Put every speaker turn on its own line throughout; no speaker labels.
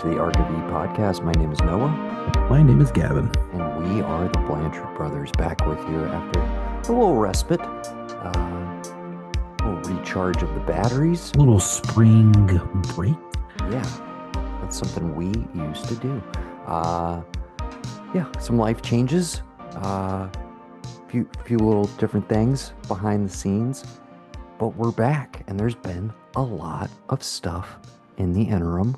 to the ARK of E podcast. My name is Noah,
My name is Gavin.
and we are the Blanchard brothers back with you after a little respite, a little recharge of the batteries.
A little spring break.
Yeah, that's something we used to do. Yeah, some life changes, few little different things behind the scenes, but we're back, and there's been a lot of stuff in the interim.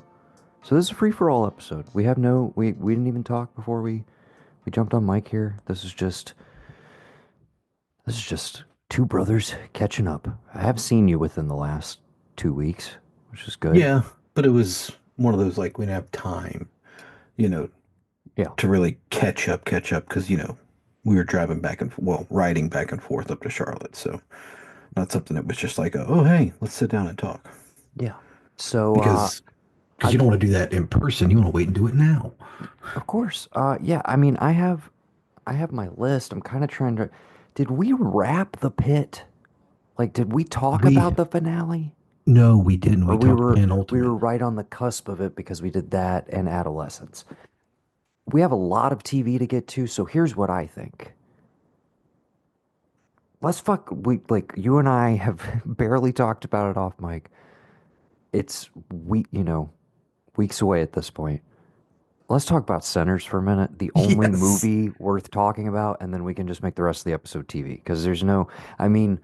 So this is a free for all episode. We have we didn't even talk before we jumped on mic here. This is just two brothers catching up. I have seen you within the last 2 weeks, which is good.
Yeah, but it was one of those like we didn't have time, you know,
Yeah.
to really catch up because, we were driving riding back and forth up to Charlotte. So not something that was just like, oh, hey, let's sit down and talk.
Yeah. So
Because
I
you don't want to do that in person. You want to wait and do it now.
of course. Yeah, I mean I have my list. I'm kind of trying to did we wrap the pit? Like did we talk
We,
about the finale?
no, we didn't.
Or
We
we
talked
were we
penultimate.
were right on the cusp of it because we did that and adolescence. We have a lot of TV to get to, so here's what I think. Let's fuck we like you and I have barely talked about it off mic. It's weeks away at this point. Let's talk about Centers for a minute. The only
Yes.
movie worth talking about, and then we can just make the rest of the episode TV. Because there's no, I mean,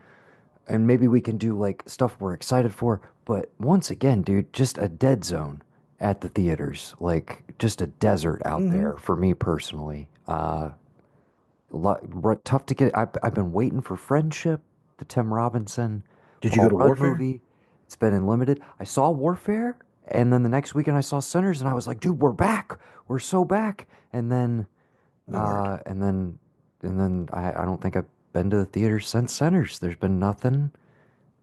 and maybe we can do like stuff we're excited for. But once again, dude, just a dead zone at the theaters. Like just a desert out
Hmm.
there for me personally. Tough to get. I've been waiting for Friendship, the Tim Robinson,
Did you go
Paul
to
Rudd
Warfare?
movie. It's been in limited. I saw Warfare, and then the next weekend I saw Sinners, and I was like, dude, we're back. We're so back. And then,
We weren't.
uh, and then, and then I don't think I've been to the theater since Sinners. There's been nothing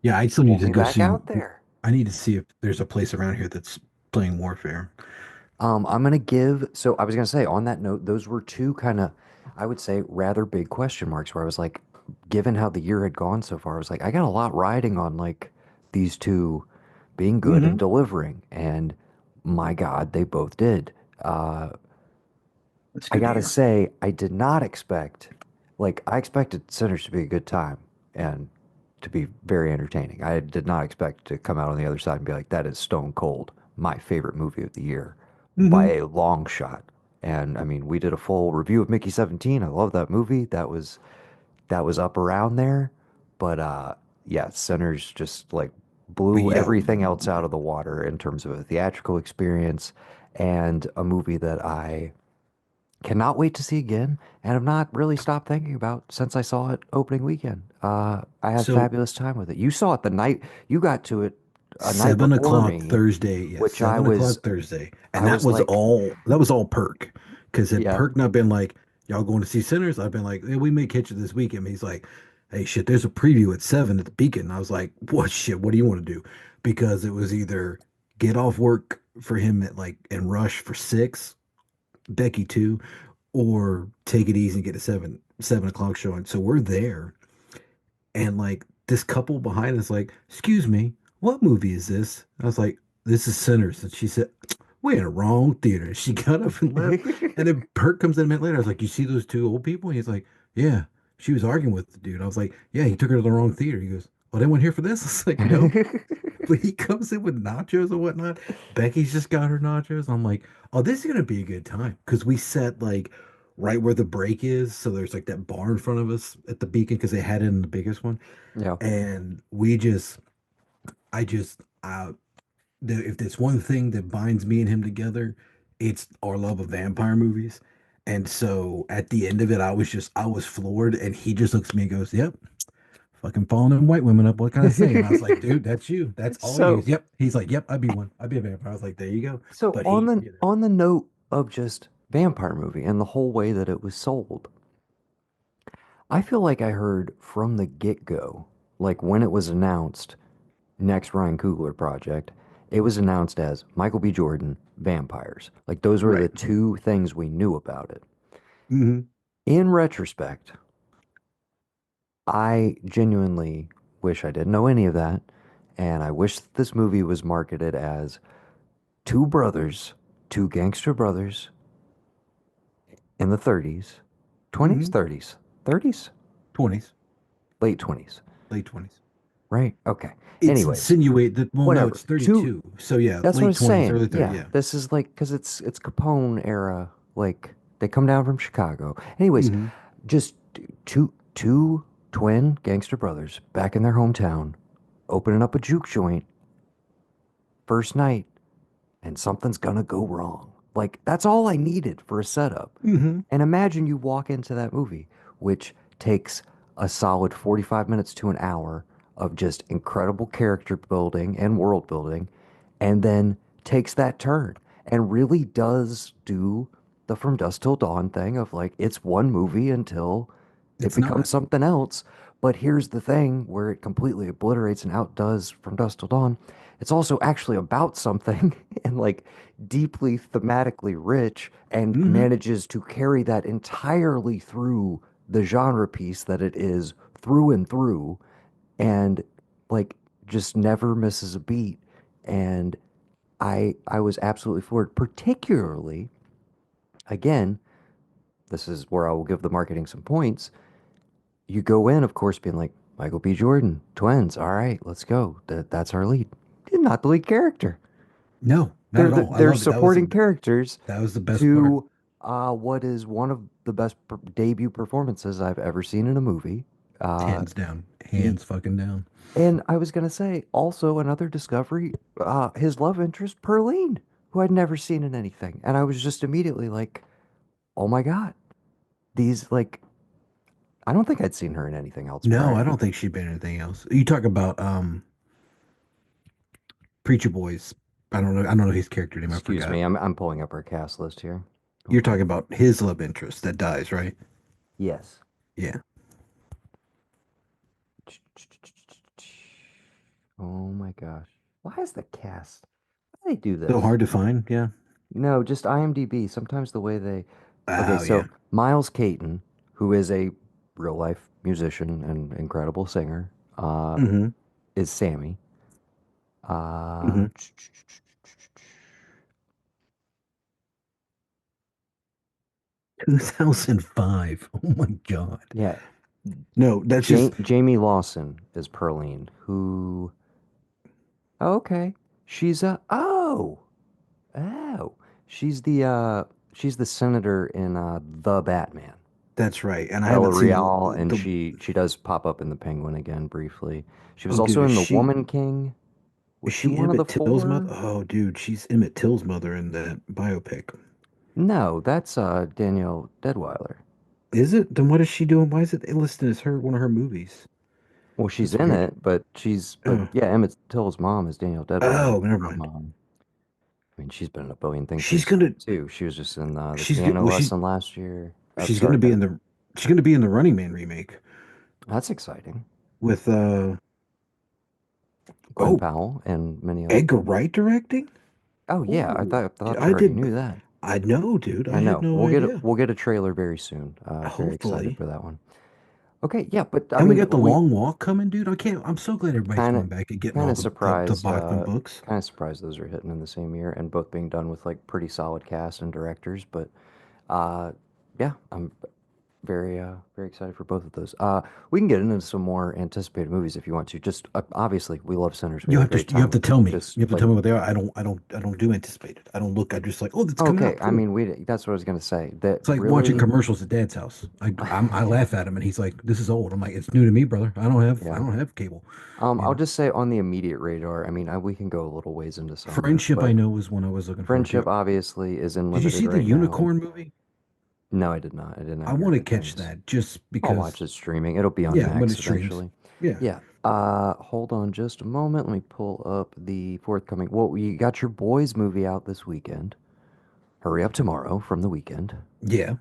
Yeah, I still
pull
need to
me
go
back
see.
out there.
I need to see if there's a place around here that's playing Warfare.
I'm gonna give. So I was gonna say on that note, those were two kind of, I would say, rather big question marks. Where I was like, given how the year had gone so far, I was like, I got a lot riding on like these two being good and
Hmm.
delivering, and my God, they both did. Uh,
That's
I
good to
gotta
hear.
say, I did not expect, like, I expected Sinners to be a good time and to be very entertaining. I did not expect to come out on the other side and be like, that is stone cold, my favorite movie of the year by
Hmm.
a long shot. And I mean, we did a full review of Mickey 17. I love that movie. That was up around there. But yeah, Sinners just like
But
blew
yeah,
everything else out of the water in terms of a theatrical experience and a movie that I cannot wait to see again and have not really stopped thinking about since I saw it opening weekend. I had
so
fabulous time with it. You saw it the night you got to it a night
seven
before
o'clock
me,
Thursday, yes,
which I
7 o'clock
was
Thursday,
I
and
was like,
that was all perk. Because had
yeah.
perk not been like, y'all going to see Sinners, I've been like, yeah, we may catch it this weekend. He's like, hey, shit, there's a preview at 7 at the Beacon. And I was like, what shit? What do you want to do? Because it was either get off work for him at like and rush for 6, Becky 2, or take it easy and get a 7 o'clock showing. So we're there. And like this couple behind us, like, excuse me, what movie is this? I was like, this is Sinners. And she said, we're in a wrong theater. And she got up and left. And then Bert comes in a minute later. I was like, you see those two old people? And he's like, yeah. She was arguing with the dude. I was like, yeah, he took her to the wrong theater. He goes, oh, they went here for this? I was like, no. But he comes in with nachos and whatnot. Becky's just got her nachos. I'm like, oh, this is gonna be a good time because we sat like right where the break is. So there's like that bar in front of us at the Beacon because they had it in the biggest one,
Yeah.
and I just, if there's one thing that binds me and him together, it's our love of vampire movies. And so at the end of it, I was floored, and he just looks at me and goes, "Yep, fucking following them white women up. What can I say?" And I was like, "Dude, that's you. That's all you."
So
Goes, "Yep." He's like, "Yep, I'd be one. I'd be a vampire." I was like, "There you go."
so
But
on
he,
the note of just vampire movie and the whole way that it was sold, I feel like I heard from the get-go, like when it was announced, next Ryan Coogler project, it was announced as Michael B. Jordan, vampires. Like those were the
right.
two things we knew about it.
Hmm.
In retrospect, I genuinely wish I didn't know any of that, and I wish this movie was marketed as two brothers two gangster brothers in the 30s, 20s,
Hmm.
30s, 30s,
20s,
late 20s,
late 20s.
right? Okay.
It's
Anyways,
insinuate that, well, no,
whatever.
it's
Two,
32. So yeah,
that's what I
late
was
20s,
saying.
early 30s.
Yeah,
Yeah.
this is like because it's Capone era. Like they come down from Chicago. Anyways,
Hmm.
just two twin gangster brothers back in their hometown, opening up a juke joint first night, and something's gonna go wrong. Like that's all I needed for a setup.
Hmm.
And imagine you walk into that movie, which takes a solid 45 minutes to an hour of just incredible character building and world building, and then takes that turn and really does do the From Dusk Till Dawn thing of like, it's one movie until it
It's
becomes
not.
something else. But here's the thing where it completely obliterates and outdoes From Dusk Till Dawn. It's also actually about something and like deeply thematically rich and
Hmm.
manages to carry that entirely through the genre piece that it is through and through and like just never misses a beat. And I was absolutely floored, particularly again, this is where I will give the marketing some points. You go in, of course, being like Michael B. Jordan, twins. All right, let's go. That's our lead. Not the lead character.
No, not at all. I
They're
loved it.
supporting characters
That was the best part.
to what is one of the best debut performances I've ever seen in a movie. Uh,
Hands down.
he
Hands fucking down.
and I was gonna say also another discovery, his love interest, Perline, who I'd never seen in anything, and I was just immediately like, oh my God, these like I don't think I'd seen her in anything else
No, I
prior.
don't think she'd been anything else. You talk about Preacher Boys. I don't know his character name. I
Excuse me,
forgot.
I'm pulling up our cast list here.
You're
Hold
talking
on.
about his love interest that dies, right?
Yes.
Yeah.
Oh my gosh. Why is the cast? Why do they do
So
this?
hard to find. Yeah.
No, just IMDb. Sometimes the way they. Okay,
Oh yeah.
so Miles Caton, who is a real life musician and incredible singer,
Hmm.
is Sammy. Uh,
Hmm. 2005. Oh my God.
yeah,
No, that's just
Jamie Lawson is Perline, who. Oh, okay, she's a. Oh, she's she's the senator in The Batman.
that's right. And I
Bella
haven't seen
Real, and
the
she does pop up in The Penguin again briefly. She was
oh dude,
also in The Woman King. Was
is
she
she
one of the
Emmett Till's mother?
four?
Oh dude, she's Emmett Till's mother in that biopic.
No, that's Danielle Deadweiler.
Is it? Then what is she doing? Why is it listed as her one of her movies?
Well, she's
That's
in
weird.
it, but but
Oh,
yeah, Emmett Till's mom is Danielle Deadweiler
oh, never
from.
mind.
I mean, she's been in a billion things
She's
recently
gonna
too. She was just in the
she's good.
piano
Well,
lesson last year.
she's
Sorry,
gonna be in the she's gonna be in the Running Man remake
that's exciting.
with
Gwen
oh,
Powell and many other
Edgar
things.
Wright directing.
Oh yeah,
Oh,
I thought you
I
already
did.
knew that.
I know, dude. I
I
had
know.
no idea.
We'll get a trailer very soon. Very excited
Hopefully.
for that one. Okay, yeah, but I
And we
mean,
got the long walk coming, dude. I can't. I'm so glad everybody's
kind of
going back and getting all the Bachman books.
kind of surprised those are hitting in the same year and both being done with like pretty solid cast and directors. But uh, yeah, I'm very excited for both of those. We can get into some more anticipated movies if you want to. Just obviously, we love Sinners. We had a great
You have
time
to
with it.
tell me.
Just
You have to
like
tell me what they are. I don't do anticipated. I don't look. I just like, oh, that's coming
okay,
out.
I
Cool.
mean, we that's what I was gonna say. That
It's like watching
really,
commercials at Dad's house. I laugh at him and he's like, "This is old." I'm like, "It's new to me, brother. I
yeah.
don't have cable." You
I'll
know,
just say on the immediate radar. I mean, we can go a little ways into summer,
Friendship I
but
know was one I was looking forward to.
Friendship obviously is in
Did you
limited
see the
right now.
unicorn movie?
No, I did not. I didn't
I
have your
want to
good
catch
things.
that just
I'll watch
because.
it streaming. It'll be on
Yeah, when it
Max
streams.
eventually.
Yeah.
Yeah. Hold on just a moment. Let me pull up the forthcoming. Well, you got your boys movie out this weekend. Hurry up tomorrow from the weekend.
Yeah.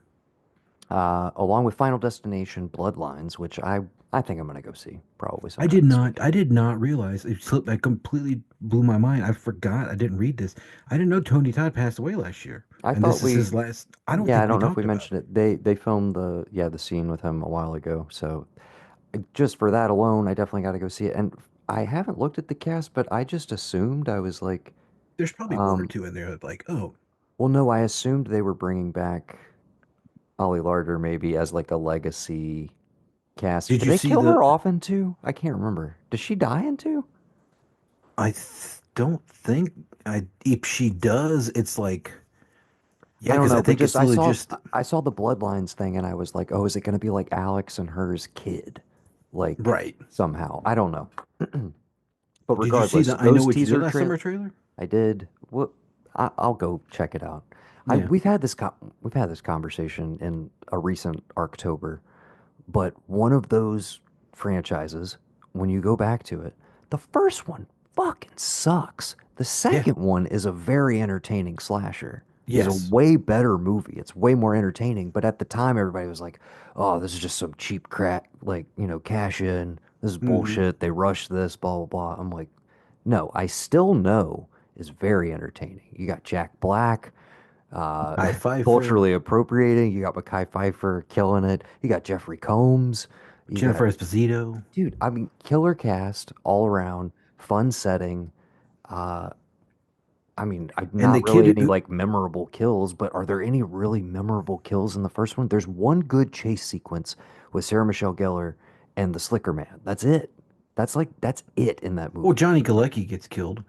Along with Final Destination Bloodlines, which I think I'm gonna go see probably sometime this weekend.
I did not realize it slipped. That completely blew my mind. I forgot. I didn't read this. I didn't know Tony Todd passed away last year.
I
And
thought
this is
we
his last. I don't
Yeah, I
think we
don't know if we
talked about it.
mentioned it. They filmed the scene with him a while ago, so just for that alone, I definitely got to go see it. And I haven't looked at the cast, but I just assumed I was like,
There's probably one or
um,
two in there that like, oh.
Well, no, I assumed they were bringing back Ollie Larder maybe as like a legacy cast.
Did
Did
you
they
see
kill her
the?
off in two? I can't remember. Does she die in two?
Don't think I. If she does, it's like
I
yeah,
don't
because I
know, but
think
just
it's
I
literally
saw
just
I saw the Bloodlines thing and I was like, oh, is it going to be like Alex and her's kid? Like
right.
somehow. I don't know. But
Did you see
regardless,
the I Know
those
What You Did
teaser
Last
trail
Summer trailer?
I did. What I'll go check it out. I
Yeah,
we've had this conversation in a recent Arctober, but one of those franchises, when you go back to it, the first one fucking sucks. The
yeah,
second one is a very entertaining slasher. Is a
yes.
way better movie. It's way more entertaining. But at the time, everybody was like, "Oh, this is just some cheap crap, like cash in. This is
Hmm.
bullshit. They rushed this, blah blah blah." I'm like, no, I still know is very entertaining. You got Jack Black, uh,
High Pfeiffer,
culturally appropriating. You got Mekhi Phifer killing it. You got Jeffrey Combs. You got,
Jennifer Esposito,
dude, I mean, killer cast all around, fun setting. Uh, I mean,
and the
not really
kid
any
who
like memorable kills, but are there any really memorable kills in the first one? There's one good chase sequence with Sarah Michelle Gellar and the Slicker Man. That's it. That's it in that
well,
movie.
Johnny Galecki gets killed.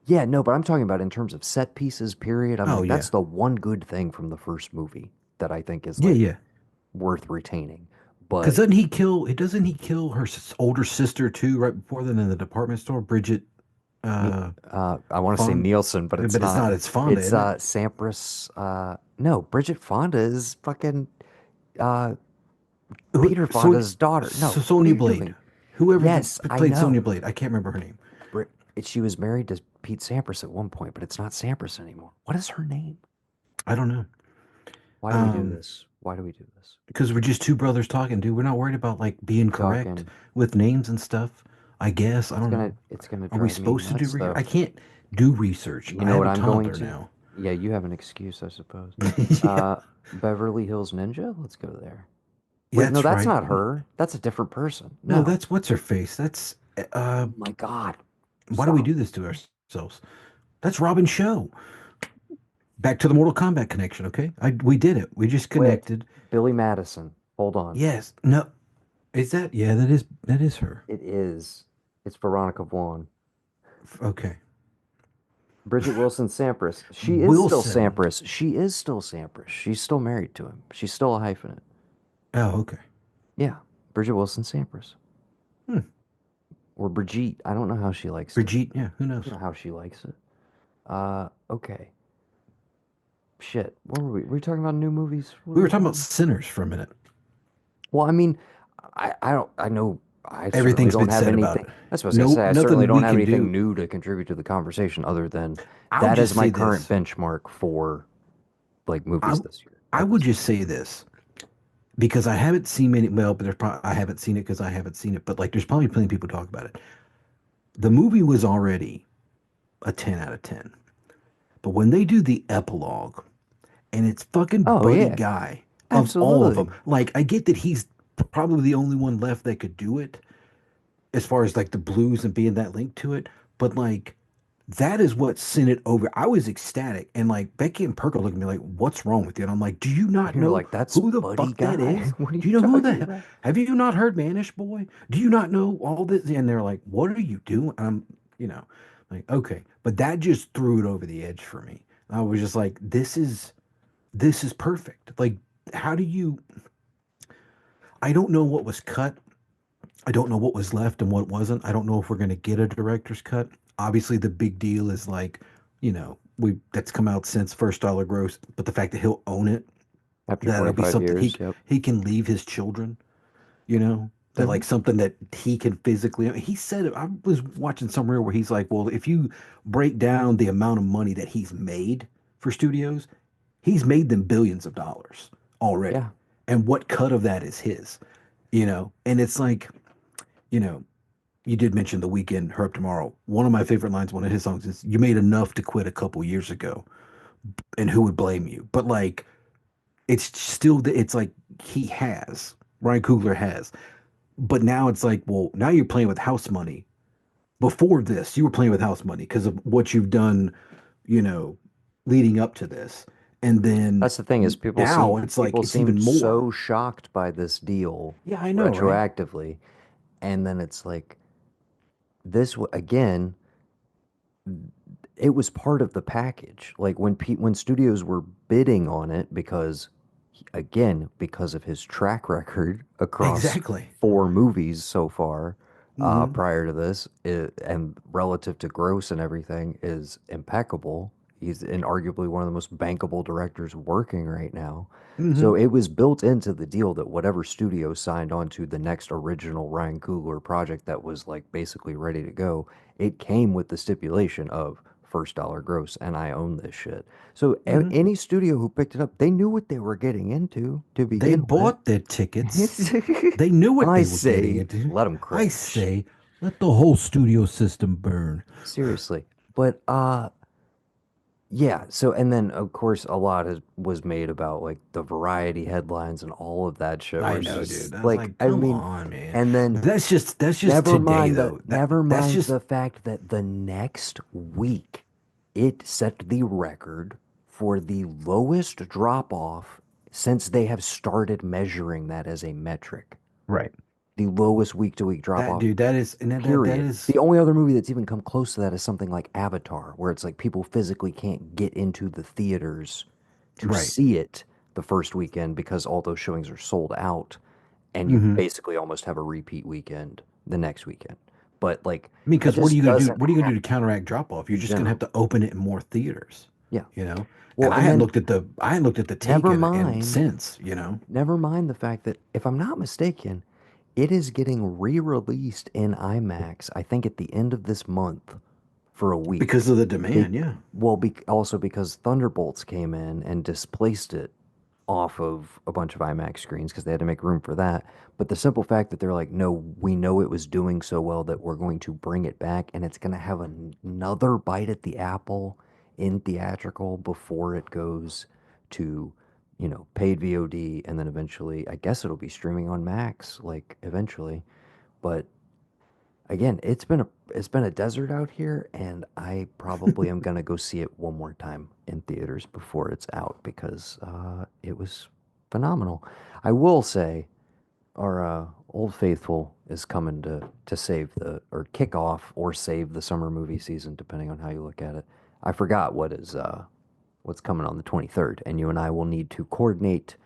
Yeah, no, but I'm talking about in terms of set pieces, period. I'm
Oh
like, that's
yeah,
the one good thing from the first movie that I think is
yeah,
like
yeah.
worth retaining.
Because
But
doesn't he kill? Doesn't he kill her older sister too? Right before then in the department store, Bridget uh
I want to say
Fond,
Nielsen, but it's
but it's
not.
not. It's Fonda,
It's
isn't it?
Sampras. No, Bridget Fonda is fucking uh, Peter
So,
Fonda's daughter.
so
No, what are
Sonya
you
Blade,
doing?
whoever
Yes, I
played Sonya
know.
Blade, I can't remember her name.
Brit, she was married to Pete Sampras at one point, but it's not Sampras anymore. What is her name?
I don't know.
Why do we do
Um,
this? Why do we do this?
because we're just two brothers talking, dude. We're not worried about like being
We're
correct
talking.
with names and stuff. I guess I don't know.
It's gonna
Are we
drive me
supposed to do
nuts
research?
though.
I can't do research.
You
I
know
have
what
a
I'm going
toddler
to?
now.
Yeah, you have an excuse, I suppose.
Yeah,
Beverly Hills Ninja? Let's go there. Wait, no,
that's
that's
right.
not her. That's a different person.
No,
No.
that's what's her face. That's
Oh my God.
why do we
Stop.
do this to ourselves? That's Robin Show. Back to the Mortal Kombat connection, okay? We did it. We just
Wait.
connected.
Billy Madison. Hold on.
Yes. No. Is that? Yeah, that is her.
It is. It's Veronica Vaughn.
Okay.
Bridget Wilson Sampras. She is still
Wilson.
Sampras. She is still Sampras. She's still married to him. She's still a hyphenate.
Oh, okay.
Yeah. Bridget Wilson Sampras.
Hmm.
Or Brigitte. I don't know how she likes to.
Brigitte. Yeah. Who
I
knows?
don't know how she likes it. Okay. Shit. What were we? Were we talking about new movies?
We were talking about Sinners for a minute.
Well, I mean, I don't, I know I certainly
Everything's
don't
been
have
said about
anything.
it.
That's what I was gonna
No,
say. I certainly
nothing
don't
we
have
can
anything
do.
new to contribute to the conversation other than
I'll
that is
just
my
say
current
this.
benchmark for like
I
movies this year
I
at
would
this
just
point.
say this because I haven't seen many. Well, but I haven't seen it because I haven't seen it. But like, there's probably plenty of people talk about it. The movie was already a 10 out of 10. But when they do the epilogue and it's fucking
Oh
Buddy
yeah,
Guy of all of them,
absolutely.
like I get that he's probably the only one left that could do it as far as like the blues and being that linked to it. But like that is what sent it over. I was ecstatic. And like Becky and Perko looked at me like, what's wrong with you? And I'm like, do you not
You're
know
like, that's
who the
Buddy
fuck that
Guy.
is?
What are you
Do you know who the
talking
hell?
about?
Have you not heard Manish Boy? Do you not know all this? And they're like, what are you doing? You know, like, okay. But that just threw it over the edge for me. I was just like, this is perfect. Like, how do you I don't know what was cut. I don't know what was left and what wasn't. I don't know if we're going to get a director's cut. Obviously, the big deal is like, we that's come out since first dollar gross, but the fact that he'll own it,
After
that'll be
25
something
years, yep.
he can leave his children, that
Hmm.
like something that he can physically. He said I was watching somewhere where he's like, well, if you break down the amount of money that he's made for studios, he's made them billions of dollars already.
Yeah.
And what cut of that is his? And it's like, you know, you did mention The Weekend, Her Up Tomorrow. One of my favorite lines, one of his songs is, "You made enough to quit a couple years ago, and who would blame you?" But like, it's still, it's like he has, Ryan Coogler has. But now it's like, well, now you're playing with house money. Before this, you were playing with house money because of what you've done, you know, leading up to this. And then
That's the thing is
now it's like
people
it's even
seemed
more.
so shocked by this deal
Yeah, I know, right?
retroactively, and then it's like again, it was part of the package. Like when studios were bidding on it because again, because of his track record across
Exactly.
four movies so far,
Hmm.
prior to this, and relative to gross and everything, is impeccable. He's inarguably one of the most bankable directors working right now. So
Hmm.
it was built into the deal that whatever studio signed on to the next original Ryan Coogler project that was like basically ready to go, it came with the stipulation of first dollar gross, and I own this shit. So
Hmm.
any studio who picked it up, they knew what they were getting into to
They
begin with.
bought their tickets. They knew what
I
they were getting
say,
into.
let them
I
cringe.
say, let the whole studio system burn.
Seriously. But yeah, so and then of course a lot was made about like the variety headlines and all of that shit where
I
it's
know, dude.
just
I was
like
like,
I
come
mean
on, man.
and then
That's just today though.
never
That's
mind
just
the fact that the next week it set the record for the lowest drop off since they have started measuring that as a metric.
right.
The lowest week to week drop
That
off,
dude, that is and that
period.
is
The only other movie that's even come close to that is something like Avatar, where it's like people physically can't get into the theaters to
right.
see it the first weekend because all those showings are sold out, and you
Hmm.
basically almost have a repeat weekend the next weekend. But like
I mean,
that
because what are you
just
gonna do?
doesn't
What are you gonna do to
happen
counteract drop off? You're
in
just gonna have
general.
to open it in more theaters,
Yeah.
you know?
Well,
And
and then
I hadn't looked at the take
never
in
mind,
since, you know,
never mind the fact that if I'm not mistaken, it is getting re-released in IMAX, I think at the end of this month for a week.
because of the
Be,
demand, yeah.
also because Thunderbolts came in and displaced it off of a bunch of IMAX screens because they had to make room for that. But the simple fact that they're like, no, we know it was doing so well that we're going to bring it back and it's going to have another bite at the apple in theatrical before it goes to, paid VOD and then eventually, I guess it'll be streaming on Max, like eventually. But again, it's been a desert out here, and I probably am gonna go see it one more time in theaters before it's out because it was phenomenal. I will say our Old Faithful is coming to save the or kick off or save the summer movie season, depending on how you look at it. I forgot what's coming on the 23rd, and you and I will need to coordinate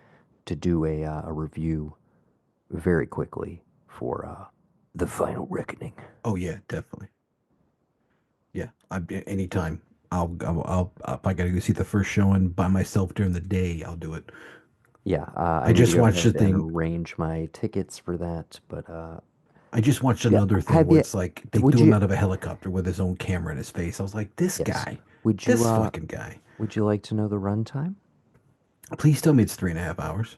to do a review very quickly for the Final Reckoning.
Oh yeah, definitely. Yeah, anytime. If I gotta go see the first showing by myself during the day, I'll do it.
Yeah, I
I
need to
just
go
watched the
ahead and
thing.
arrange my tickets for that. But
I just watched
yeah,
another thing
have
where
you?
it's like they
Would
threw him
you?
out of a helicopter with his own camera in his face. I was like,
Yes.
this fucking guy.
Would you like to know the runtime?
Please tell me it's 3.5 hours.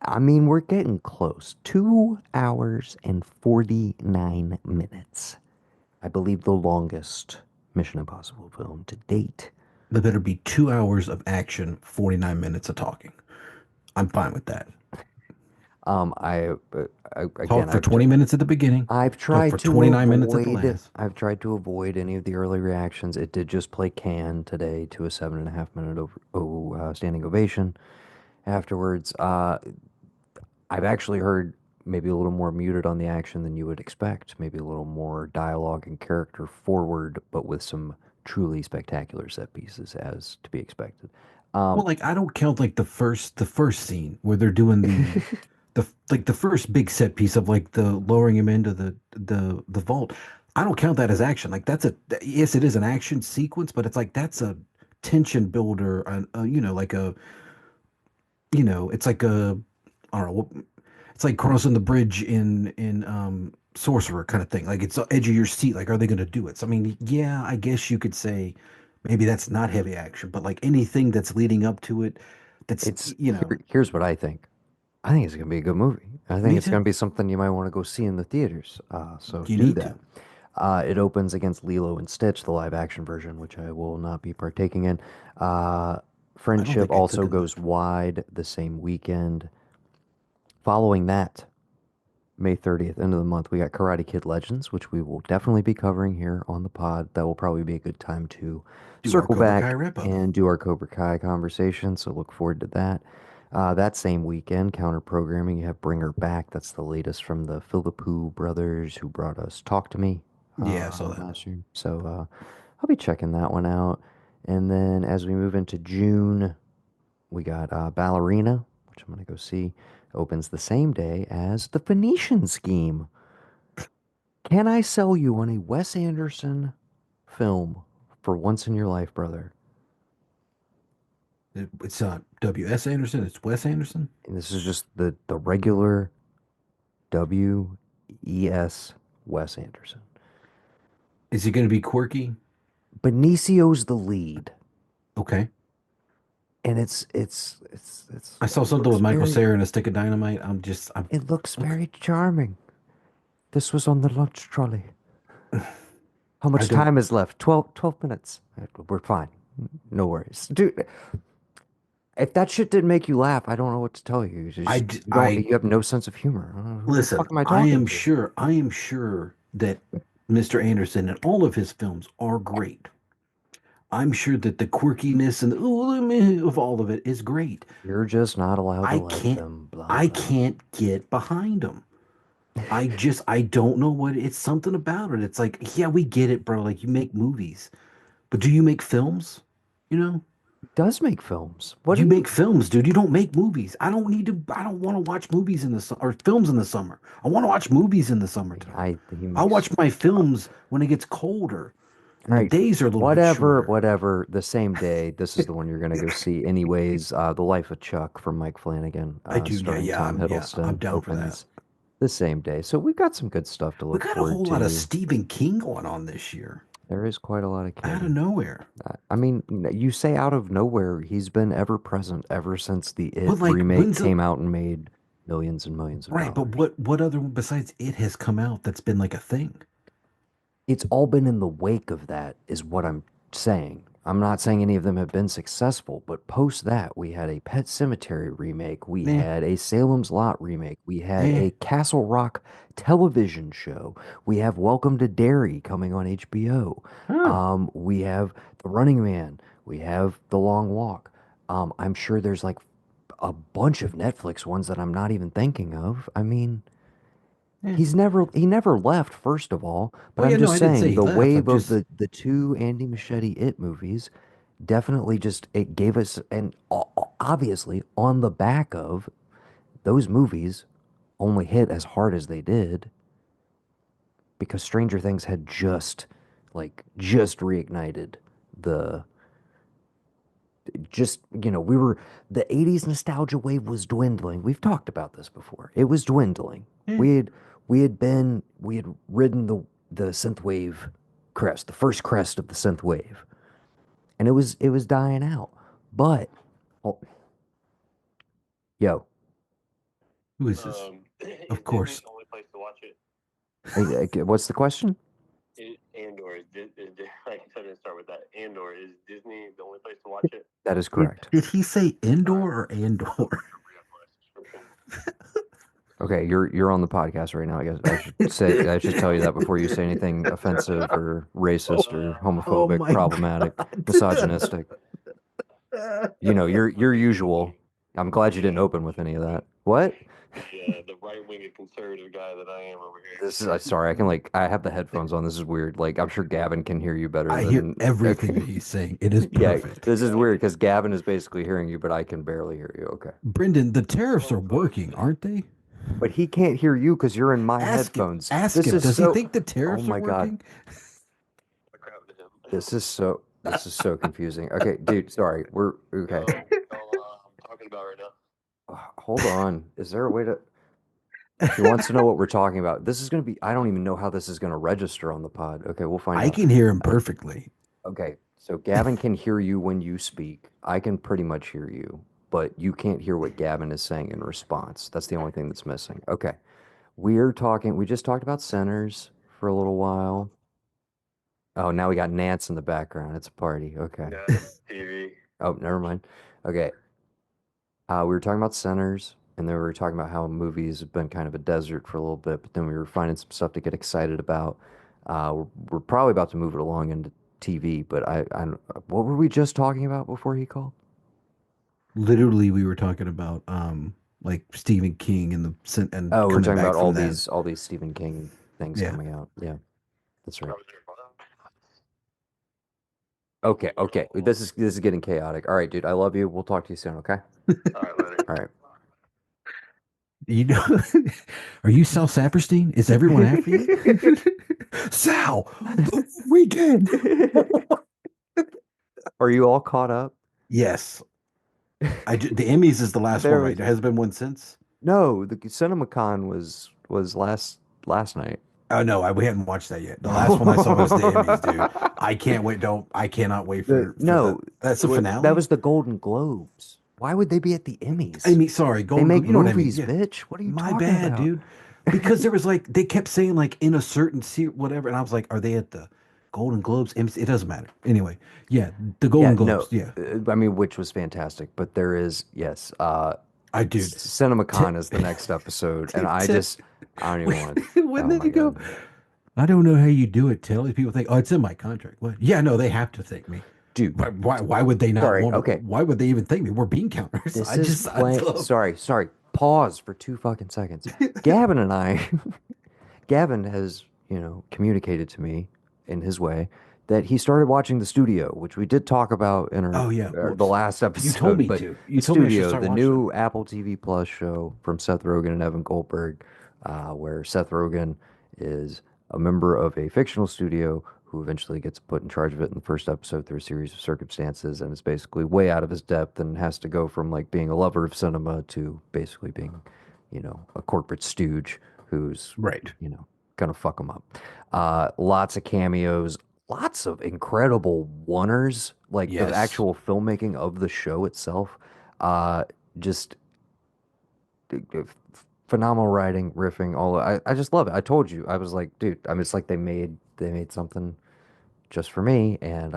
I mean, we're getting close. 2 hours and 49 minutes. I believe the longest Mission Impossible film to date.
There better be 2 hours of action, 49 minutes of talking. I'm fine with that.
Again,
Talk for 20 minutes at the beginning,
I've
talk
tried
for
to
29 minutes at the
avoid
last.
I've tried to avoid any of the early reactions. It did just play Can today to a 7.5 minute standing ovation. Afterwards, I've actually heard maybe a little more muted on the action than you would expect. Maybe a little more dialogue and character forward, but with some truly spectacular set pieces, as to be expected.
Well,
Um,
like I don't count like the first scene where they're doing the first big set piece of like the lowering him into the vault. I don't count that as action. Like yes, it is an action sequence, but it's like that's a tension builder, like it's like I don't know, it's like crossing the bridge in Sorcerer kind of thing. Like it's the edge of your seat. Like, are they going to do it? So I mean, yeah, I guess you could say maybe that's not heavy action, but like anything that's leading up to it, that's
here's what I think. I think it's going to be a good movie. I think
me
it's
too.
going to be something you might want to go see in the theaters. So
You
do
need
that.
to.
It opens against Lilo and Stitch, the live action version, which I will not be partaking in. Uh,
I don't
Friendship
think I took
also
in the.
goes wide the same weekend. Following that, May 30th, end of the month, we got Karate Kid Legends, which we will definitely be covering here on the pod. That will probably be a good time to
Do our
circle
Cobra Kai
back
wrap up.
and do our Cobra Kai conversation. So look forward to that. That same weekend, counter programming, you have Bring Her Back. That's the latest from the Philippou brothers who brought us Talk to Me
Yeah, I saw that.
last year. So I'll be checking that one out. And then as we move into June, we got Ballerina, which I'm going to go see. Opens the same day as The Phoenician Scheme. Can I sell you on a Wes Anderson film for once in your life, brother?
It's W.S. Anderson. It's Wes Anderson.
And this is just the regular W.E.S. Wes Anderson.
Is he going to be quirky?
Benicio's the lead,
Okay.
and it's
I saw
it
something
looks
with Michael
very
Cera and a stick of dynamite.
it looks
Okay.
very charming. This was on the lunch trolley. How
I
much
don't,
time is left? 12 minutes. We're fine. No worries. Dude, if that shit didn't make you laugh, I don't know what to tell you. You don't
I
you have no sense of humor. Who the
listen.
fuck am I talking to?
I am sure that Mr. Anderson and all of his films are great. I'm sure that the quirkiness and the of all of it is great.
You're just not allowed to
I
like
can't,
them, blah
I
blah.
can't get behind him. I don't know what it's something about it. It's like, yeah, we get it, bro. Like you make movies, but do you make films? You know,
He does make films. What do
you
you
make films, dude. You don't make movies. I don't want to watch movies in the or films in the summer. I want to watch movies in the summertime.
he
I'll
makes
watch my films when it gets colder and
all
the
right.
days are a little bit
Whatever,
shorter.
whatever. The same day, this is the one you're gonna go see anyways. The Life of Chuck from Mike Flanagan,
I do,
starring Tom
I'm
Hiddleston,
down for that.
opens the same day. So we've got some good stuff to
We
look
got a
forward
whole lot of
to.
Stephen King going on this year,
There is quite a lot of
out of
King.
nowhere.
I mean, you say out of nowhere, he's been ever present ever since the It
But like,
remake
when's the
came out and made millions and millions of
right? But
dollars.
what other one besides it has come out that's been like a thing?
It's all been in the wake of that, is what I'm saying. I'm not saying any of them have been successful, but post that, we had a Pet Cemetery remake, we
Eh,
had a Salem's Lot remake, we had
eh.
a Castle Rock television show, we have Welcome to Derry coming on HBO,
Huh.
we have The Running Man, we have The Long Walk. I'm sure there's like a bunch of Netflix ones that I'm not even thinking of. I mean,
Eh.
he never left, first of all, but
Well,
I'm
yeah, no,
just
I didn't say
saying
he
the
left.
wave of the two Andy Machete It movies definitely just it gave us, and obviously on the back of those movies only hit as hard as they did because Stranger Things had just reignited the just we were the 80s nostalgia wave was dwindling. We've talked about this before. It was dwindling.
Eh.
We had ridden the synth wave crest, the first crest of the synth wave, and it was dying out. But oh, yo,
Who is this? Of course.
what's the question?
Andor I couldn't start with that. Andor, is Disney the only place to watch it?
That is
Did,
correct.
did he say indoor or Andor?
Okay, you're on the podcast right now. I guess I should tell you that before you say anything offensive or racist or
Oh
homophobic,
my
problematic,
God.
misogynistic. Your usual. I'm glad you didn't open with any of that. What?
The right winged conservative guy that I am over here.
This is, I'm sorry, I have the headphones on. This is weird. Like, I'm sure Gavin can hear you better
I hear
than,
everything
okay.
that he's saying. It is
Yeah,
perfect.
this is weird because Gavin is basically hearing you, but I can barely hear you. Okay.
Brendan, the tariffs are
Oh, folks.
working, aren't they?
But he can't hear you because you're in my
Ask him.
headphones.
Ask
This
him.
is
Does he
so,
think the
oh
tariffs are
my God.
working?
Crap to him.
This is so confusing. Okay, dude, sorry. We're okay.
I'm talking about right now.
Hold on. Is there a way to? He wants to know what we're talking about. This is going to be, I don't even know how this is going to register on the pod. Okay, we'll find
I
out.
can hear him perfectly.
Okay, so Gavin can hear you when you speak. I can pretty much hear you, but you can't hear what Gavin is saying in response. That's the only thing that's missing. Okay, we just talked about centers for a little while. Oh, now we got Nance in the background. It's a party. Okay.
Yeah, TV.
Oh, never mind. Okay, we were talking about centers and then we were talking about how movies have been kind of a desert for a little bit, but then we were finding some stuff to get excited about. We're probably about to move it along into TV, but what were we just talking about before he called?
Literally, we were talking about like Stephen King and and
Oh, we're
coming
talking
back
about
from that.
all these Stephen King things
Yeah.
coming out. Yeah, that's
I
right.
was there.
Okay, okay. This is getting chaotic. All right, dude. I love you. We'll talk to you soon, okay?
All right, later.
All right.
You know, are you Sal Saperstein? Is everyone after you? Sal, the weekend.
Are you all caught up?
Yes, the Emmys is the last one,
There
right?
was
There hasn't been one since.
no, the CinemaCon was last night.
Oh no, we hadn't watched that yet. The last one I saw was the Emmys, dude. I can't wait. Don't I cannot wait for that.
No,
That's the
that
finale.
was the Golden Globes. Why would they be at the Emmys?
Amy, sorry,
They
Golden
make
Globe. You know what I mean?
movies,
Yeah,
bitch. What are you
my
talking
bad,
about?
dude. Because there was like they kept saying like in a certain series, whatever, and I was like, are they at the Golden Globes? Emmys? It doesn't matter. Anyway, yeah, the
Yeah,
Golden
no.
Globes. Yeah,
I mean, which was fantastic, but there is, yes,
I dude. T
CinemaCon is the next episode, and
t
I don't even want to.
when
Oh
they
my
go,
God.
I don't know how you do it, Till. People think, oh, it's in my contract. What? Yeah, no, they have to thank me.
Dude,
Why would they not
sorry.
want to?
Okay.
Why would they even thank me? We're bean counters.
This is
I
play.
love.
Sorry. Pause for 2 fucking seconds. Gavin and I, Gavin has, communicated to me in his way that he started watching The Studio, which we did talk about in
Oh yeah,
the
whoops.
last
You told
episode.
me
But
to. You
The
told me I should
Studio,
start
the
watching it.
new Apple TV Plus show from Seth Rogen and Evan Goldberg, where Seth Rogen is a member of a fictional studio who eventually gets put in charge of it in the first episode through a series of circumstances, and is basically way out of his depth and has to go from like being a lover of cinema to basically being, a corporate stooge who's,
Right.
gonna fuck him up. Lots of cameos, lots of incredible oneers, like the
Yes.
actual filmmaking of the show itself. Uh, just phenomenal writing, riffing, all. I just love it. I told you, I was like, dude, I mean, it's like they made something just for me, and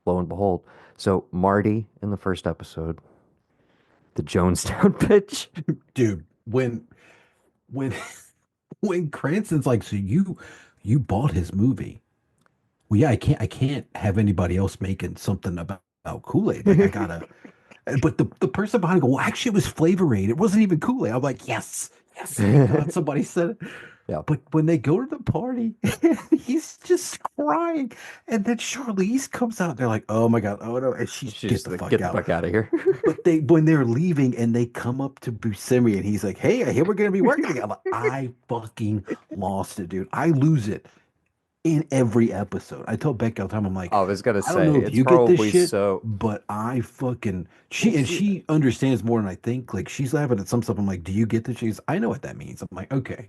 lo and behold. So Marty in the first episode, the Jonestown pitch.
Dude, when when Cranston's like, so you bought his movie. Well, yeah, I can't have anybody else making something about Kool-Aid. Like I gotta but the person behind it go, well, actually it was Flavor Aid. It wasn't even Kool-Aid. I'm like, yes, yes, thank God somebody said it.
Yeah,
But when they go to the party, he's just crying. And then Charlize comes out. They're like, oh my God, oh no. And she's
she's
get
just
the
like,
fuck
get the
out.
fuck out of here.
But when they're leaving and they come up to Buscemi and he's like, hey, I hear we're gonna be working together. I'm like, I fucking lost it, dude. I lose it in every episode. I told Becky all the time, I'm like,
I was gonna
I don't
say
know if
it's
you get this
probably
shit,
so.
but I fucking
Well, see,
she understands more than I think. Like she's laughing at some stuff. I'm like, do you get this? She's I know what that means. I'm like, okay.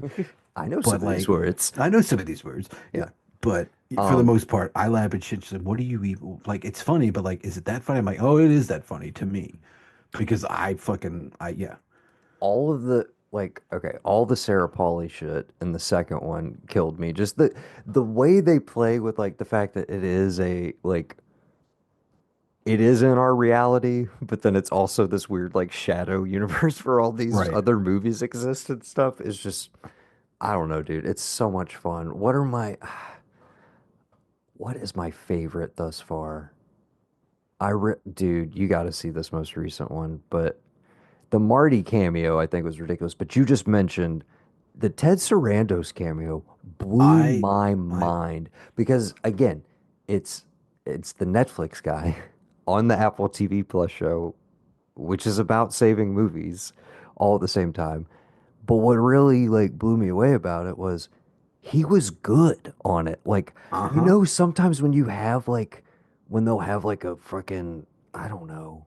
I know
But
some of these
like
words.
I know some of these words.
Yeah.
Yeah. But for the
Um,
most part, I laugh at shit. She's like, what do you even like? It's funny, but like, is it that funny? I'm like, oh, it is that funny to me. Because I yeah.
all of the okay, all the Sarah Pauly shit in the second one killed me. Just the way they play with like the fact that it is in our reality, but then it's also this weird like shadow universe where all these
Right.
other movies exist and stuff is just I don't know, dude. It's so much fun. What is my favorite thus far? Dude, you got to see this most recent one, but the Marty cameo I think was ridiculous, but you just mentioned the Ted Sarandos cameo blew
I
my
I
mind because again, it's it's the Netflix guy on the Apple TV Plus show, which is about saving movies all at the same time. But what really like blew me away about it was he was good on it. Like,
uh-huh.
sometimes when you have like when they'll have like a freaking I don't know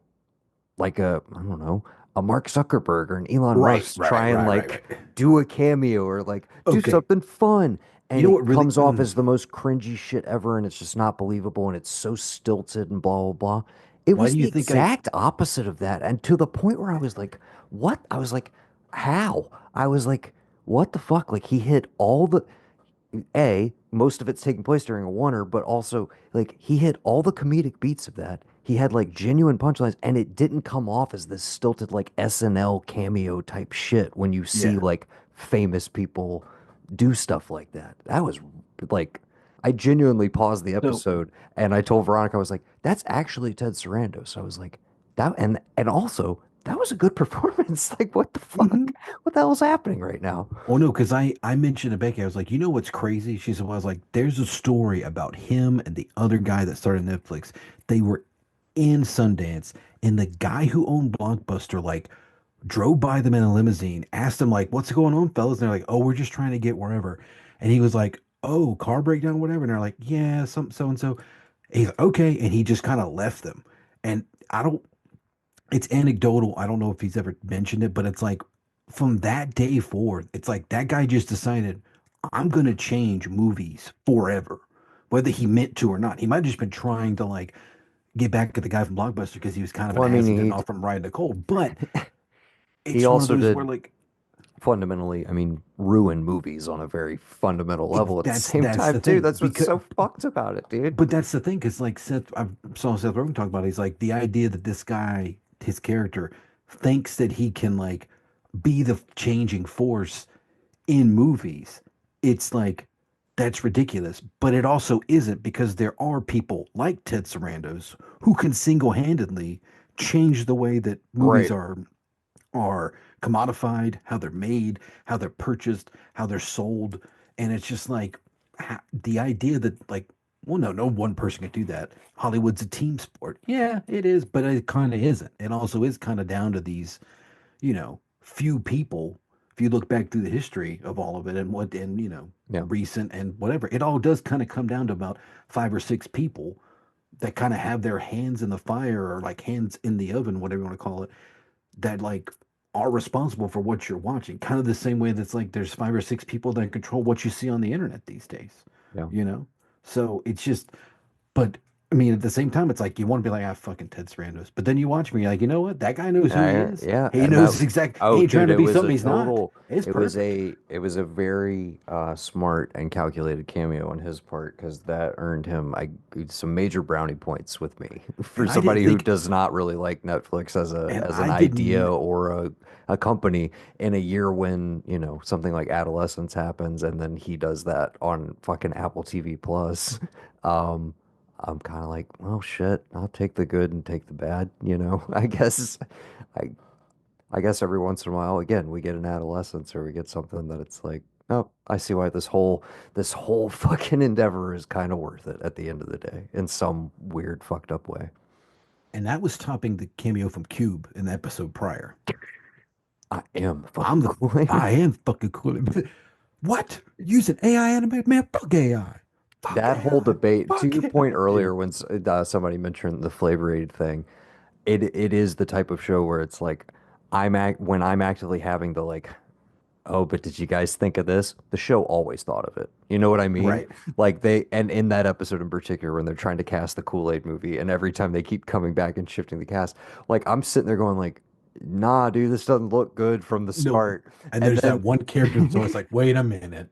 like I don't know, a Mark Zuckerberg or an Elon
Right,
Musk
right,
try and
right, right,
like
right.
do a cameo or like do
Okay.
something fun.
You
And
know
it
what really
comes off as the most cringy shit ever, and it's just not believable, and it's so stilted and blah, blah, blah. It
why
was
do
the
you think I
exact opposite of that. And to the point where I was like, what? I was like, how? I was like, what the fuck? Like, he hit all the, most of it's taking place during a oneer, but also, like, he hit all the comedic beats of that. he had like genuine punchlines, and it didn't come off as this stilted like SNL cameo type shit when you see
Yeah.
like famous people do stuff like that. That was like, I genuinely paused the
So,
episode and I told Veronica, I was like, that's actually Ted Sarandos. I was like, that, and also that was a good performance. Like, what the fuck?
mhm.
What the hell's happening right now?
Oh no, because I mentioned to Becky, I was like, you know what's crazy? She said, well, I was like, there's a story about him and the other guy that started Netflix. They were in Sundance, and the guy who owned Blockbuster like drove by them in a limousine, asked them like, "What's going on, fellas?" And they're like, "Oh, we're just trying to get wherever." And he was like, "Oh, car breakdown, whatever." And they're like, "Yeah, some so and so." He's like, "Okay," and he just kind of left them. And I don't. It's anecdotal. I don't know if he's ever mentioned it, but it's like from that day forward, it's like that guy just decided, I'm gonna change movies forever, whether he meant to or not. He might have just been trying to like get back at the guy from Blockbuster because he was kind of an
Well, I mean,
ass and didn't offer him riding the cold. But
he
it's one of
also
those where
did
like
fundamentally, I mean, ruin movies on a very fundamental level at the same
that's
time,
the
too.
thing
That's what's
because
so fucked about it, dude.
but that's the thing because like Seth I saw Seth Rogen talk about it, he's like the idea that this guy his character thinks that he can like be the changing force in movies. It's like that's ridiculous, but it also isn't because there are people like Ted Sarandos who can single-handedly change the way that movies
Right.
are commodified, how they're made, how they're purchased, how they're sold. And it's just like the idea that, like, well, no, no one person can do that. Hollywood's a team sport. Yeah, it is, but it kind of isn't. It also is kind of down to these, few people. If you look back through the history of all of it and what, and,
Yeah.
recent and whatever, it all does kind of come down to about 5 or 6 people that kind of have their hands in the fire or like hands in the oven, whatever you want to call it, that like are responsible for what you're watching. Kind of the same way that's like there's 5 or 6 people that control what you see on the internet these days,
Yeah.
you know? So it's just, but I mean, at the same time, it's like you want to be like, ah, fucking Ted Sarandos. But then you watch me, you're like, you know what? That guy knows who he is.
Yeah,
He
and that,
knows exact. He
oh,
ain't trying
dude,
to
it
be
was a
something he's not.
total,
It's perfect.
it was a very smart and calculated cameo on his part because that earned him some major brownie points with me for
And I didn't
somebody who
think,
does not really like Netflix
and
as an
I
idea
didn't.
or a company in a year when, something like Adolescence happens and then he does that on fucking Apple TV Plus. Um, I'm kind of like, well, shit, I'll take the good and take the bad, I guess. I I guess every once in a while, again, we get an adolescence or we get something that it's like, oh, I see why this whole fucking endeavor is kind of worth it at the end of the day in some weird fucked up way.
And that was topping the cameo from Cube in the episode prior.
I am fucking
I'm the,
Kool-Aid.
I am fucking cool. What? Using AI animated man? Fuck AI. Fuck
That whole
AI.
debate, to
Fuck
your point
AI, dude.
earlier when somebody mentioned the Flavor Aid thing, it is the type of show where it's like when I'm actively having the like, oh, but did you guys think of this? The show always thought of it. You know what I mean?
Right.
Like and in that episode in particular, when they're trying to cast the Kool-Aid movie, and every time they keep coming back and shifting the cast, like I'm sitting there going like, nah, dude, this doesn't look good from the
No.
start.
And
And
there's that
then,
one character that's always like, wait a minute.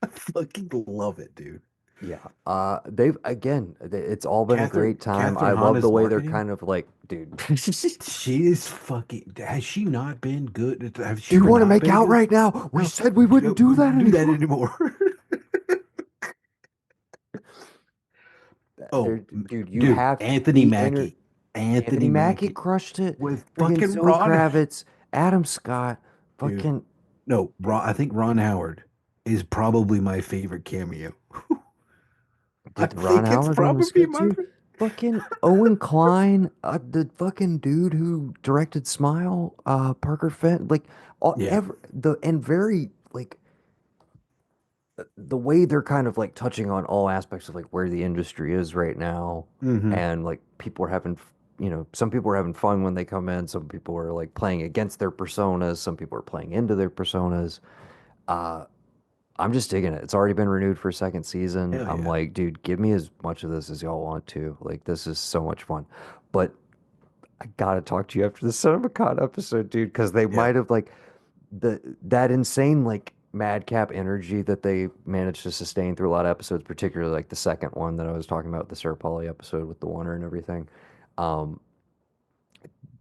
I fucking love it, dude.
yeah, it's all been a great time.
Catherine
I love the
Hahne's
way they're
marketing.
kind of like, dude,
She is fucking. Has she not been good? Has
do
she
you
ever
want to
not
make
been
out
good?
right now? We
No,
said we wouldn't do that
do that
anymore.
anymore. Oh,
Dude, you
dude,
have
Anthony
the inner.
Mackie.
Anthony
Anthony
Mackie
Mackie
crushed it.
with
Friggin'
fucking
Zoe
Ron.
Kravitz, Adam Scott,
Dude,
fucking
no, I think Ron Howard is probably my favorite cameo. I
did the Ron
think it's
Howard one was
probably
good
my.
too. Fucking Owen Klein, the fucking dude who directed Smile, Parker Fenn, like all
Yeah.
ever the and very like the way they're kind of like touching on all aspects of like where the industry is right now,
Mm-hmm.
and like people are having, some people are having fun when they come in, some people are like playing against their personas, some people are playing into their personas. Uh, I'm just digging it. It's already been renewed for a second season.
Hell
I'm
yeah.
like, dude, give me as much of this as y'all want to. Like, this is so much fun. But I gotta talk to you after the Son of a Cod episode, dude, because they
Yeah.
might have like that insane like madcap energy that they managed to sustain through a lot of episodes, particularly like the second one that I was talking about, the Sarah Polley episode with the Warner and everything. Um,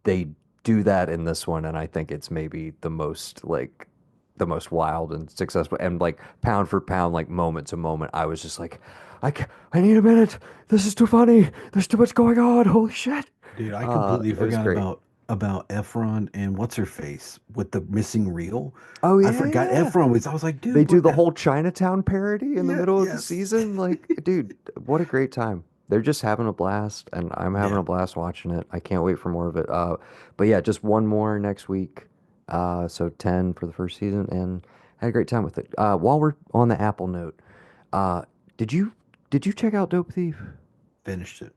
they do that in this one, and I think it's maybe the most wild and successful, and like pound for pound, like moment to moment, I was just like, I need a minute. This is too funny. There's too much going on. Holy shit.
Dude, I completely
It was
forgot
great.
about Efron and what's her face with the missing reel.
Oh
I
yeah,
forgot
yeah.
Efron was. I was like,
They
dude,
do
what
the
F?
whole Chinatown parody in the
Yeah,
middle of the
yes.
season. Like, dude, what a great time. They're just having a blast, and I'm having
Yeah.
a blast watching it. I can't wait for more of it. But yeah, just one more next week. So 10 for the first season, and had a great time with it. While we're on the Apple note, uh, did you did you check out Dope Thief?
Finished it.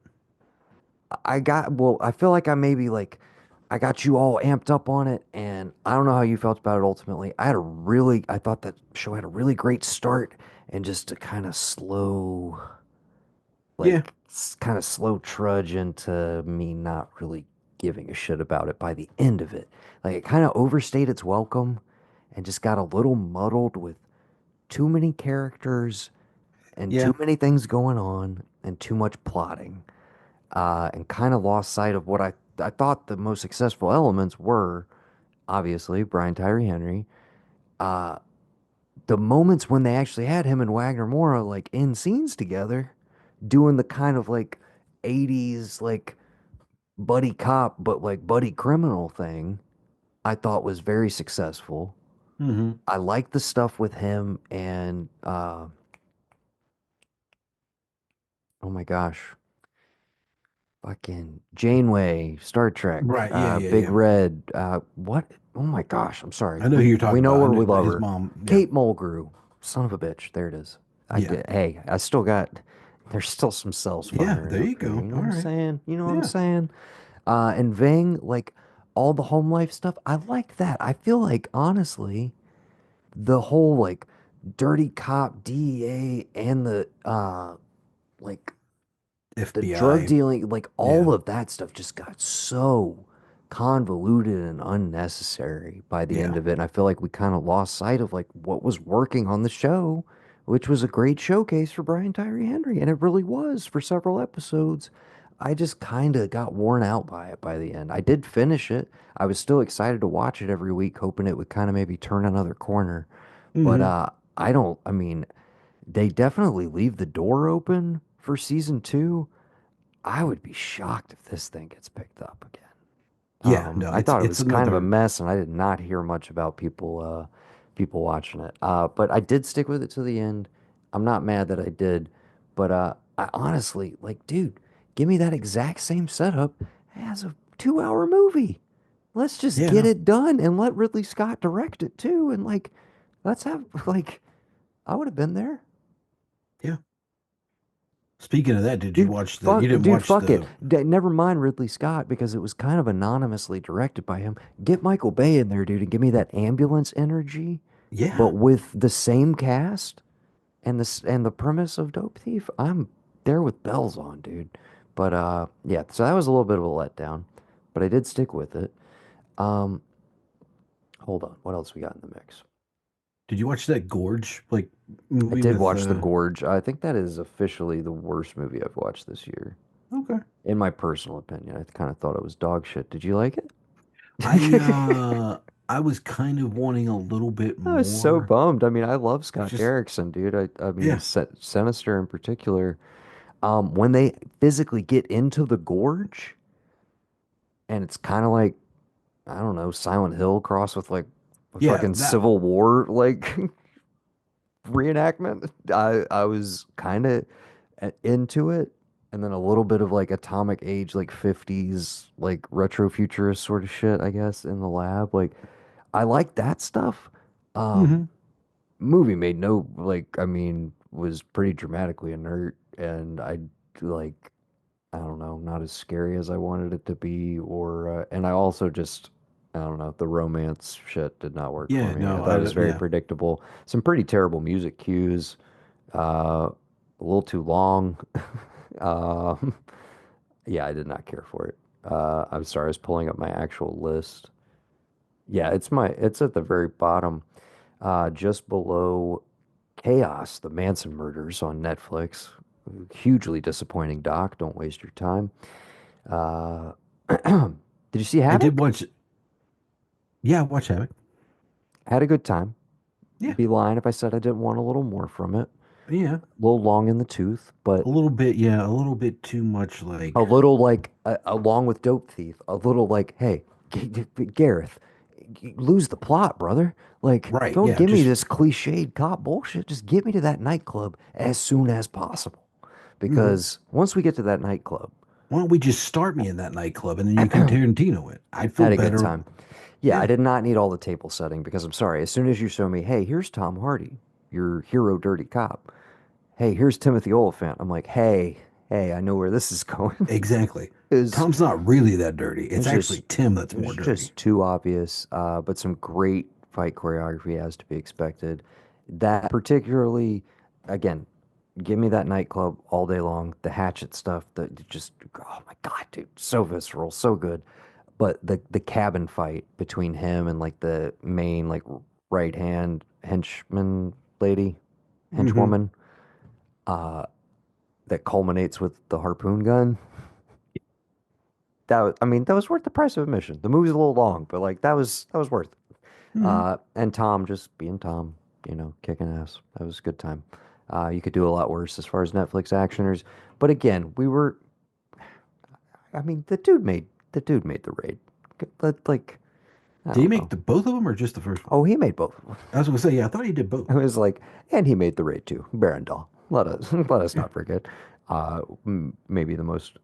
Well, I feel like I got you all amped up on it, and I don't know how you felt about it ultimately. I thought that show had a really great start and just a
Yeah.
kind of slow trudge into me not really giving a shit about it by the end of it. Like it kind of overstayed its welcome and just got a little muddled with too many characters and
Yeah.
too many things going on and too much plotting, and kind of lost sight of what I thought the most successful elements were. Obviously, Brian Tyree Henry. Uh, the moments when they actually had him and Wagner Moura like in scenes together, doing the kind of like 80s like buddy cop, but like buddy criminal thing, I thought was very successful.
Hmm.
I like the stuff with him and oh my gosh, fucking Janeway, Star Trek,
Right. Yeah. Yeah.
Big
Yeah.
Red, what? Oh my gosh, I'm sorry.
I know who
We
you're
we
talking
know
about. I
her,
know
we love
his
her.
mom. Yeah.
Kate Mulgrew, son of a bitch. There it is. I
Yeah.
did. Hey, I still got. There's still some cells
Yeah.
firing
There
up
you
here.
go.
You know
All
what I'm
right.
saying? You know what I'm
Yeah.
saying? And Ving, like all the home life stuff, I like that. I feel like honestly, the whole like dirty cop DEA and the like the drug
FBI.
dealing, like
Yeah.
all of that stuff just got so convoluted and unnecessary by the end
Yeah.
of it. And I feel like we kind of lost sight of like what was working on the show, which was a great showcase for Brian Tyree Henry. And it really was for several episodes. I just kind of got worn out by it by the end. I did finish it. I was still excited to watch it every week, hoping it would kind of maybe turn another corner. But
Hmm.
I don't, I mean, they definitely leave the door open for season two. I would be shocked if this thing gets picked up again.
Yeah. No,
I thought it
it's
was kind of a
another.
mess, and I did not hear much about people watching it. But I did stick with it to the end. I'm not mad that I did, but I honestly like, dude, give me that exact same setup as a 2 hour movie. Let's just
Yeah.
get
No.
it done and let Ridley Scott direct it too, and like, let's have like, I would have been there.
Yeah. Speaking of that, did you watch the? You didn't
Dude,
watch
fuck it.
the?
Never mind Ridley Scott because it was kind of anonymously directed by him. Get Michael Bay in there, dude, and give me that ambulance energy, but
Yeah.
with the same cast and the premise of Dope Thief. I'm there with bells on, dude. But yeah, so that was a little bit of a letdown, but I did stick with it. Um, hold on, what else we got in the mix?
Did you watch that Gorge like
I
movie
did
with?
watch The Gorge. I think that is officially the worst movie I've watched this year.
Okay.
In my personal opinion, I kind of thought it was dog shit. Did you like it?
I I was kind of wanting a little bit
I was so
more.
bummed. I mean, I love Scott
Just
Derrickson, dude. I mean,
yeah.
Sinister in particular. When they physically get into the gorge, and it's kind of like I don't know, Silent Hill crossed with like a
Yeah,
fucking
that
Civil War like reenactment. I was kind of into it, and then a little bit of like atomic age, like 50s, like retro futurist sort of shit, I guess, in the lab. Like I like that stuff. Um,
hmm.
movie made no like I mean was pretty dramatically inert, and I like I don't know, not as scary as I wanted it to be, or and I also just I don't know, the romance shit did not work for
Yeah,
me. I
no,
thought
I
it was
don't
very
yeah.
predictable. Some pretty terrible music cues, a little too long. um, yeah, I did not care for it. I'm sorry, I was pulling up my actual list. Yeah, it's at the very bottom. just below Chaos, the Manson murders on Netflix. Hugely disappointing doc. Don't waste your time. Uh, did you see
I did
Havoc?
watch. Yeah, watch Havoc.
Had a good time.
Yeah,
Be lying if I said I didn't want a little more from it.
yeah,
A little long in the tooth, but
a little bit. Yeah, a little bit too much.
a
Like,
little like along with Dope Thief, a little like, hey, Gareth, lose the plot, brother. Like,
right?
don't
Yeah,
give me
just.
this cliched cop bullshit. Just get me to that nightclub as soon as possible.
Mhm.
Because once we get to that nightclub,
Why don't we just start me in that nightclub and then you can Tarantino it? I'd feel
had a good
better.
time. Yeah, I
Yeah,
did not need all the table setting because I'm sorry. As soon as you show me, hey, here's Tom Hardy, your hero dirty cop. Hey, here's Timothy Oliphant. I'm like, hey, I know where this is going.
exactly.
Is
Tom's not really that dirty. It's
it's
actually
just
Tim that's more
it's
dirty.
just too obvious. But some great fight choreography as to be expected. That particularly, again, give me that nightclub all day long. The hatchet stuff that just, oh my God, dude, so visceral, so good. But the cabin fight between him and like the main like right hand henchman lady,
Hmm.
henchwoman, uh, that culminates with the harpoon gun. I mean, that was worth the price of admission. The movie's a little long, but like that was worth it.
Hmm.
And Tom just being Tom, kicking ass. That was a good time. You could do a lot worse as far as Netflix actioners, but again, we were. I mean, the dude made the raid. But like, I
Did he
don't
make
know.
the both of them or just the first one?
Oh, he made both of them.
I was gonna say, yeah, I thought he did both.
I was like, and he made the raid too. Barandal. Let us let us not forget. Maybe the most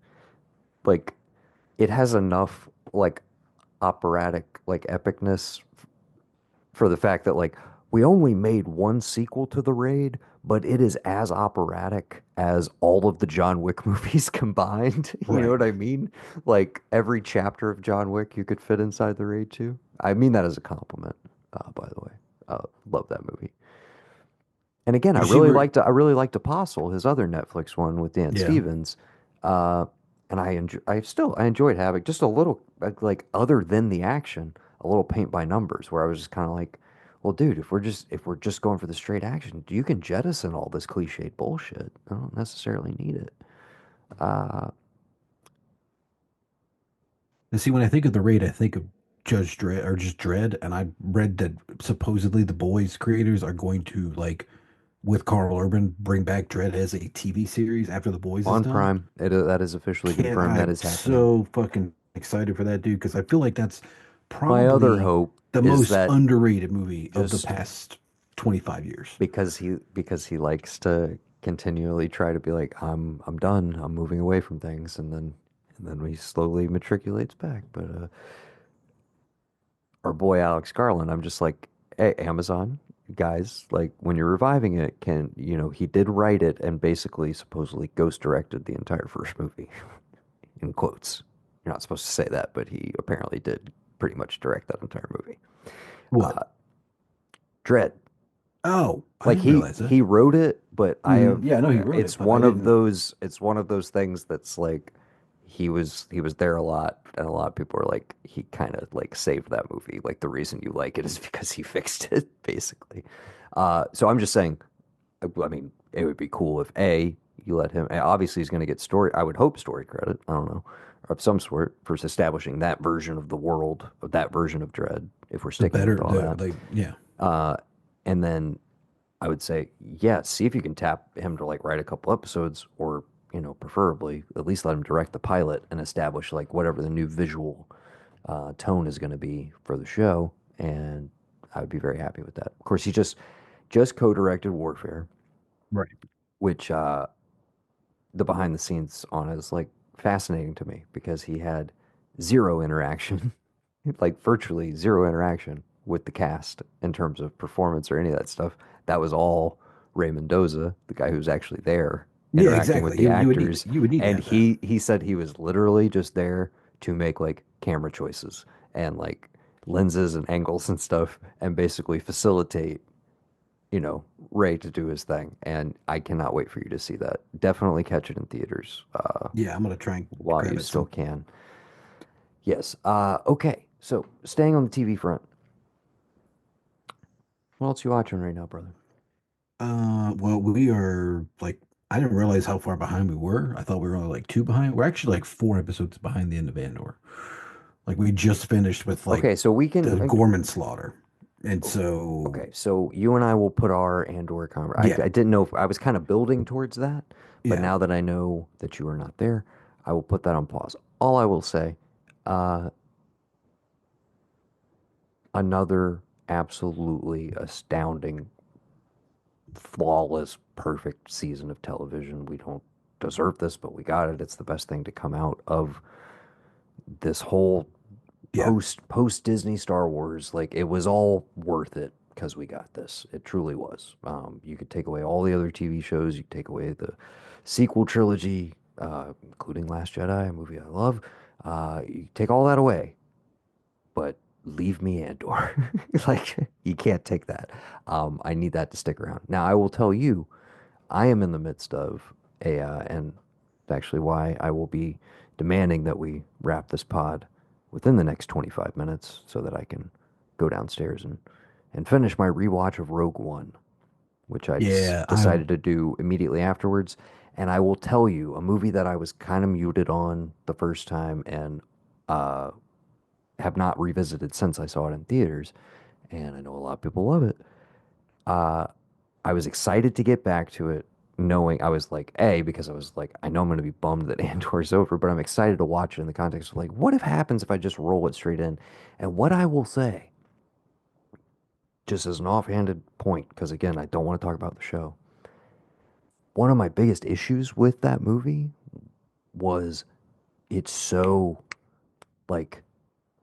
like it has enough like operatic like epicness for the fact that like we only made one sequel to the raid, but it is as operatic as all of the John Wick movies combined. You know
Right.
what I mean? Like every chapter of John Wick you could fit inside the raid too. I mean that as a compliment, by the way. Love that movie. And again,
Did you see where?
I really liked Apostle, his other Netflix one with Dan
Yeah.
Stevens. Uh, and I enjoyed Havoc just a little like other than the action, a little paint by numbers where I was just kind of like, well, dude, if we're just going for the straight action, you can jettison all this cliched bullshit. I don't necessarily need it. Uh,
And see, when I think of the raid, I think of Judge Dredd or just Dredd, and I read that supposedly the boys creators are going to like with Carl Urban bring back Dredd as a TV series after the boys is
on
done.
Prime, that is officially
Can
confirmed. That
I'm
is happening.
so fucking excited for that dude because I feel like that's
My other
probably
hope
the
is
most
that
underrated movie of the
just
past 25 years.
because he likes to continually try to be like I'm done, I'm moving away from things, and then he slowly matriculates back. But our boy Alex Garland, I'm just like, hey, Amazon guys, like when you're reviving it, he did write it and basically supposedly ghost directed the entire first movie in quotes. You're not supposed to say that, but he apparently did pretty much direct that entire movie.
What?
uh Dread.
Oh, I
Like
didn't
he
realize that.
he wrote it, but I
Hmm.
have
Yeah, I know he wrote it,
it's
but I
one of
didn't.
those things that's like he was there a lot, and a lot of people are like he kind of like saved that movie. Like the reason you like it is because he fixed it basically. So I'm just saying, I mean, it would be cool if you let him, obviously he's going to get story, I would hope story credit, I don't know, of some sort for establishing that version of the world, of that version of Dread, if we're
The
sticking with
better,
all
the
that.
like, yeah,
Uh, and then I would say, yeah, see if you can tap him to like write a couple episodes, or preferably at least let him direct the pilot and establish like whatever the new visual tone is going to be for the show, and I would be very happy with that. Of course, he just co-directed Warfare,
right.
which the behind the scenes on it is like fascinating to me because he had zero interaction, like virtually zero interaction with the cast in terms of performance or any of that stuff. That was all Ray Mendoza, the guy who's actually there
Yeah,
interacting with
exactly.
the
You would need
actors.
you would need to
And
have that.
he said he was literally just there to make like camera choices and like lenses and angles and stuff and basically facilitate, Ray to do his thing. And I cannot wait for you to see that. Definitely catch it in theaters
Yeah, I'm gonna try and
while you
grab it
still
some.
can. Yes. Okay. So staying on the TV front, What else you watching right now, brother?
Well, we are like I didn't realize how far behind we were. I thought we were only like two behind. We're actually like four episodes behind the end of Andor. Like we just finished with like
Okay, so we
the
can.
Gorman slaughter, and so
Okay, so you and I will put our Andor
yeah,
I didn't know if I was kind of building towards that, but
yeah,
now that I know that you are not there, I will put that on pause. All I will say, uh, another absolutely astounding, flawless, perfect season of television. We don't deserve this, but we got it. It's the best thing to come out of this whole
yeah.
post Disney Star Wars. Like it was all worth it because we got this. It truly was. You could take away all the other TV shows. You could take away the sequel trilogy, including Last Jedi, a movie I love. You take all that away, but leave me Andor. Like you can't take that. I need that to stick around. Now I will tell you, I am in the midst of and actually why I will be demanding that we wrap this pod within the next 25 minutes so that I can go downstairs and finish my rewatch of Rogue One, which I
Yeah, I
decided to do immediately afterwards. And I will tell you, a movie that I was kind of muted on the first time and uh, have not revisited since I saw it in theaters, and I know a lot of people love it. Uh, I was excited to get back to it, knowing I was like, A, because I was like, I know I'm going to be bummed that Andor's over, but I'm excited to watch it in the context of like, what if happens if I just roll it straight in? And what I will say, just as an offhanded point, because again, I don't want to talk about the show. One of my biggest issues with that movie was it's so like,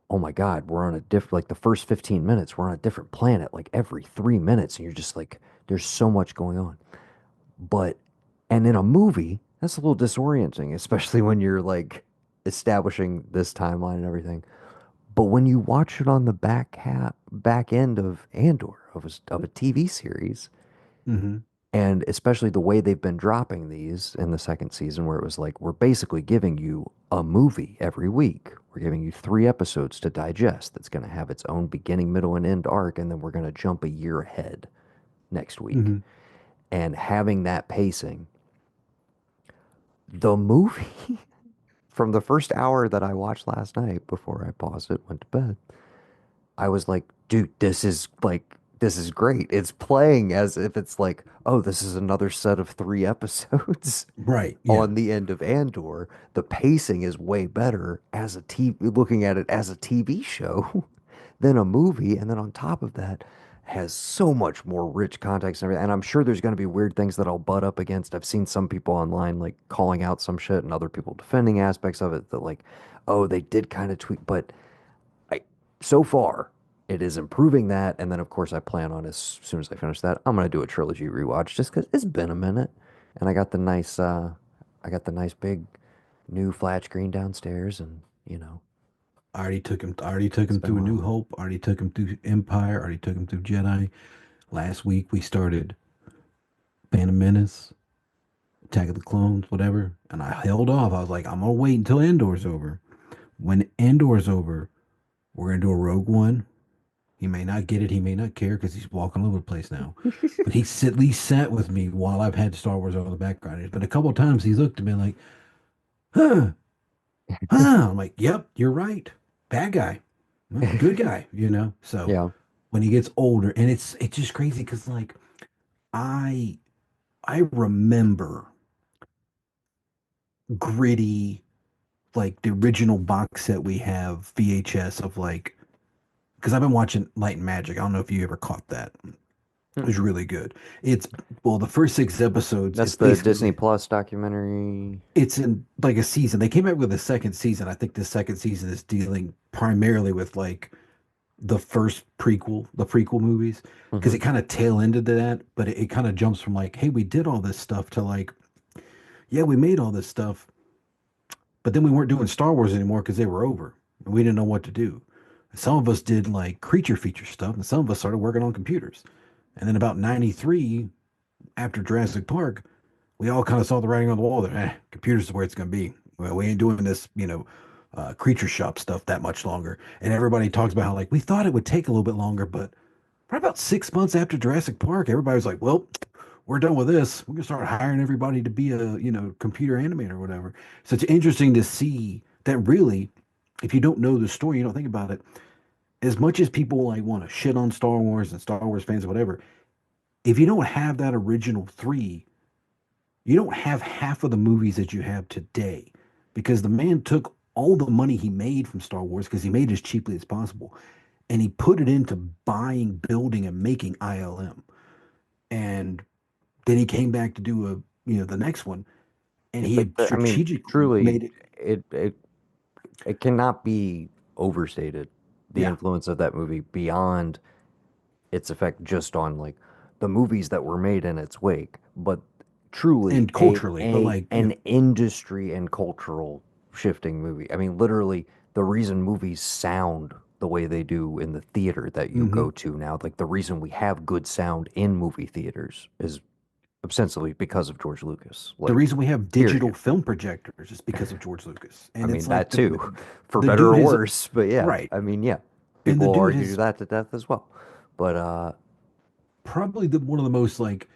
oh my God, we're on a different, like the first 15 minutes, we're on a different planet, like every 3 minutes. And you're just like, there's so much going on. But, and in a movie, that's a little disorienting, especially when you're like establishing this timeline and everything. But when you watch it on the back end of Andor, of a TV series,
hmm
and especially the way they've been dropping these in the second season, where it was like, we're basically giving you a movie every week. We're giving you 3 episodes to digest that's going to have its own beginning, middle, and end arc, and then we're going to jump a year ahead next week.
hmm
And having that pacing, the movie from the first hour that I watched last night before I paused it, went to bed, I was like, dude, this is great. It's playing as if it's like, oh, this is another set of 3 episodes
Right, yeah.
on the end of Andor. The pacing is way better as a TV, looking at it as a TV show than a movie. And then on top of that, has so much more rich context and everything. And I'm sure there's going to be weird things that I'll butt up against. I've seen some people online like calling out some shit and other people defending aspects of it that like, oh, they did kind of tweak, but I, so far it is improving that. And then of course I plan on as soon as I finish that, I'm going to do a trilogy rewatch just because it's been a minute. And I got the nice big new flat screen downstairs and,
I already took him
spend
through A
my
New
own.
Hope, already took him through Empire, already took him through Jedi. Last week we started Phantom Menace, Attack of the Clones, whatever. And I held off. I was like, I'm gonna wait until Andor's over. When Andor's over, we're gonna do a Rogue One. He may not get it, he may not care because he's walking all over the place now. But he's at least sat with me while I've had Star Wars on the background. There's been a couple of times he's looked at me like, huh, huh. I'm like, yep, you're right. Bad guy. Well, good guy, you know. So
Yeah.
when he gets older, and it's just crazy because like I I remember gritty like the original box set we have VHS of like because I've been watching Light and Magic. I don't know if you ever caught that. It was
Mm-mm.
really good. It's well, the first 6 episodes,
That's
it's
the Disney
basically
Plus documentary.
it's in like a season. They came out with a second season. I think the second season is dealing primarily with like the first prequel, the prequel movies, because
Hmm.
it kind of tail ended to that, but it kind of jumps from like, hey, we did all this stuff to like, yeah, we made all this stuff, but then we weren't doing Star Wars anymore because they were over and we didn't know what to do. Some of us did like creature feature stuff, and some of us started working on computers. And then about 93, after Jurassic Park, we all kind of saw the writing on the wall that computers is where it's going to be. Well, we ain't doing this, creature shop stuff that much longer. And everybody talks about how like we thought it would take a little bit longer, but probably about 6 months after Jurassic Park, everybody was like, well, we're done with this. We're gonna start hiring everybody to be a, computer animator or whatever. So it's interesting to see that really, if you don't know the story, you don't think about it, as much as people like want to shit on Star Wars and Star Wars fans or whatever, if you don't have that original three, you don't have half of the movies that you have today because the man took all the money he made from Star Wars because he made it as cheaply as possible and he put it into buying, building, and making ILM. And then he came back to do the next one, and he
But
had
I mean,
strategically
truly,
made it.
it cannot be overstated the
Yeah,
influence of that movie beyond its effect just on like the movies that were made in its wake, but truly
and culturally, but like,
an industry and cultural shifting movie. I mean, literally the reason movies sound the way they do in the theater that you
mhm.
go to now, like the reason we have good sound in movie theaters is ostensibly because of George Lucas.
The
Like,
reason we have digital
period.
film projectors is because of George Lucas,
I
and
mean
it's
that
like
too, for
the
better
dude
or
is
worse. But yeah,
right,
I mean, yeah,
and
people
the
will
dude
argue
is
that to death as well. But
probably one of the most like.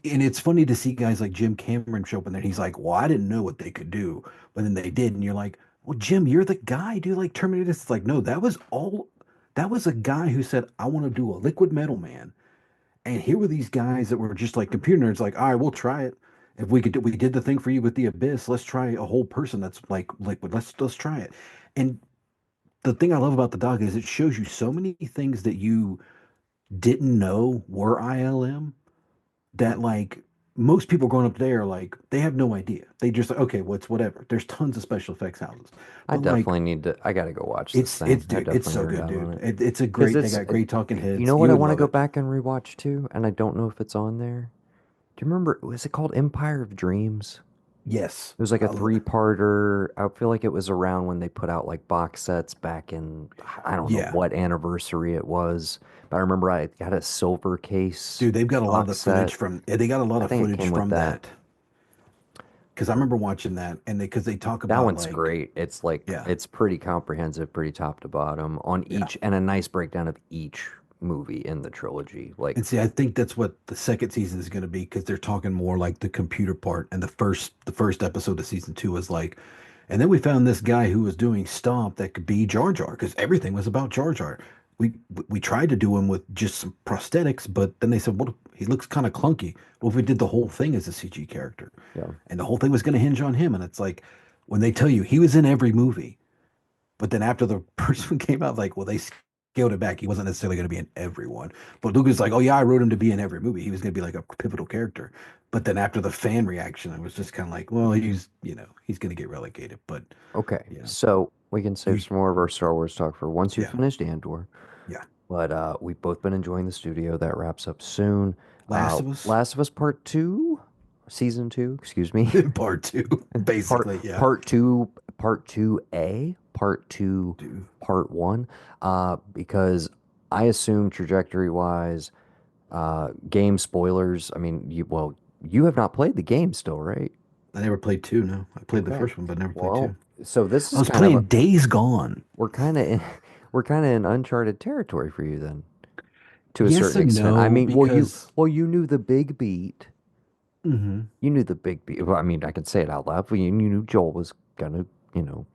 And it's funny to see guys like Jim Cameron show up in there. He's like, "Well, I didn't know what they could do, but then they did." And you're like, "Well, Jim, you're the guy, dude. Like Terminator." It's like, no, that was all. That was a guy who said, "I want to do a liquid metal man." And here were these guys that were just like computer nerds. Like, all right, we'll try it. If we could, we did the thing for you with the Abyss. Let's try a whole person that's like liquid. Let's try it. And the thing I love about the dog is it shows you so many things that you didn't know were ILM that like most people growing up there like they have no idea. They just like, okay, what's whatever. There's tons of special effects houses,
I
but like
definitely need to. I gotta go watch this
it's
thing. I
dude, it's
definitely
so
nerd
good,
out on
dude.
it
It's a
because
great. They
it's.
got great talking
You
heads.
know what
You
I
would
want to
love
go
it.
back and rewatch too, and I don't know if it's on there. Do you remember? Was it called Empire of Dreams?
Yes,
It was like a
I love it.
three-parter. I feel like it was around when they put out like box sets back in, I don't know
Yeah,
what anniversary it was, but I remember I got a silver case
dude. They've got a lot of the
box
footage
set.
from. Yeah, they got a lot
I
of
think it
footage
came with
from
that.
that because I remember watching that and they because they talk
That
about
one's
like
great. It's like
yeah,
it's pretty comprehensive, pretty top to bottom on
yeah.
each, and a nice breakdown of each movie in the trilogy. Like,
And see, I think that's what the second season is going to be because they're talking more like the computer part. And the first episode of season two was like, and then we found this guy who was doing stomp that could be Jar Jar because everything was about Jar Jar. We tried to do him with just some prosthetics, but then they said, "What? He looks kind of clunky. Well, if we did the whole thing as a CG character,
yeah,
and the whole thing was going to hinge on him." And it's like when they tell you he was in every movie, but then after the first one came out, like, well, they scaled it back. He wasn't necessarily going to be in everyone. But Lucas like, oh yeah, I wrote him to be in every movie. He was going to be like a pivotal character. But then after the fan reaction, I was just kind of like, well, he's going to get relegated. But
okay.
yeah,
So we can save
you,
some more of our Star Wars talk for once you've
yeah,
finished Andor.
yeah.
But we've both been enjoying the studio. That wraps up soon.
Last of Us,
Last of Us Part Two, Season Two. Excuse me.
part two,
part
basically. Yeah,
Part Two, Part Two A, Part Two,
dude.
Part One. Because I assume trajectory wise, game spoilers. I mean, you have not played the game still, right?
I never played two. No, I played the
Okay.
first one, but never played
Well,
two.
so this
I
is
was
kind of a
playing Days Gone.
we're kind of in, we're kind of in uncharted territory for you then, to a
Yes
certain
and
extent. I
no,
mean,
because
you knew the big beat.
mhm,
You knew the big beat. Well, I mean, I can say it out loud, but you knew Joel was gonna,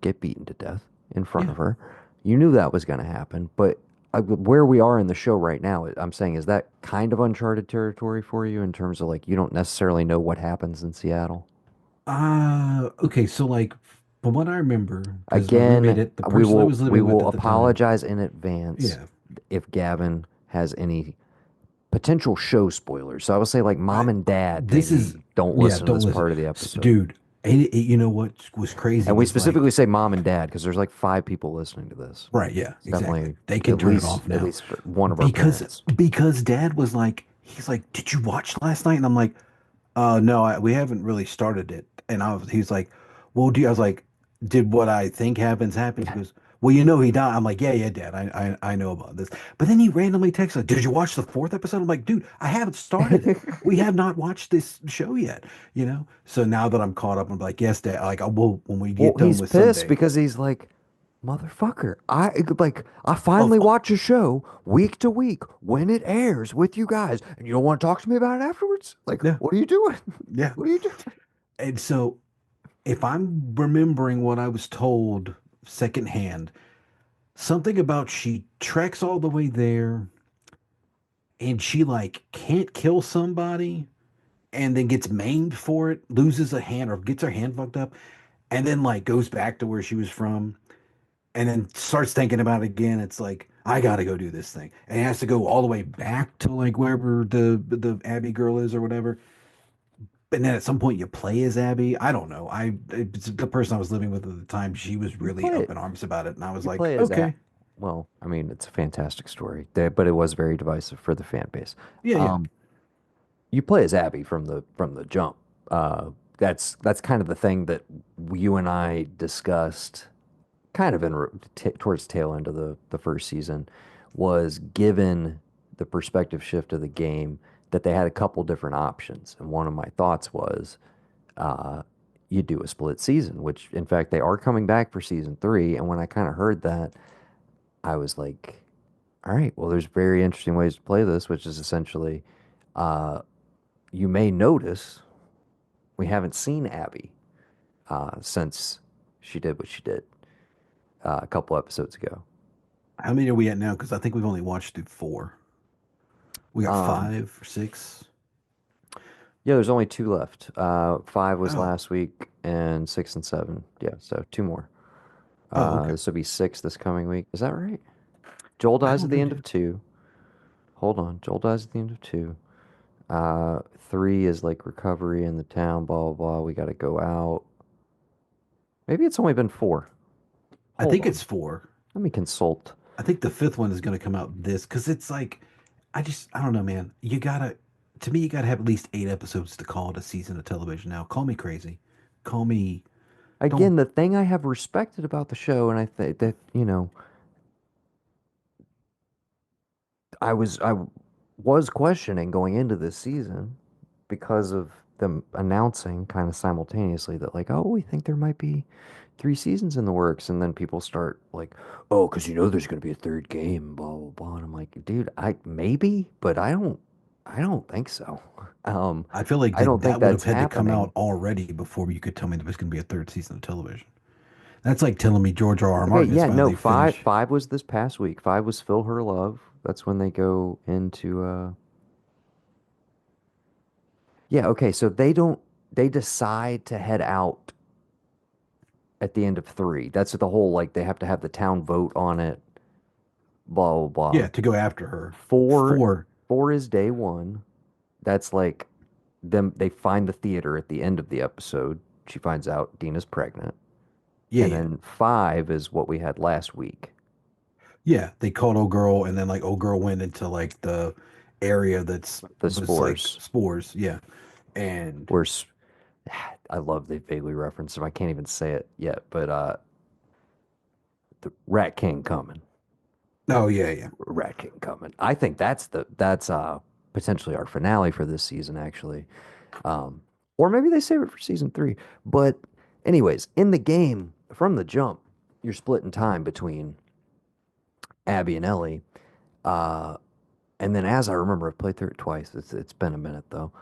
get beaten to death in front
yeah.
of her. You knew that was gonna happen, but where we are in the show right now, I'm saying, is that kind of uncharted territory for you in terms of like you don't necessarily know what happens in Seattle?
Okay, so like from what I remember, because my roommate,
Again,
the person I was
we
living with
will
at the time,
apologize in advance
yeah,
if Gavin has any potential show spoilers. So I would say like
I
mom and dad
this is
maybe don't
yeah,
listen to
don't
this
listen,
part of the episode.
Dude. You know what was crazy
And we
was like,
specifically say mom and dad because there's like five people listening to this.
right, yeah,
It's
exactly.
definitely
They can turn it off
at
now
least one of our
because
parents.
Dad was like, he's like, did you watch last night? And I'm like, no, we haven't really started it. And he's like, well, I was like, did what I think happens happen? He goes, well, he died. I'm like, yeah, yeah, Dad, I know about this. But then he randomly texts like, did you watch the fourth episode? I'm like, dude, I haven't started it. We have not watched this show yet, So now that I'm caught up, I'm like, yes, Dad. Like, I will when we
Well,
get done
he's
with
pissed
Sunday.
because he's like, Motherfucker. I
Of
finally watch a show week to week when it airs with you guys, and you don't want to talk to me about it afterwards? Like,
yeah,
what are you doing?
yeah.
What are you doing?
And so if I'm remembering what I was told secondhand, something about she treks all the way there and she like can't kill somebody and then gets maimed for it, loses a hand or gets her hand fucked up, and then like goes back to where she was from and then starts thinking about it again. It's like, I gotta go do this thing. And he has to go all the way back to like wherever the Abby girl is or whatever. And then at some point you play as Abby. I don't know. It's the person I was living with at the time, she was
You
really
play
up
it.
in arms about it. And I was
You
like,
play as
okay.
well, I mean, it's a fantastic story, but it was very divisive for the fan base.
Yeah, yeah.
Um, you play as Abby from the jump. That's kind of the thing that you and I discussed kind of towards the tail end of the first season was given the perspective shift of the game that they had a couple different options. And one of my thoughts was uh, you do a split season, which in fact they are coming back for season three. And when I kind of heard that, I was like, all right, well, there's very interesting ways to play this, which is essentially uh, you may notice we haven't seen Abby since she did what she did a couple episodes ago.
How many are we at now? Because I think we've only watched through four. We got
Um,
5 or 6.
yeah, there's only two left. Five was
Oh,
last week, and six and seven. Yeah, so two more.
oh, okay.
This will be six this coming week. Is that right? Joel
I
dies
don't
at
know,
the end of
dude.
two. Hold on. Joel dies at the end of two. Three is like recovery in the town, blah, blah, blah. We got to go out. Maybe it's only been four.
I
Hold
think
on.
it's 4.
Let me consult.
I think the fifth one is going to come out this because it's like, I don't know, man. To me, you gotta have at least 8 episodes to call it a season of television now. Call me crazy. Call me, don't,
Again, the thing I have respected about the show, and I think that, I was questioning going into this season because of them announcing kind of simultaneously that like, oh, we think there might be three seasons in the works, and then people start like, oh, because there's going to be a third game, blah blah blah, and I'm like, dude, I maybe, but I don't think so. Um,
I feel like
I don't think
that would have
that's
had to come out
happening.
already before you could tell me there was going to be a third season of television. That's like telling me George R. R.
Okay,
Martin is
yeah, no,
finally finished.
five was this past week. Five was Fill Her Love. That's when they go into yeah, okay, so they decide to head out at the end of three. That's the whole like they have to have the town vote on it, blah blah blah.
Yeah, to go after her.
Four
4.
four is day one. That's like them they find the theater at the end of the episode. She finds out Dina's pregnant.
Yeah,
And
yeah.
then five is what we had last week.
Yeah, they called old girl, and then like old girl went into like the area that's
The
was like
spores.
spores. Yeah, and
Where I love they vaguely reference them. I can't even say it yet, but the Rat King coming.
oh yeah, yeah.
Rat King coming. I think that's potentially our finale for this season, actually. Um, or maybe they save it for season three. But anyways, in the game from the jump, you're splitting time between Abby and Ellie. Uh, and then as I remember, I've played through it twice. It's been a minute though.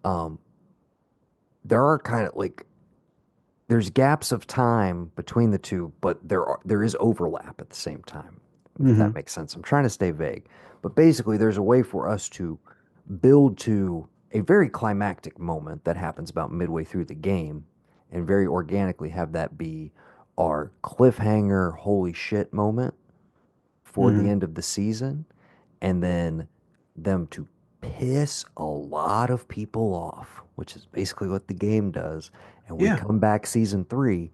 Um, there are kind of like there's gaps of time between the two, but there is overlap at the same time, if that
Hmm.
makes sense. I'm trying to stay vague, but basically, there's a way for us to build to a very climactic moment that happens about midway through the game, and very organically have that be our cliffhanger, holy shit moment for the
Hmm.
end of the season, and then them to piss a lot of people off, which is basically what the game does. And we
Yeah.
come back season three,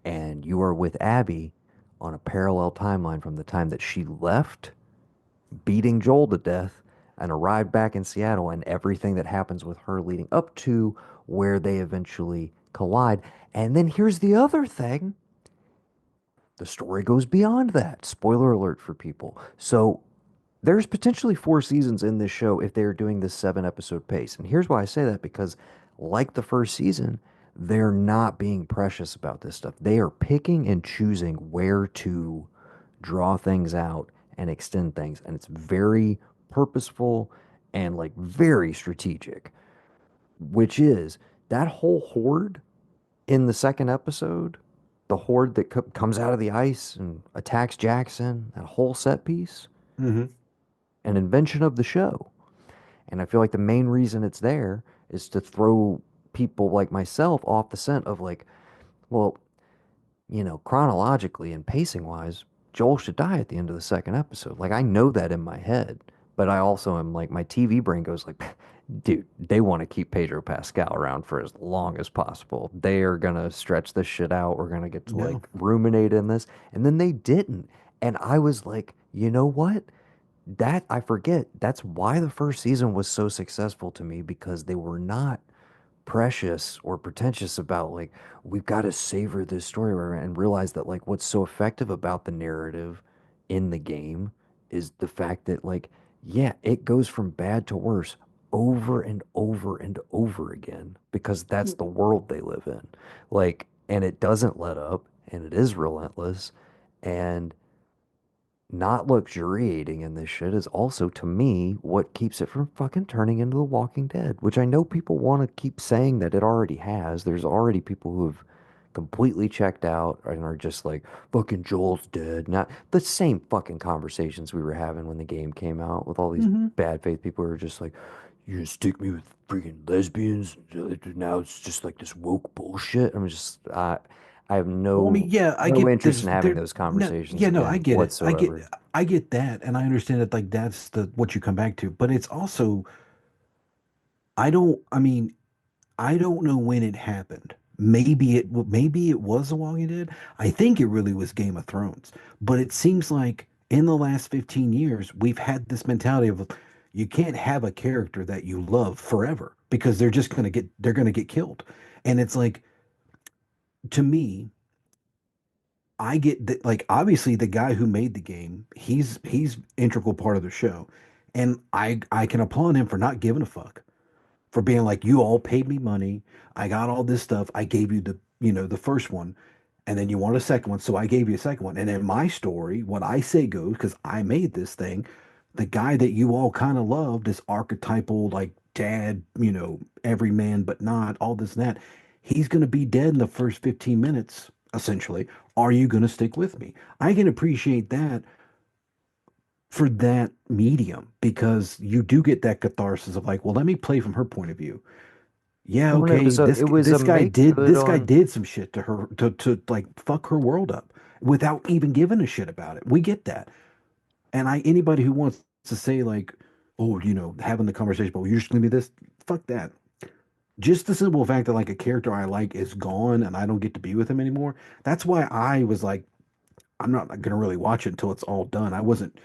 and you are with Abby on a parallel timeline from the time that she left, beating Joel to death, and arrived back in Seattle, and everything that happens with her leading up to where they eventually collide. And then here's the other thing, the story goes beyond that. Spoiler alert for people. So there's potentially four seasons in this show if they're doing this seven episode pace. And here's why I say that because, like the first season, they're not being precious about this stuff. They are picking and choosing where to draw things out and extend things. And it's very purposeful and like very strategic, which is that whole horde in the second episode, the horde that comes out of the ice and attacks Jackson, that whole set piece,
Hmm.
an invention of the show. And I feel like the main reason it's there is to throw people like myself off the scent of like, well, chronologically and pacing wise, Joel should die at the end of the second episode. Like I know that in my head, but I also am like my TV brain goes like, dude, they want to keep Pedro Pascal around for as long as possible. They are gonna stretch this shit out. We're gonna get to
Yeah.
like ruminate in this, and then they didn't. And I was like, you know what? That I forget. That's why the first season was so successful to me because they were not precious or pretentious about like we've got to savor this story and realize that like what's so effective about the narrative in the game is the fact that like yeah it goes from bad to worse over and over and over again because that's the world they live in, like, and it doesn't let up and it is relentless, and not luxuriating in this shit is also to me what keeps it from fucking turning into The Walking Dead, which I know people want to keep saying that it already has. There's already people who have completely checked out and are just like, fucking Joel's dead. Not the same fucking conversations we were having when the game came out with all these
Hmm.
bad faith people who are just like, you gonna stick me with freaking lesbians? Now it's just like this woke bullshit. I have
Well, I mean,
no
yeah, I
no
get
interest in having
there.
those
No,
conversations
yeah, no, I
again
get it.
whatsoever.
I get that, and I understand that like that's the what you come back to. But it's also, I don't. I mean, I don't know when it happened. Maybe it was The Walking Dead. I think it really was Game of Thrones. But it seems like in the last 15 years, we've had this mentality of you can't have a character that you love forever because they're gonna get killed. And it's like to me, I get that like obviously the guy who made the game, he's integral part of the show. And I can applaud him for not giving a fuck, for being like, you all paid me money. I got all this stuff. I gave you the first one, and then you want a second one. So I gave you a second one. And in my story, what I say goes, because I made this thing, the guy that you all kind of love, this archetypal, like dad, every man but not, all this and that, he's going to be dead in the first 15 minutes, essentially. Are you going to stick with me? I can appreciate that for that medium because you do get that catharsis of like, well, let me play from her point of view. Yeah,
Well,
okay,
it was a make good
this guy
on.
did some shit to her to like fuck her world up without even giving a shit about it. We get that. And anybody who wants to say like, oh, having the conversation about well, you're just gonna be this, fuck that. Just the simple fact that like a character I like is gone and I don't get to be with him anymore. That's why I was like, I'm not gonna really watch it until it's all done. I wasn't.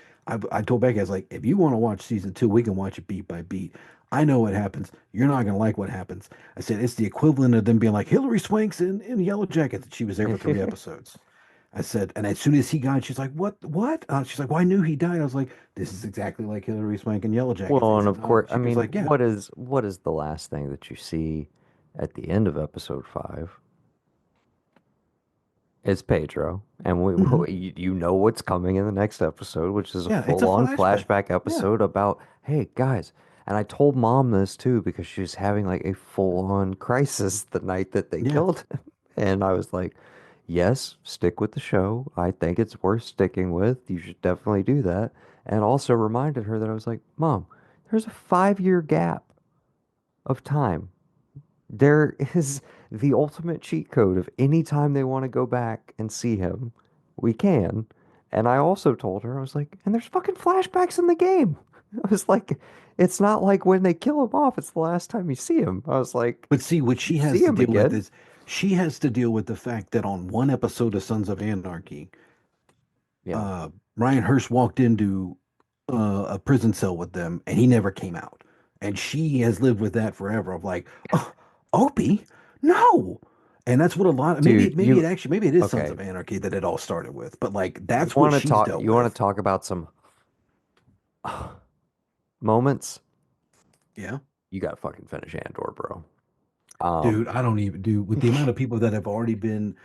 I told Becky, I was like, if you want to watch season two, we can watch it beat by beat. I know what happens. You're not gonna like what happens. I said it's the equivalent of them being like Hillary Swank's in Yellow Jackets. And she was there for 3 episodes. I said, and as soon as he got, she's like, what? What? She's like, well, I knew he died. I was like, this is exactly like Hillary Swank in Yellow Jackets.
Well,
They
and
said,
of
no.
course, I
She was
mean,
like, yeah.
what is the last thing that you see at the end of episode 5? It's Pedro, and
Hmm.
you know what's coming in the next episode, which is a
Yeah, it's a
full-on
flashback.
flashback
Yeah.
episode about, hey guys, and I told mom this too because she was having like a full-on crisis the night that they
Yeah.
killed him, and I was like, yes, stick with the show. I think it's worth sticking with. You should definitely do that, and also reminded her that I was like, Mom, there's a 5-year gap of time. There is the ultimate cheat code of any time they want to go back and see him, we can. And I also told her, I was like, and there's fucking flashbacks in the game. I was like, it's not like when they kill him off, it's the last time you see him. I was like,
But see, what
you
she
see
has to
him
deal with
again.
is she has to deal with the fact that on one episode of Sons of Anarchy,
Yeah.
uh, Ryan Hurst walked into a prison cell with them and he never came out. And she has lived with that forever of like, oh, Opie, no. And that's what a lot
Dude,
maybe it is Sons
okay.
of Anarchy that it all started with. But like that's what she's dealt
You want
with.
to talk about some moments?
Yeah.
You got to fucking finish Andor, bro. Um,
Dude, I don't even do with the amount of people that have already been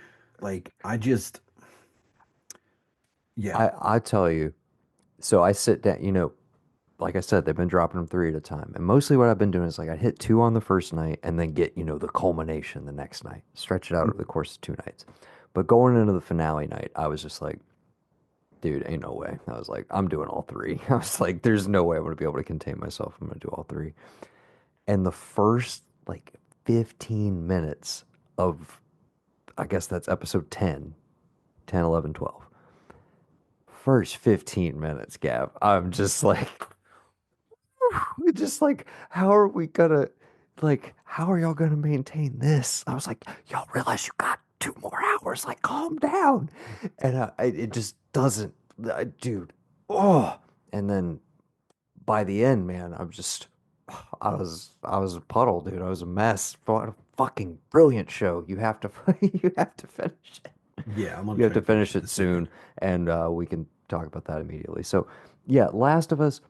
like, I just, yeah.
I tell you, so I sit down, like I said, they've been dropping them three at a time. And mostly what I've been doing is like I hit two on the first night and then get, the culmination the next night, stretch it out over the course of 2 nights. But going into the finale night, I was just like, dude, ain't no way. I was like, I'm doing all three. I was like, there's no way I'm going to be able to contain myself. I'm going to do all three. And the first like 15 minutes of, I guess that's episode 10, 10, 11, 12. First 15 minutes, Gav, I'm just like, just like, how are we gonna, like, how are y'all gonna maintain this? I was like, y'all realize you got 2 more hours, like, calm down. And it just doesn't, dude. Oh, and then by the end, man, I was a puddle, dude. I was a mess. What a fucking brilliant show. You have to, you have to finish it.
Yeah, I'm gonna
You have
try
to
and finish
finish
it
it
this weekend.
soon, and we can talk about that immediately. So, yeah, Last of Us.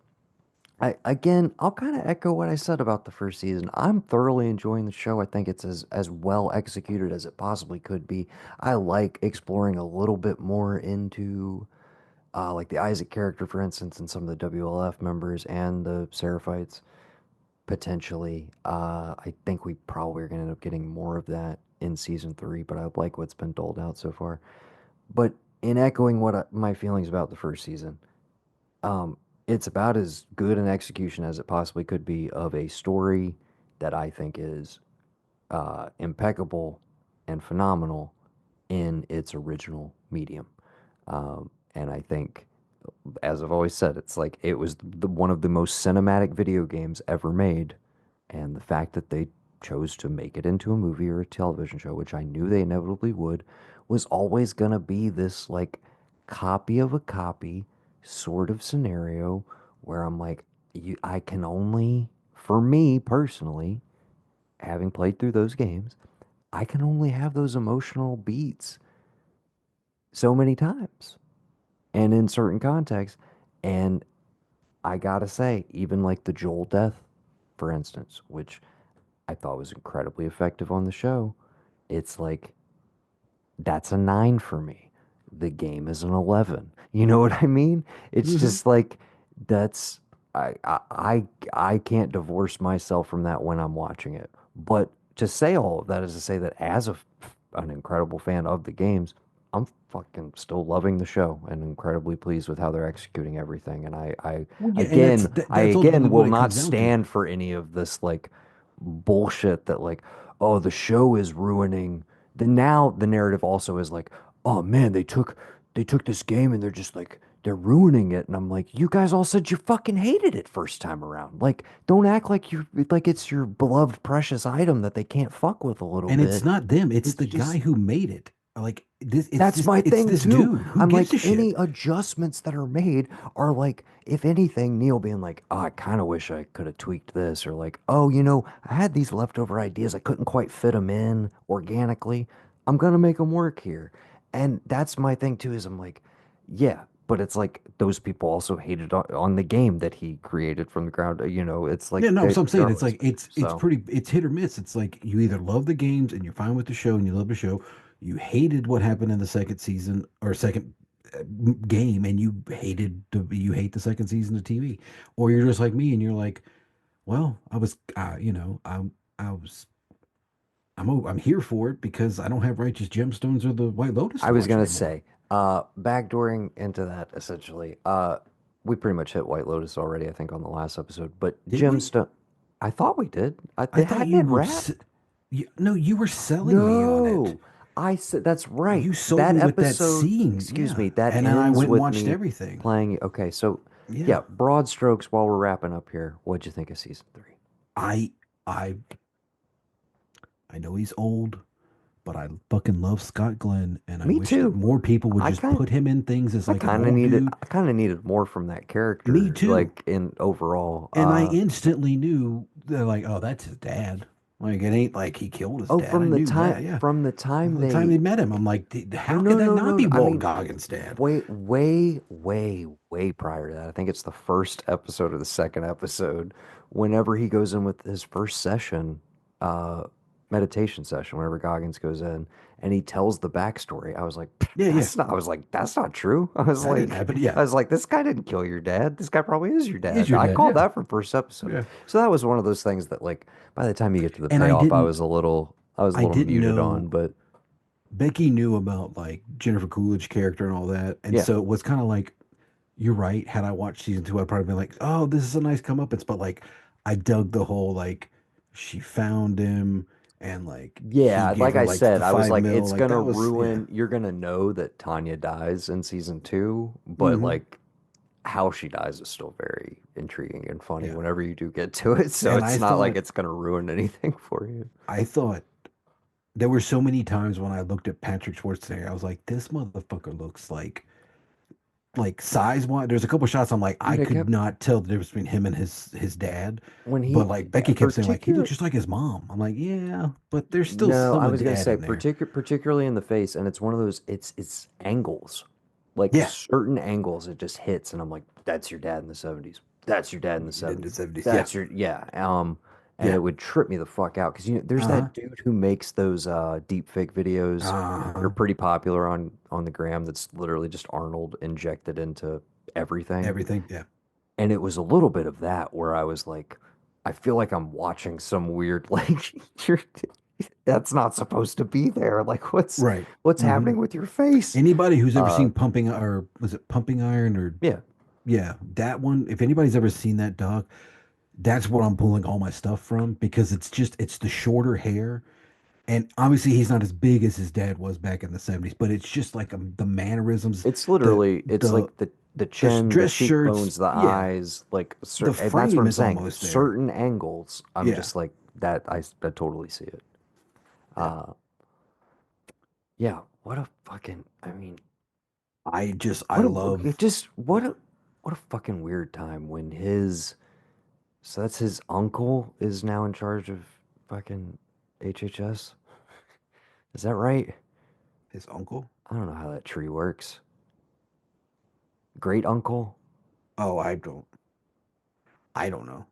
I'll kind of echo what I said about the first season. I'm thoroughly enjoying the show. I think it's as well executed as it possibly could be. I like exploring a little bit more into like the Isaac character, for instance, and some of the WLF members and the Seraphites potentially. I think we probably are going to end up getting more of that in season three, but I like what's been doled out so far. But in echoing my feelings about the first season, um, it's about as good an execution as it possibly could be of a story that I think is impeccable and phenomenal in its original medium. And I think, as I've always said, it's like it was one of the most cinematic video games ever made. And the fact that they chose to make it into a movie or a television show, which I knew they inevitably would, was always going to be this like copy of a copy sort of scenario where I'm like, I can only, for me personally, having played through those games, I can only have those emotional beats so many times and in certain contexts. And I gotta say, even like the Joel death, for instance, which I thought was incredibly effective on the show, it's like that's a 9 for me. The game is an 11. You know what I mean? It's
Hmm.
just like that's I can't divorce myself from that when I'm watching it. But to say all of that is to say that as an incredible fan of the games, I'm fucking still loving the show and incredibly pleased with how they're executing everything. And
Well, yeah, and
I
that's ultimately
again
what
will
it
not
comes down to.
stand for any of this like bullshit that like, oh, the show is ruining now the narrative also is like, oh man, they took this game and they're just like they're ruining it. And I'm like, you guys all said you fucking hated it first time around. Like, don't act like you like it's your beloved precious item that they can't fuck with a little
And it's
bit.
not them, it's
It's
the guy
just
who made it. Like this,
that's my
it's
thing
this
too.
dude. Who
I'm
gives
like,
a shit?
any adjustments that are made are like, if anything, Neil being like, oh, I kind of wish I could have tweaked this, or like, oh, I had these leftover ideas. I couldn't quite fit them in organically. I'm gonna make them work here. And that's my thing too, is I'm like, yeah, but it's like those people also hated on the game that he created from the ground. It's like
Yeah, no,
they
so I'm saying
they're
it's
always
like
been.
it's
So
pretty it's hit or miss. It's like you either love the games and you're fine with the show and you love the show. You hated what happened in the second season or second game and you hate the second season of TV. Or you're just like me and you're like, well, I was I was I'm here for it because I don't have Righteous Gemstones or the White Lotus
I
to
was
watch
gonna
anymore.
say, backdooring into that essentially. We pretty much hit White Lotus already, I think, on the last episode. But
Did we?
Gemstone, I thought we did.
I
They
thought
hadn't
you
it
were
wrapped.
no, you were selling me on it.
No, I said that's right.
You sold
That
me with that
episode,
scene,
excuse
yeah.
me, that
And then I
ends
went and
with
watched
me
everything.
playing. Okay, so
Yeah.
yeah, broad strokes. While we're wrapping up here, what'd you think of season three?
I I I know he's old, but I fucking love Scott Glenn and I
Me
wish that
too.
more people would
I
just
kind
put him in things as
I
like an
kind of
old
needed
dude.
I kind of needed more from that
Me
character,
too.
like in overall.
And I instantly knew they're like, oh, that's his dad. Like it ain't like he killed his
Oh,
dad. I knew that, yeah.
from the
From
time
the time they
they
met him, I'm like,
no,
how could
no,
that
no,
not
no,
be
no. I
Walton
mean,
Goggins' dad?
way, way, way, way prior to that. I think it's the first episode of the second episode. Whenever he goes in with his first session, uh, meditation session whenever Goggins goes in and he tells the backstory. I was like,
Yeah, yeah.
that's not, I was like, that's not true.
That didn't happen. Yeah.
I was like, this guy didn't kill your dad. This guy probably is your
Is
dad.
your
I
dad?
called
Yeah.
that from first episode.
Yeah.
So that was one of those things that like by the time you get to the
And I
payoff,
didn't
I was a
I
little
didn't
muted on,
know
but
Becky knew about like Jennifer Coolidge character and all that. And
yeah,
so it was kind of like, you're right. Had I watched season two, I'd probably been like, oh, this is a nice comeuppance. But like, I dug the whole like, she found him and like he
yeah,
gave
like
her
I
like the
said, I was
five
like,
mil.
it's
Like
gonna
that was, yeah.
ruin, you're gonna know that Tanya dies in season two, but
Hmm.
like how she dies is still very intriguing and funny
Yeah.
whenever you do get to it. So
And
it's not like it's gonna ruin anything for you.
I thought there were so many times when I looked at Patrick Schwarzenegger, I was like, this motherfucker looks like size wise. There's a couple shots I'm like, I
Dude, I
could
kept
not tell the difference between him and his dad.
when
But
he
like Becky kept saying, like, he looks
particular
just like his mom. I'm like, yeah, but there's still
no,
some
I
of
was gonna
dad
say
in there.
particularly in the face, and it's one of those it's angles. Like
Yeah.
certain angles it just hits and I'm like, that's your dad in the 70s. That's your dad in the
In the
70s.
70s. Yeah.
That's your yeah. And
Yeah.
it would trip me the fuck out because you know there's
Uh-huh.
that dude who makes those deep fake videos that are
Uh-huh.
pretty popular on the gram that's literally just Arnold injected into everything.
Everything. Yeah.
And it was a little bit of that where I was like, I feel like I'm watching some weird like you're that's not supposed to be there. Like
Right.
what's
Hmm.
happening with your face?
Anybody who's ever
Uh
seen Pumping or was it Pumping Iron or
yeah.
yeah, that one, if anybody's ever seen that dog, that's where I'm pulling all my stuff from because it's the shorter hair. And obviously he's not as big as his dad was back in the 70s, but it's just like the mannerisms,
It's
the
literally it's
the
like the
the
chin, the
dress shirts,
cheekbones, the
yeah.
eyes, like
The
and that's what
frame
I'm
is
saying.
almost there.
Certain angles, I'm
Yeah.
just like that. I totally see it.
Yeah.
Uh, yeah. What a fucking. I mean,
I
it
love
just what a fucking weird time when his so that's his uncle is now in charge of fucking HHS. Is that right?
his uncle.
I don't know how that tree works. Great uncle.
Oh, I don't know.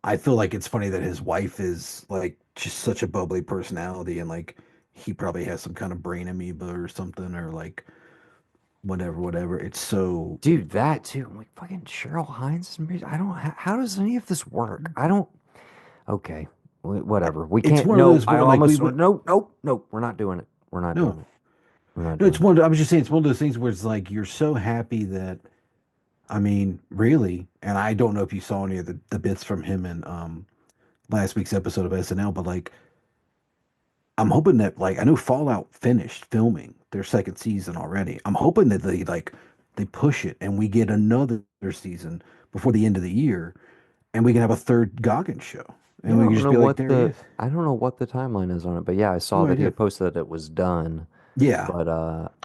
I feel like it's funny that his wife is like just such a bubbly personality and like he probably has some kind of brain amoeba or something or like whatever, whatever. It's so
Dude, that too. I'm like, fucking Cheryl Hines is married. I don't. How does any of this work? I don't. Okay, whatever. We
it's
can't.
one of
No,
those
I
where like we
almost.
went
No, no, no. We're not doing it. We're not
no.
doing it. We're not
No, it's
doing it.
one I was just saying it's one of those things where it's like you're so happy that I mean, really, and I don't know if you saw any of the bits from him in last week's episode of SNL, but like I'm hoping that like I know Fallout finished filming their second season already. I'm hoping that they push it and we get another season before the end of the year and we can have a third Goggins show. And
Yeah,
we can just be like, there he is.
I don't know what the timeline is on it, but yeah, I saw
No
that he
idea.
had posted that it was done.
Yeah.
But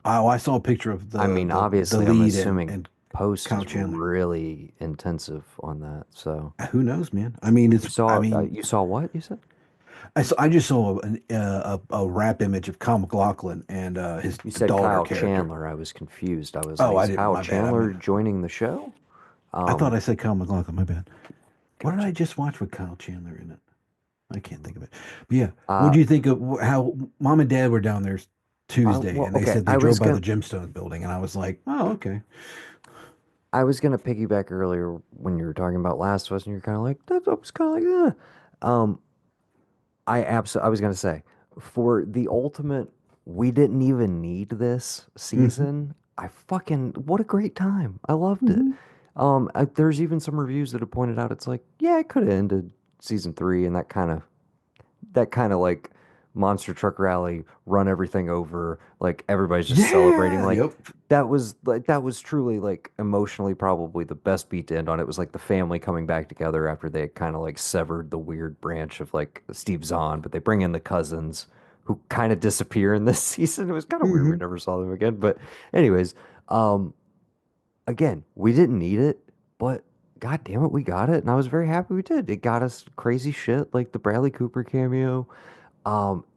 Oh, I saw a picture of
I mean,
the
obviously, I'm
lead
assuming
and
post
Kyle
is
Chandler.
really intensive on that. So
Who knows, man? I mean,
you saw what you said?
I just saw a rap image of Kyle MacLachlan and his
You said
daughter
Kyle
character.
Chandler. I was confused. I was
Oh,
like,
I
is
didn't.
Kyle
My bad.
Chandler joining the show?
I thought
Um,
I said Kyle MacLachlan. My bad. What did I
gotcha.
just watch with Kyle Chandler in it? I can't think of it. But yeah, what
Uh,
do you think of how mom and dad were down there Tuesday
well,
and they
okay.
said they drove by the Gemstones building and I was like, oh, okay.
I was gonna piggyback earlier when you were talking about Last of Us, and you're kind of like, that was kind of like, I was gonna say, for the ultimate, we didn't even need this
Hmm.
season. I fucking, what a great time. I loved it.
Hmm.
There's even some reviews that have pointed out it's like, yeah, it could have ended season three, and that kind of like monster truck rally, run everything over, like everybody's just celebrating.
Yeah.
Like
Yep.
that was truly like emotionally probably the best beat to end on. It was like the family coming back together after they kind of like severed the weird branch of like Steve Zahn, but they bring in the cousins who kind of disappear in this season. It was kind of weird. We
Hmm.
never saw them again. But anyways, um, again, we didn't need it, but God damn it, we got it, and I was very happy we did. It got us crazy shit like the Bradley Cooper cameo.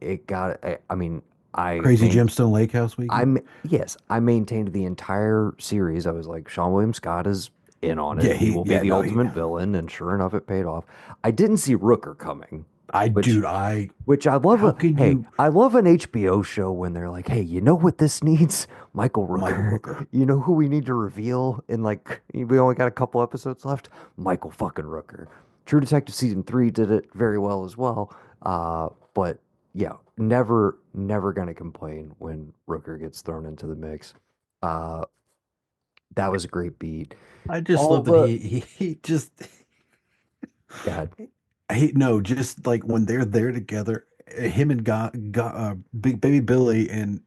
It got. I mean,
Crazy Gemstone Lake House weekend.
yes, I maintained the entire series. I was like, Sean William Scott is in on it.
Yeah,
He will be
yeah,
the
no, he,
ultimate villain, and sure enough, it paid off. I didn't see Rooker coming. which
dude, I,
which I love
how
a
can
hey,
you,
I love an HBO show when they're like, hey, you know what this needs? Michael
Michael
Rooker.
Rooker?
You know who we need to reveal in like we only got a couple episodes left? Michael fucking Rooker. True Detective season 3 did it very well as well. But yeah, never gonna complain when Rooker gets thrown into the mix. Uh, that was a great beat.
I just
All
love that
the
he just
God,
he no, just like when they're there together, him and got Big Baby Billy and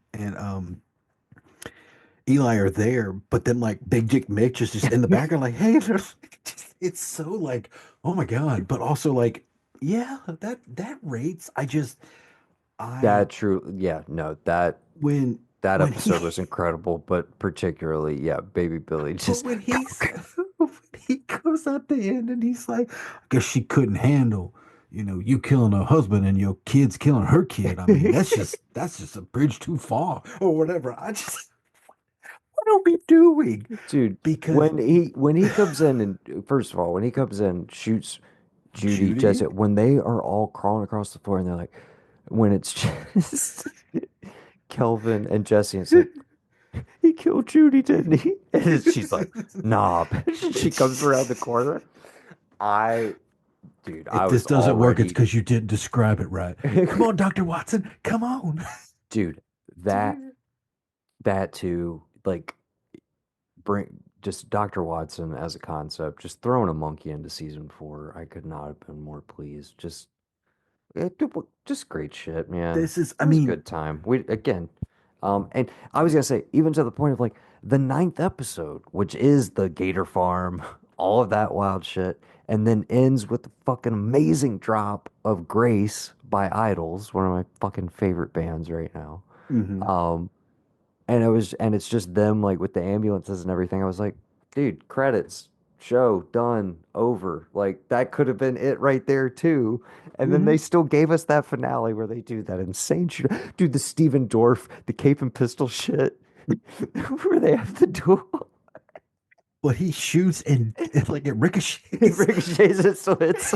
Eli are there, but then like Big Dick Mitch is just in the background, like, hey, it's so like, oh my God, but also like, yeah, that rates. I
that true. Yeah, no, that
when
that
when he
episode was incredible, but particularly, yeah, Baby Billy
but
just
when when he goes at the end and he's like, I guess she couldn't handle, you killing her husband and your kids killing her kid. I mean, that's just a bridge too far or whatever. I just what are we doing?
dude,
Because
when he comes in and first of all, when he comes in, shoots Judy,
Judy,
Jesse, when they are all crawling across the floor and they're like, when it's just Kelvin and Jesse, and it's like, he killed Judy, didn't he? And she's like, nah, bitch. She comes
it's
around the corner. I, dude, I
if this
was
doesn't work, it's
already,
because you didn't describe it right. Come on, Dr. Watson, come on.
dude, that,
Dude.
that too, like, bring just Dr. Watson as a concept, just throwing a monkey into season 4. I could not have been more pleased. Just great shit, man.
This is, I
It was a
mean,
good time. We again, and I was gonna say, even to the point of like the ninth episode, which is the Gator Farm, all of that wild shit, and then ends with the fucking amazing drop of Grace by Idols, one of my fucking favorite bands right now.
mhm.
Um, and it's just them like with the ambulances and everything. I was like, dude, credits, show done, over. Like that could have been it right there too. And then they
Mhm.
still gave us that finale where they do that insane shit. Dude, the Steven Dorff, the Cape and Pistol shit, where they have the duel.
But he shoots and like it
He
ricochets.
ricochets it so it's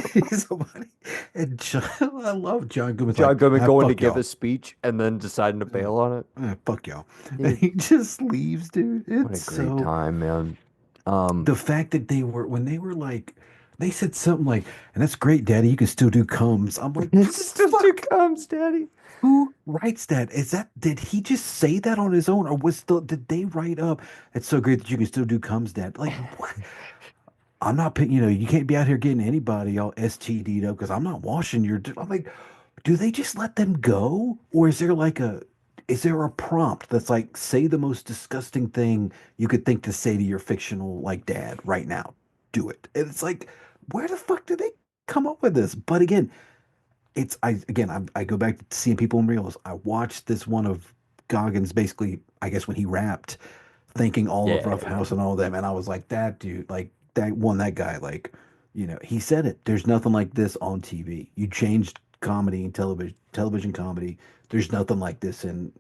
Somebody and I love John Goodman's
John
like,
Goodman
ah,
going to
fuck
give a
y'all.
speech and then deciding to
Uh,
bail on it.
fuck y'all. And
Dude,
he just leaves, dude.
what a
It's
great
so
time, man. Um,
the fact that when they were like they said something like, and that's great, Daddy, you can still do comes. I'm like,
it
what the
still two
fuck?
comes, Daddy.
Who writes that? Did he just say that on his own, or did they write up? It's so great that you can still do comes, Dad. Like, what? I'm not picking, you can't be out here getting anybody all STD'd up because I'm not washing your. I'm like, do they just let them go, or is there a prompt that's like, say the most disgusting thing you could think to say to your fictional like dad right now? Do it. And it's like, where the fuck did they come up with this? But again, I go back to seeing people in reels. I watched this one of Goggins basically, I guess when he rapped, thanking all of
Yeah,
Rough House and all of them, and I was like, that dude, like that guy, like, he said it. There's nothing like this on TV. You changed comedy and television comedy. There's nothing like this, and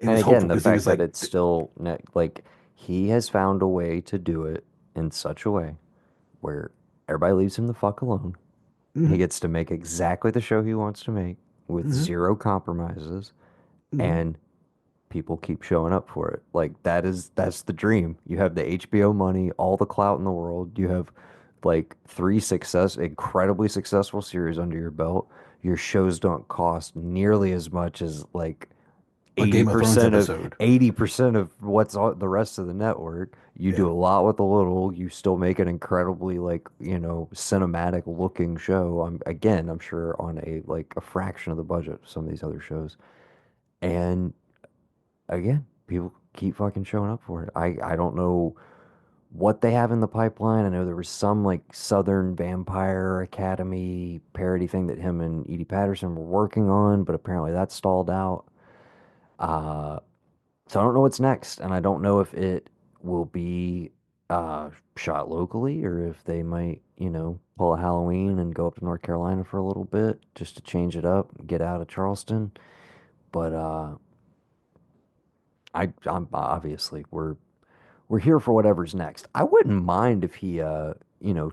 it
and
was
again,
hopeful
the
because he
fact
was
that
like,
it's still like he has found a way to do it in such a way where everybody leaves him the fuck alone. He
mm-hmm,
gets to make exactly the show he wants to make with
mm-hmm,
zero compromises,
mm-hmm,
and people keep showing up for it. Like that's the dream. You have the HBO money, all the clout in the world. You have like incredibly successful series under your belt. Your shows don't cost nearly as much as like
a Game of Thrones
80% of
episode.
80% of what's on the rest of the network. You do
Yeah.
a lot with a little. You still make an incredibly like, cinematic looking show. I'm sure on a like a fraction of the budget of some of these other shows. And again, people keep fucking showing up for it. I don't know what they have in the pipeline. I know there was some like Southern Vampire Academy parody thing that him and Edie Patterson were working on, but apparently that stalled out. Uh, So I don't know what's next, and I don't know if it will be shot locally or if they might, pull a Halloween and go up to North Carolina for a little bit just to change it up, get out of Charleston. But I'm obviously we're here for whatever's next. I wouldn't mind if he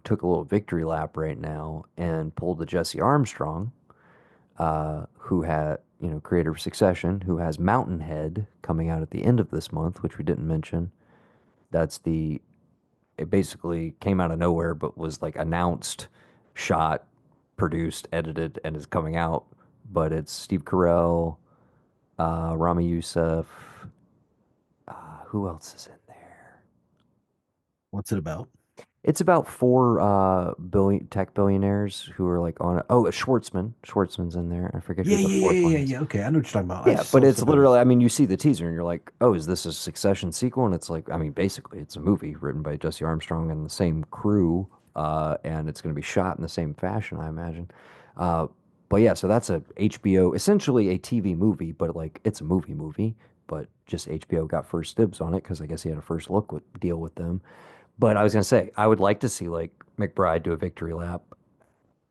took a little victory lap right now and pulled the Jesse Armstrong, who had, creator of Succession, who has Mountainhead coming out at the end of this month, which we didn't mention. That's it basically came out of nowhere, but was like announced, shot, produced, edited, and is coming out. But it's Steve Carell, Rami Youssef. Who else is in there?
What's it about?
It's about four billion tech billionaires who are like on. Oh, Schwartzman. Schwartzman's in there. I forget who
Yeah,
the
yeah, yeah,
fourth
yeah,
one
yeah,
is.
yeah. Okay, I know what you're talking about. I
Yeah, but
saw
it's
something else.
literally. I mean, you see the teaser and you're like, "Oh, is this a Succession sequel?" And it's like, I mean, basically, it's a movie written by Jesse Armstrong and the same crew, and it's going to be shot in the same fashion, I imagine. Uh, but yeah, so that's a HBO, essentially a TV movie, but like it's a movie, but just HBO got first dibs on it because I guess he had a first look deal with them. But I was gonna say, I would like to see like McBride do a victory lap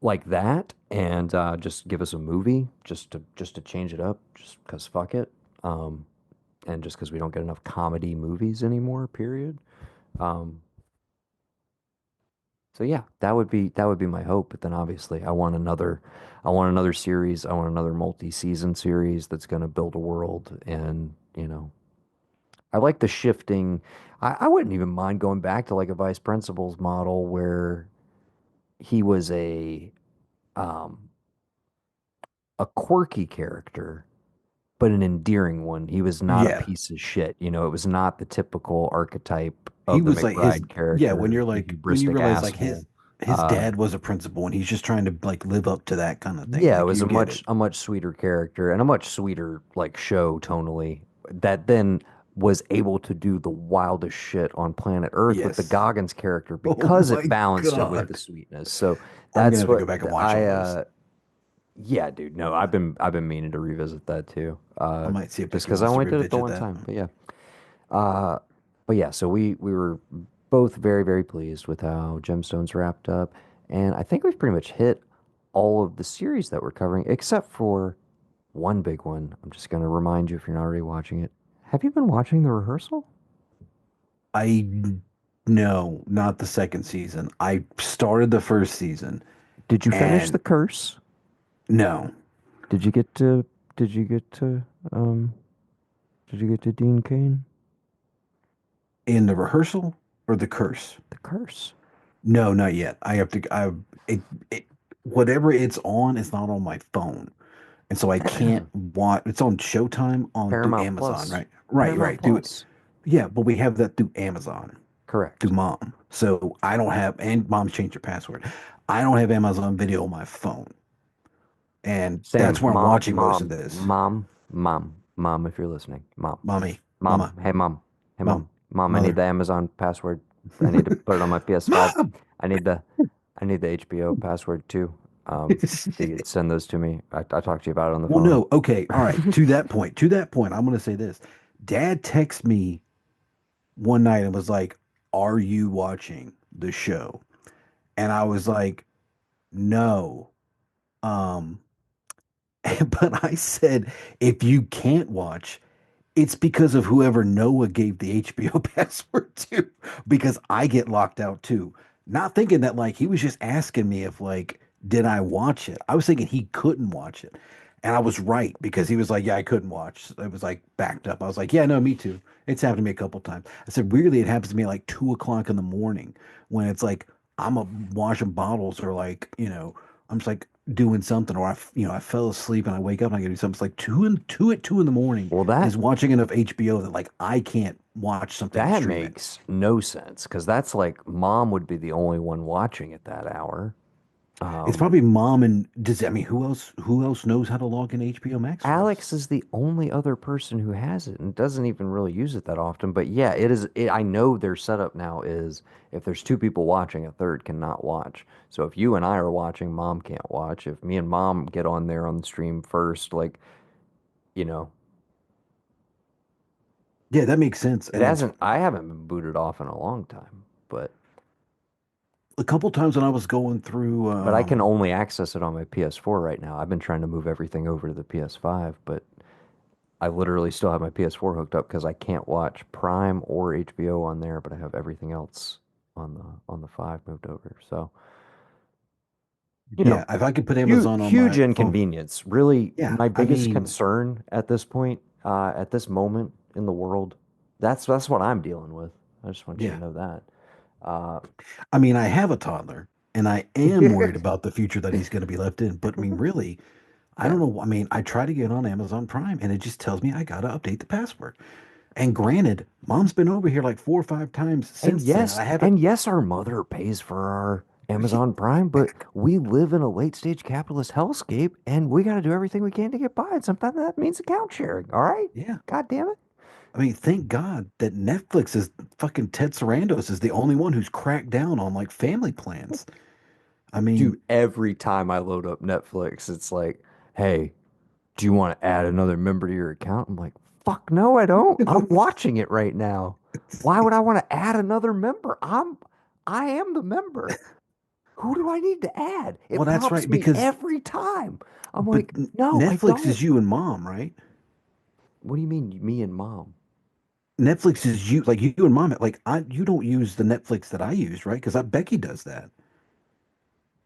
like that, and just give us a movie just to change it up, just because fuck it, um, and just because we don't get enough comedy movies anymore. Period. Um, so yeah, that would be my hope. But then obviously, I want another series. I want another multi-season series that's gonna build a world, and I like the shifting. I wouldn't even mind going back to like a vice principals model where he was um, a quirky character, but an endearing one. He was not a
Yeah,
piece of shit. It was not the typical archetype
he
of the
was like his
McBride
yeah. When
character,
you're
the
like when you
hubristic
realize like
asshole.
his
Uh,
dad was a principal and he's just trying to like live up to that kind of thing.
yeah, it
Like
was
you
a
get
much
it.
a much sweeter character and a much sweeter like show tonally that then was able to do the wildest shit on planet Earth with the
Yes.
Goggins character
Oh
because it
my
balanced it with the
God.
sweetness. So
I'm gonna
that's
have to go
what
back and watch
I
all those.
yeah, dude. No, I've been meaning to revisit that too.
I might see if
Just
Becky
because I
wants to
only did it the
revisit
one
that.
time. But yeah. Uh, but yeah, so we were both very, very pleased with how Gemstones wrapped up. And I think we've pretty much hit all of the series that we're covering, except for one big one. I'm just going to remind you if you're not already watching it. Have you been watching The Rehearsal?
I no, not the second season. I started the first season
Did you finish The
and
Curse?
no,
Did you get to did you get to um did you get to Dean Cain?
in the rehearsal or the curse.
The Curse.
No, not yet. I have to. It, it whatever it's on is not on my phone, and so I can't watch. It's on Showtime on through
Paramount
Amazon,
Plus.
right? Right,
Paramount
right. Do it.
Plus.
Yeah, but we have that through Amazon through
Correct.
mom. So I don't have, and mom's changed her password. I don't have Amazon Video on my phone, and that's
Sam,
where I'm
mom,
watching most of
mom,
this.
mom, if you're listening,
Mommy,
mom,
mama,
hey, mom, hey,
mom,
mom, I need
mother.
the Amazon password. I need to put it on my PS5.
Mom.
I need the, I need the HBO password too. So you send those to me. I talked to you about it on the
Well,
phone.
no, okay, all right. To that point, I'm going to say this. Dad texted me one night and was like, "Are you watching the show?" And I was like, "No." Um, but I said, "If you can't watch, it's because of whoever Noah gave the HBO password to, because I get locked out too." Not thinking that like he was just asking me if like did I watch it. I was thinking he couldn't watch it. And I was right because he was like, "Yeah, I couldn't watch." It was like backed up. I was like, "Yeah, no, me too. It's happened to me a couple times." I said, "Weirdly, it happens to me at like 2 o'clock in the morning when it's like I'm a washing bottles or like, I'm just like doing something or I fell asleep and I wake up and I gotta do something. It's like two at 2 in the morning
Well, that
is watching enough HBO that like I can't watch something and
that
stream it.
makes no sense because that's like mom would be the only one watching at that hour.
It's
Um,
probably mom and does I mean who else knows how to log in HBO Max for us?
Alex is the only other person who has it and doesn't even really use it that often. But yeah, it is. I know their setup now is if there's two people watching, a third cannot watch. So if you and I are watching, mom can't watch. If me and mom get on there on the stream first, like, you know,
Yeah, that makes sense.
it
And it's
hasn't, I haven't been booted off in a long time,
a couple times when I was going through
but I can only access it on my PS4 right now. I've been trying to move everything over to the PS5, but I literally still have my PS4 hooked up because I can't watch Prime or HBO on there, but I have everything else on the 5 moved over. So,
Yeah, if I could put
huge
Amazon on
huge
my phone,
inconvenience. Really,
yeah,
my
I
biggest
mean,
concern at this point, at this moment in the world, that's what I'm dealing with. I just want you to
yeah,
know that. Uh,
I mean, I have a toddler, and I am worried about the future that he's going to be left in. But I mean, really, I
yeah.
don't know. I mean, I try to get on Amazon Prime, and it just tells me I got to update the password. And granted, Mom's been over here like 4 or 5 times since then, and I haven't.
And yes, our mother pays for our Amazon Prime, but we live in a late stage capitalist hellscape and we got to do everything we can to get by. And sometimes that means account sharing. All right.
Yeah,
God damn it.
I mean, thank God that Netflix is fucking Ted Sarandos is the only one who's cracked down on like family plans. I mean,
Dude, every time I load up Netflix, it's like, hey, do you want to add another member to your account? I'm like, fuck no, I don't. I'm watching it right now. Why would I want to add another member? I am the member. Who do I need to add?
well,
It
that's
prompts
right
me
because
every time. I'm
but
like, no, I
Netflix
don't.
is you and Mom, right?
What do you mean, me and mom?
Netflix is you, like you and Mom. Like I, you don't use the Netflix that I use, right? Because Becky does that.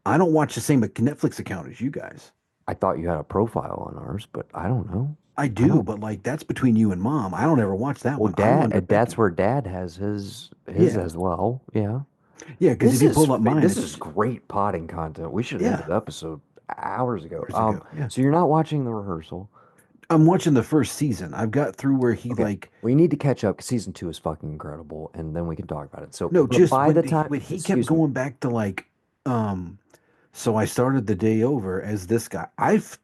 I don't watch the same Netflix account as you guys.
I thought you had a profile on ours, but I don't know.
I
I
do,
don't.
but like that's between you and Mom. I don't ever watch that
Well,
one. I'm under
that's
Becky.
where dad has his
Yeah,
as well. Yeah.
yeah. Because if you pull up mine,
This is
it's
great potting content. We should end
yeah,
the episode hours ago.
hours ago. Yeah,
So you're not watching the rehearsal.
I'm watching the first season. I've got through where he
Okay.
like
We need to catch up because season 2 is fucking incredible, and then we can talk about it. So,
no,
but
just
by the
when
time,
he kept
excuse me,
going back to like so I started the day over as this guy. I've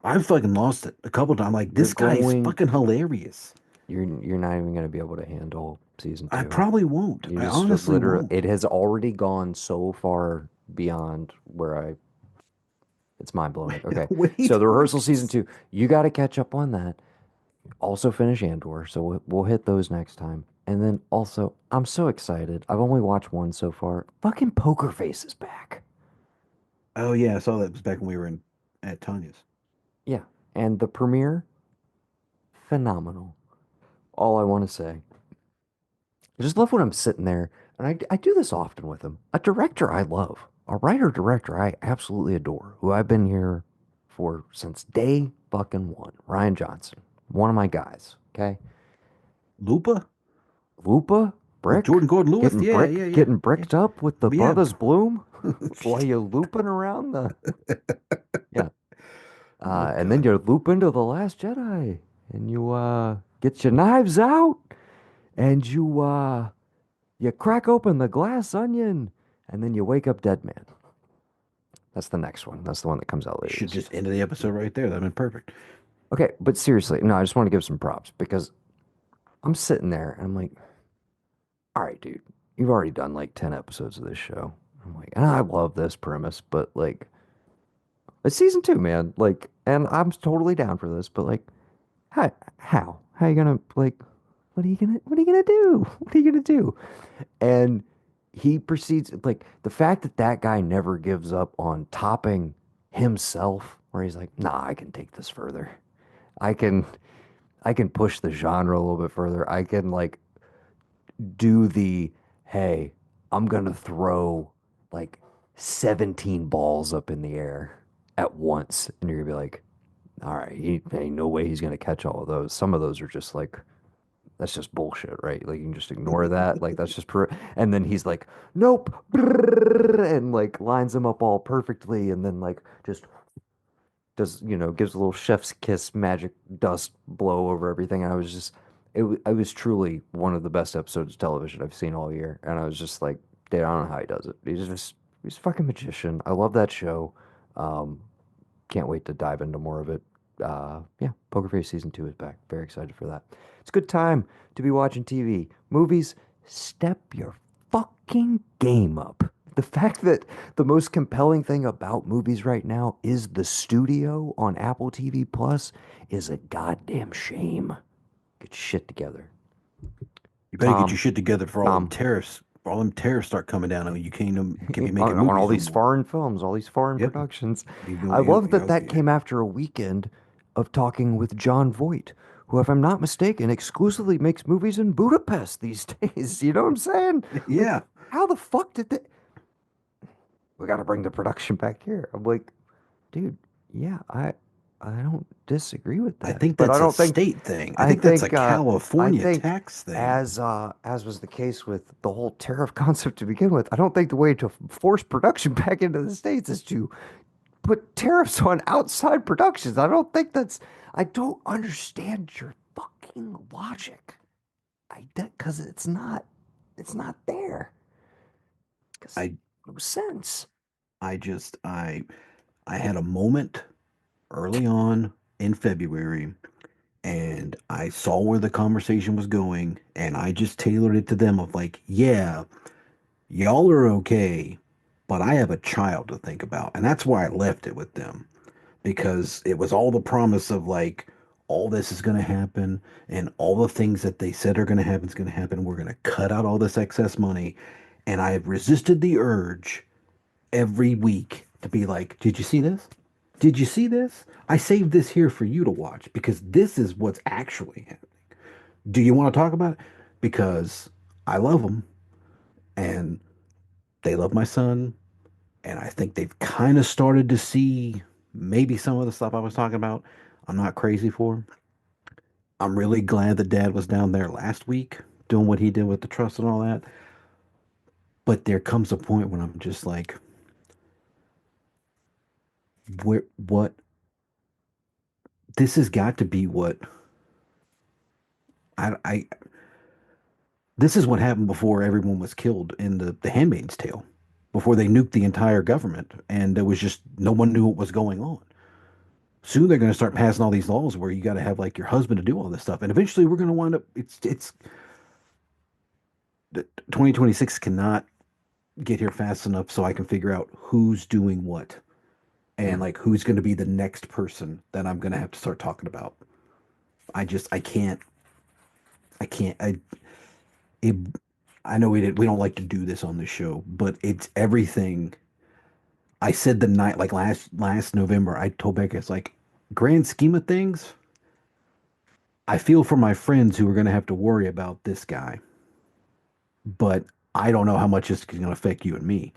fucking lost it a couple times. Like
you're
this guy is
going,
fucking hilarious.
you're not even gonna be able to handle season
I
2.
probably won't.
You
I
just
honestly
literally,
won't.
it has already gone so far beyond where it's mind blowing. Okay. So
Wait,
the rehearsal season
what?
2, you got to catch up on that. Also finish Andor. So we'll hit those next time. And then also, I'm so excited. I've only watched one so far. Fucking Poker Face is back.
Oh yeah, I saw that. It was back when we were in at Tanya's.
Yeah. And the premiere, phenomenal. All I want to say. I just love when I'm sitting there, and I do this often with him. A director I love, a writer director I absolutely adore, who I've been here for since day fucking one. Ryan Johnson, one of my guys. Okay,
Lupa
Lupa,
with Jordan Gordon-Lewis. Yeah, yeah, yeah,
getting
yeah.
bricked up with the
Yeah.
Brothers Bloom while you're looping around the yeah,
Oh
and then
God.
you loop into the Last Jedi, and you get your knives out, and you crack open the glass onion, and then you wake up dead man. That's the next one. That's the one that comes out
You
later
should
this
just
year.
end the episode right there. That'd been perfect.
Okay, but seriously, no, I just want to give some props because I'm sitting there and I'm like, all right, dude, you've already done like 10 episodes of this show. I'm like, and I love this premise, but like, it's season 2, man. Like, and I'm totally down for this, but like, how are you gonna like, what are you gonna do? What are you gonna do? And he proceeds like the fact that that guy never gives up on topping himself, where he's like, nah, I can take this further. I can I can push the genre a little bit further. I can like do the hey, I'm gonna throw like 17 balls up in the air at once, and you're gonna be like, all right, ain't no way he's gonna catch all of those. Some of those are just like that's just bullshit, right? Like you can just ignore that. Like that's just and then he's like, nope, and like lines them up all perfectly, and then like just does gives a little chef's kiss magic dust blow over everything. And I was just it was truly one of the best episodes of television I've seen all year. And I was just like, dude, I don't know how he does it. He's a fucking magician. I love that show. Um, can't wait to dive into more of it. Yeah, Poker Face season 2 is back. Very excited for that. It's a good time to be watching TV. Movies, step your fucking game up. The fact that the most compelling thing about movies right now is the studio on Apple TV Plus is a goddamn shame. Get your shit together.
You better get
Tom,
your shit together for all them
Tom,
tariffs. For all them tariffs start coming down, and you can't be making
on all
movies no
these
more.
foreign films, all these foreign
Yep.
productions.
You know,
I love
yeah,
that that came after a weekend of talking with John Voight, who, if I'm not mistaken, exclusively makes movies in Budapest these days. You know what I'm saying? Like,
Yeah.
how the fuck did they? We got to bring the production back here. I'm like, dude, yeah, I don't disagree with
I
that,
think
but I
that's a
don't think
state thing. I
I
think that's a
think I
California
think
tax thing.
as was the case with the whole tariff concept to begin with, I don't think the way to force production back into the States is to put tariffs on outside productions. I don't understand your fucking logic. Because it's not there. Because
I
no sense.
I just I had a moment early on in February and I saw where the conversation was going and I just tailored it to them of like, yeah, y'all are okay, but I have a child to think about. And that's why I left it with them because it was all the promise of like all this is going to happen and all the things that they said are going to happen is going to happen. We're going to cut out all this excess money. And I have resisted the urge every week to be like, did you see this? Did you see this? I saved this here for you to watch because this is what's actually happening. Do you want to talk about it? Because I love them and they love my son. And I think they've kind of started to see maybe some of the stuff I was talking about. I'm not crazy for. I'm really glad that dad was down there last week doing what he did with the trust and all that. But there comes a point when I'm just like, what? This has got to be what I this is what happened before everyone was killed in the Handmaid's Tale, before they nuked the entire government, and there was just no one knew what was going on. Soon they're going to start passing all these laws where you got to have like your husband to do all this stuff, and eventually we're going to wind up. It's 2026 cannot get here fast enough so I can figure out who's doing what and
Mm.
like who's going to be the next person that I'm going to have to start talking about. I can't I can't I it, I know we don't like to do this on the show, but it's everything. I said the night like last November, I told Becca it's like grand scheme of things, I feel for my friends who are going to have to worry about this guy, but I don't know how much it's going to affect you and me.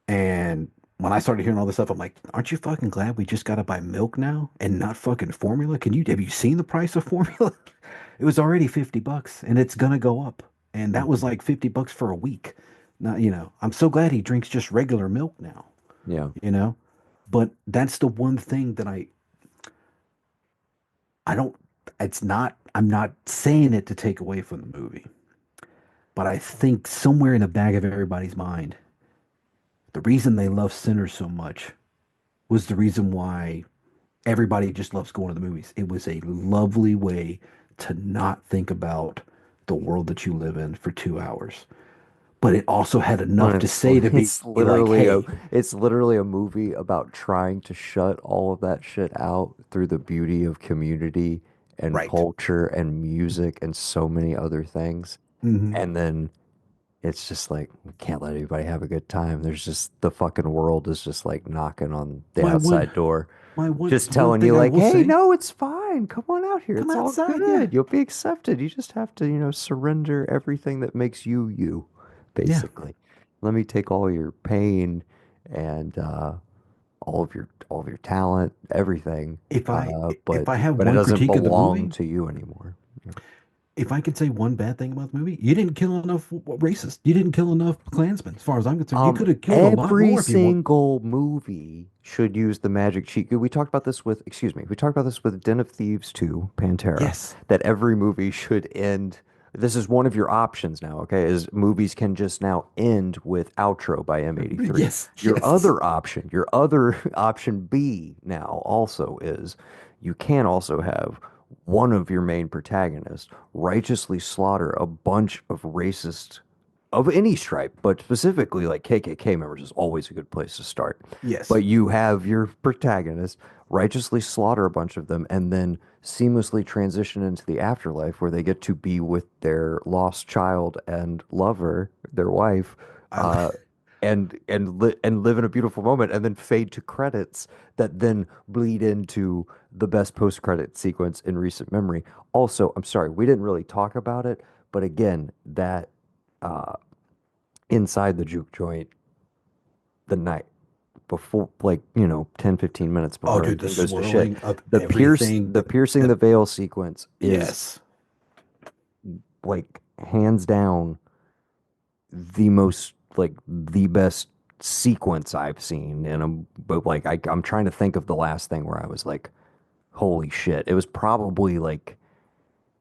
And when I started hearing all this stuff, I'm like, aren't you fucking glad we just got to buy milk now and not fucking formula? Have you seen the price of formula? It was already $50 and it's gonna go up. And that was
Mhm.
like $50 for a week. Now, I'm so glad he drinks just regular milk now,
Yeah.
you know? But that's the one thing that I don't I'm not saying it to take away from the movie, but I think somewhere in the back of everybody's mind, the reason they love Sinners so much was the reason why everybody just loves going to the movies. It was a lovely way to not think about the world that you live in for 2 hours. But it also had
When
enough to say to be
it's
like, hey,
literally a movie about trying to shut all of that shit out through the beauty of community and
right.
culture and music and so many other things.
Hmm.
And then it's just like we can't let anybody have a good time. There's just the fucking world is just like knocking on the
My one,
outside door,
my
just
one
telling
thing
you
I
like,
will
"Hey,
say,
no, it's fine. Come on out here.
come
It's all
outside. Yeah.
good. You'll be accepted. You just have to, surrender everything that makes you you,
Yeah.
basically. Let me take all your pain and all of your talent, everything.
If I, if
But
I have
it
one
doesn't
critique of the
belong
movie,
to you anymore."
if I could say one bad thing about the movie, you didn't kill enough racists. You didn't kill enough Klansmen, as far as I'm concerned. You could have killed a lot
Every
more if you want.
single movie should use the magic cheat. We talked about this with, excuse me, we talked about this with Den of Thieves 2, Pantera,
Yes.
that every movie should end. This is one of your options now, okay? Is movies can just now end with outro by M83.
Yes.
Your
Yes.
other option, your other option B now also is you can also have one of your main protagonists righteously slaughter a bunch of racist of any stripe, but specifically like KKK members is always a good place to start.
Yes.
But you have your protagonist righteously slaughter a bunch of them and then seamlessly transition into the afterlife where they get to be with their lost child and lover, their wife,
I
uh, and live in a beautiful moment and then fade to credits that then bleed into the best post-credit sequence in recent memory. Also, I'm sorry, we didn't really talk about it, but again, that uh inside the juke joint the night before, like, 10-15 minutes
Oh,
before
dude, the
everything goes to shit,
swirling of
the
everything.
piercing the veil sequence is
Yes.
like hands down the most, like, the best sequence I've seen. And but like I'm trying to think of the last thing where I was like, holy shit. It was probably like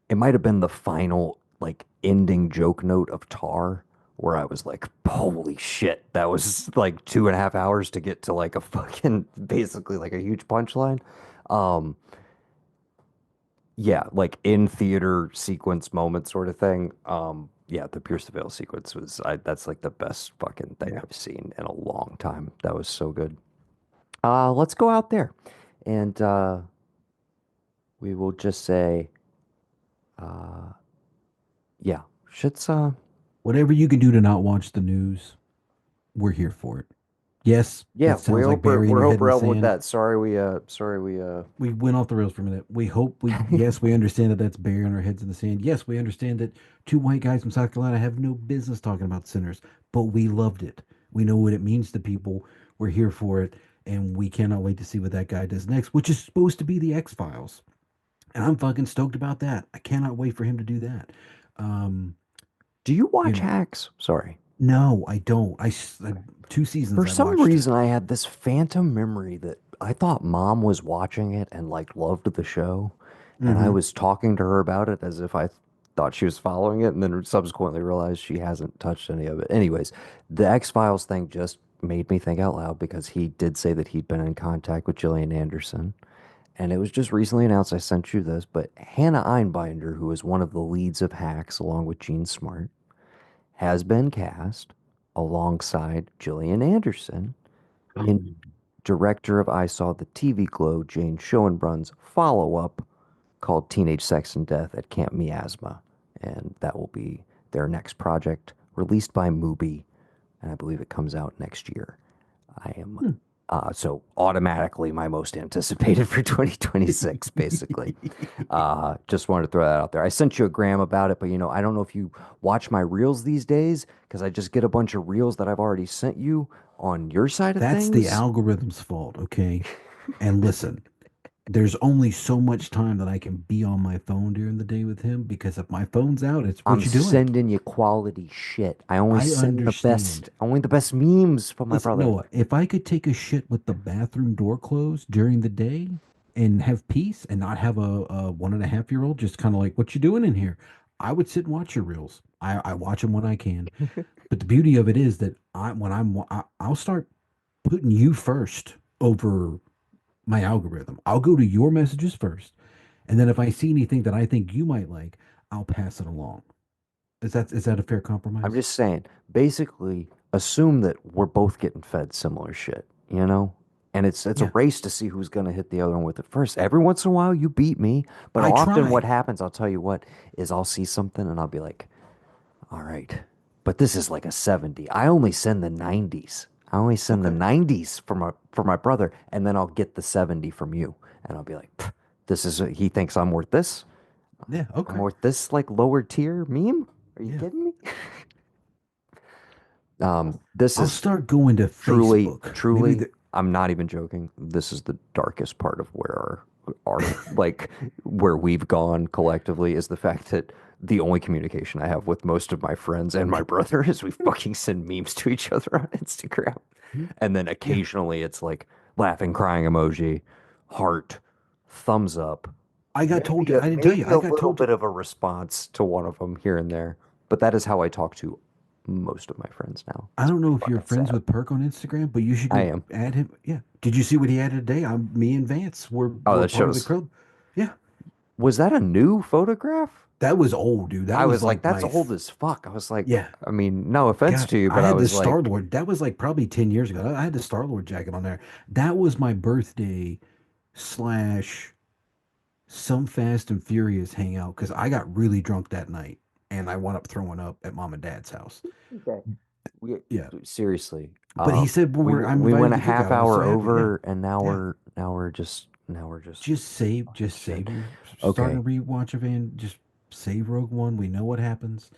it might have been the final like ending joke note of Tar, where I was like, holy shit, that was like 2.5 hours to get to like a fucking basically like a huge punchline. Um, yeah, like in theater sequence moment sort of thing. Yeah, the Pierce the Veil sequence that's like the best fucking thing
Yeah.
I've seen in a long time. That was so good. Let's go out there and we will just say, uh, yeah, shit's
Whatever you can do to not watch the news, we're here for it. Yes,
yeah,
that sounds like burying
we
your
hope
head in
we're
the
helping with
sand.
that. Sorry we
We went off the rails for a minute. We hope we, yes, we understand that that's burying our heads in the sand. Yes, we understand that two white guys from South Carolina have no business talking about sinners, but we loved it. We know what it means to people. We're here for it, and we cannot wait to see what that guy does next, which is supposed to be the X Files. And I'm fucking stoked about that. I cannot wait for him to do that. Um,
Do you
you
watch
know,
Hacks? Sorry.
no, I don't. Two
For
seasons I
some
watched.
reason, I had this phantom memory that I thought mom was watching it and like loved the show. And I
Hmm.
was talking to her about it as if I thought she was following it, and then subsequently realized she hasn't touched any of it. Anyways, the X-Files thing just made me think out loud because he did say that he'd been in contact with Gillian Anderson. And it was just recently announced, I sent you this, but Hannah Einbinder, who is one of the leads of Hacks along with Gene Smart, has been cast alongside Gillian Anderson in director of I Saw the TV Glow, Jane Schoenbrun's follow-up called Teenage Sex and Death at Camp Miasma. And that will be their next project, released by Mubi, and I believe it comes out next year. I am so automatically my most anticipated for 2026, basically. Just wanted to throw that out there. I sent you a gram about it, but I don't know if you watch my reels these days because I just get a bunch of reels that I've already sent you on your side of
That's the
things.
algorithm's fault, okay? And listen, there's only so much time that I can be on my phone during the day with him because if my phone's out, it's
I'm
what you doing?
sending you quality shit. I only
I
send
understand.
the best memes from my
Listen,
brother.
Noah, if I could take a shit with the bathroom door closed during the day and have peace and not have a 1.5 year old just kind of like, what you doing in here? I would sit and watch your reels. I watch them when I can. But the beauty of it is that I'll start putting you first over my algorithm. I'll go to your messages first, and then if I see anything that I think you might like, I'll pass it along. Is that a fair
I'm
compromise?
just saying, basically, assume that we're both getting fed similar shit, you know? And it's a
Yeah,
race to see who's gonna hit the other one with it first. Every once in a while, you beat me, but
I
often what
try.
happens, I'll tell you what, is I'll see something and I'll be like, all right, but this is like a 70. I only send the 90s. I only send the
Okay.
90s for my brother, and then I'll get the 70 from you, and I'll be like, "Pff, this is he thinks I'm worth this.
Yeah.
I'm
Okay.
worth this like lower tier meme. Are you
Yeah.
kidding me?" This
I'll
is
start going to
truly,
Facebook. Maybe
truly,
the
I'm not even joking. This is the darkest part of where our like where we've gone collectively is the fact that the only communication I have with most of my friends and my brother is we fucking send memes to each other on Instagram. And then
yeah.
occasionally it's like laughing, crying emoji, heart, thumbs up,
I got told to. I didn't tell you.
maybe
I
a
got
little
told
bit
to.
of a response to one of them here and there. But that is how I talk to most of my friends now.
I
It's
don't know if you're
fucking
friends
sad.
with Perk on Instagram, but you should
I
go
am.
add him. Yeah. Did you see what he added today? Me and Vance were
Oh,
were
that
part of the
shows.
club. Yeah.
Was that a new photograph?
That was old, dude. That
I
was
was like,
like
that's old as fuck. I was like,
yeah.
I mean, no offense
God,
to you,
I
but I
had the
was
Star
like,
Lord. That was like probably 10 years ago. I had the Star Lord jacket on there. That was my birthday slash some Fast and Furious hangout because I got really drunk that night and I wound up throwing up at mom and dad's house.
okay. We
Yeah,
seriously.
but he said I'm
We
invited
went
to
a
the
half
cookout. I was so
hour
happy. Yeah,
over, and
yeah.
now we're just talking
Just
shit.
save your starting
Okay.
a rewatch of and just save Rogue One. We know what happens.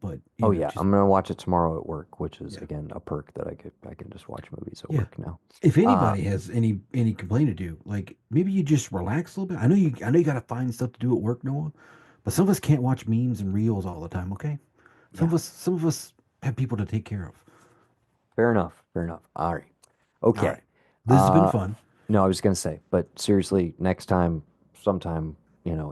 But
Oh yeah,
just
I'm gonna watch it tomorrow at work, which is
yeah,
again a perk that I can just watch movies at
yeah.
work now.
If
Uh,
anybody has any complaint to do, like maybe you just relax a little bit. I know you got to find stuff to do at work, Noah. But some of us can't watch memes and reels all the time. Okay,
yeah,
some of us have people to take care of.
fair enough, fair enough. All right,
All right,
okay.
this has been
Uh,
fun.
no, I was gonna say, but seriously, next time, sometime,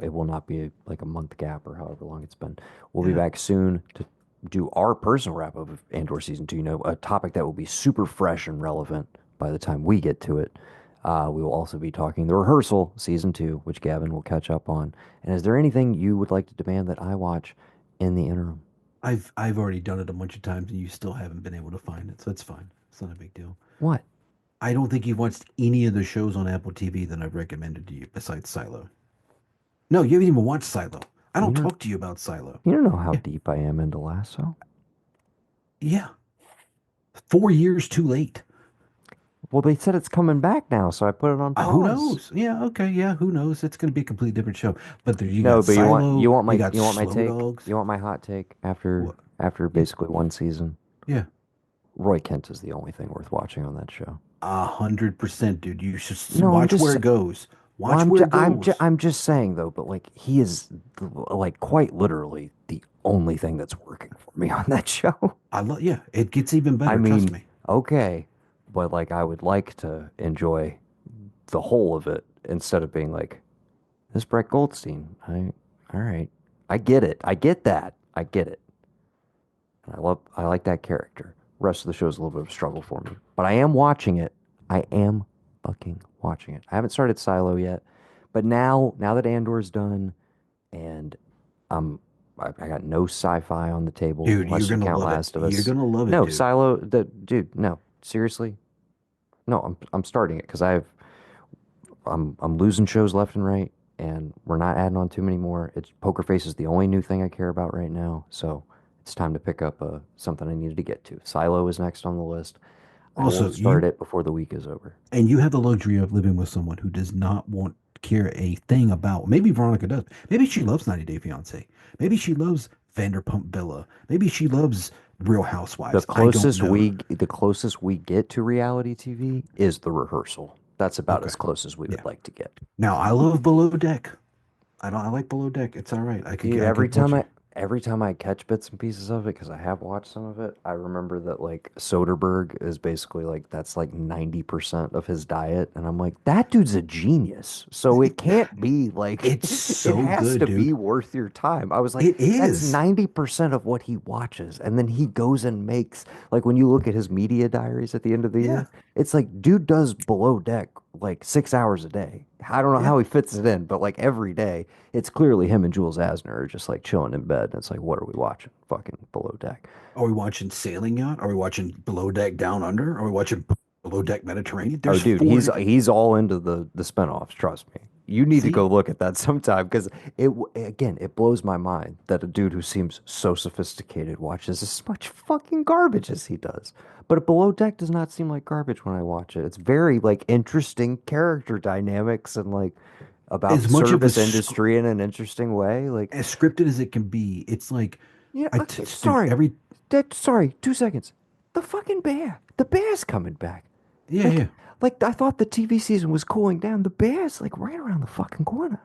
it will not be like a month gap or however long it's been. We'll be
Yeah,
back soon to do our personal wrap up of Andor season two. A topic that will be super fresh and relevant by the time we get to it. We will also be talking the rehearsal season two, which Gavin will catch up on. And is there anything you would like to demand that I watch in the interim?
I've already done it a bunch of times, and you still haven't been able to find it, so it's fine. It's not a big deal.
What?
I don't think you've watched any of the shows on Apple TV that I've recommended to you besides Silo. No, you haven't even watched Silo. I
You
don't
don't
talk to you about Silo.
you don't know how
Yeah,
deep I am into Lasso?
yeah. 4 years too late.
Well, they said it's coming back now, so I put it on
Who
pause.
knows? Yeah, okay, yeah, who knows? It's going to be a completely different show. But there, you got
No, but
Silo, you got
you want my
Slow
take?
Dogs.
You want my hot take
What?
after
Yeah,
basically one season?
yeah,
Roy Kent is the only thing worth watching on that show.
100%, dude. You should
No,
watch where it goes.
well,
Watch where it goes.
I'm just saying though, but like he is like quite literally the only thing that's working for me on that show.
I love. Yeah, it gets even
I
better. Trust
mean,
me.
okay, but like I would like to enjoy the whole of it instead of being like this Brett Goldstein. All right, I get it. I get that. I get it. And I like that character. Rest of the show is a little bit of a struggle for me, but I am watching it. I am fucking watching it. I haven't started Silo yet, but now that Andor's done, and I got no sci-fi on the table
Dude, you're
unless you
gonna
count
love it.
Last of
You're
Us.
gonna love it,
No,
dude.
Silo. The dude. No, seriously. No, I'm starting it because I'm losing shows left and right, and we're not adding on too many more. It's Poker Face is the only new thing I care about right now, so it's time to pick up something I needed to get to. Silo is next on the list. I will
Also,
start it before the week is over.
you have the luxury of living with someone who does not want care a thing about. Maybe Veronica does. Maybe she loves 90 Day Fiance. Maybe she loves Vanderpump Villa. Maybe she loves Real Housewives. I don't know.
The closest we get to reality TV is the rehearsal. That's about
Okay.
as close as we
Yeah.
would like to get.
Now I love Below Deck. I like Below Deck. It's all right.
Dude,
I could watch it.
every time I catch bits and pieces of it, because I have watched some of it, I remember that like Soderbergh is basically like that's like 90% of his diet. And I'm like, that dude's a genius. So it can't be like
It's
it
so
has
good,
to be
dude.
worth your time. I was like,
It
that's
is.
90% of what he watches. And then he goes and makes like when you look at his media diaries at the end of the
Yeah.
year, it's like dude does below deck like 6 hours a day. I don't know
Yeah.
how he fits it in, but like every day it's clearly him and Jules Asner are just like chilling in bed. And it's like, what are we watching? Fucking Below Deck.
Are we watching Sailing Yacht? Are we watching Below Deck Down Under? Are we watching Below Deck Mediterranean?
Oh,
There's
dude,
four.
he's all into the spinoffs. Trust me. You need to go
See,
look at that sometime because again it blows my mind that a dude who seems so sophisticated watches as much fucking garbage as he does. But Below Deck does not seem like garbage when I watch it. It's very like interesting character dynamics and like about
as
the
much of
service industry in an interesting way. Like
as scripted as it can be, it's like
yeah,
dude,
sorry.
every
Sorry, 2 seconds. The fucking bear. The bear's coming back.
yeah,
Like,
yeah.
like I thought the TV season was cooling down. The bear's like right around the fucking corner.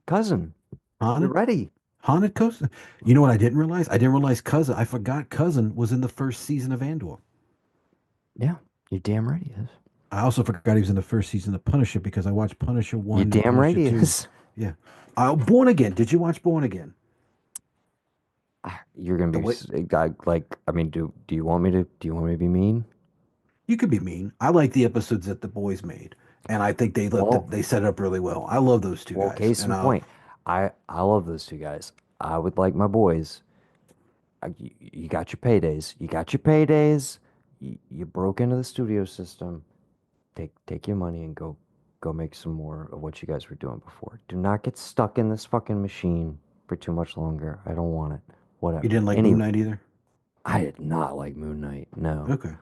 Cousin, you're
Haunted
ready.
Haunted Coast. You know what I didn't realize? I didn't realize Cousin. I forgot Cousin was in the first season of Andor.
Yeah, you're damn right he is.
I also forgot he was in the first season of Punisher because I watched Punisher
You're
1 and
damn right
Punisher
he
2.
is.
Yeah. Born Again. Did you watch Born Again?
You're gonna
The
be
way
like. I mean, do you want me to? Do you want me to be mean?
you could be mean. I like the episodes that the boys made, and I think
Well,
they set it up really well. I love those two
well,
guys,
case
and
in point. I love those two guys. I would like my boys. You got your paydays. You got your paydays. You broke into the studio system. Take your money and go make some more of what you guys were doing before. Do not get stuck in this fucking machine for too much longer. I don't want it.
You
whatever.
didn't like Moon
Anyway,
Knight either?
I did not like Moon Knight. No.
Okay.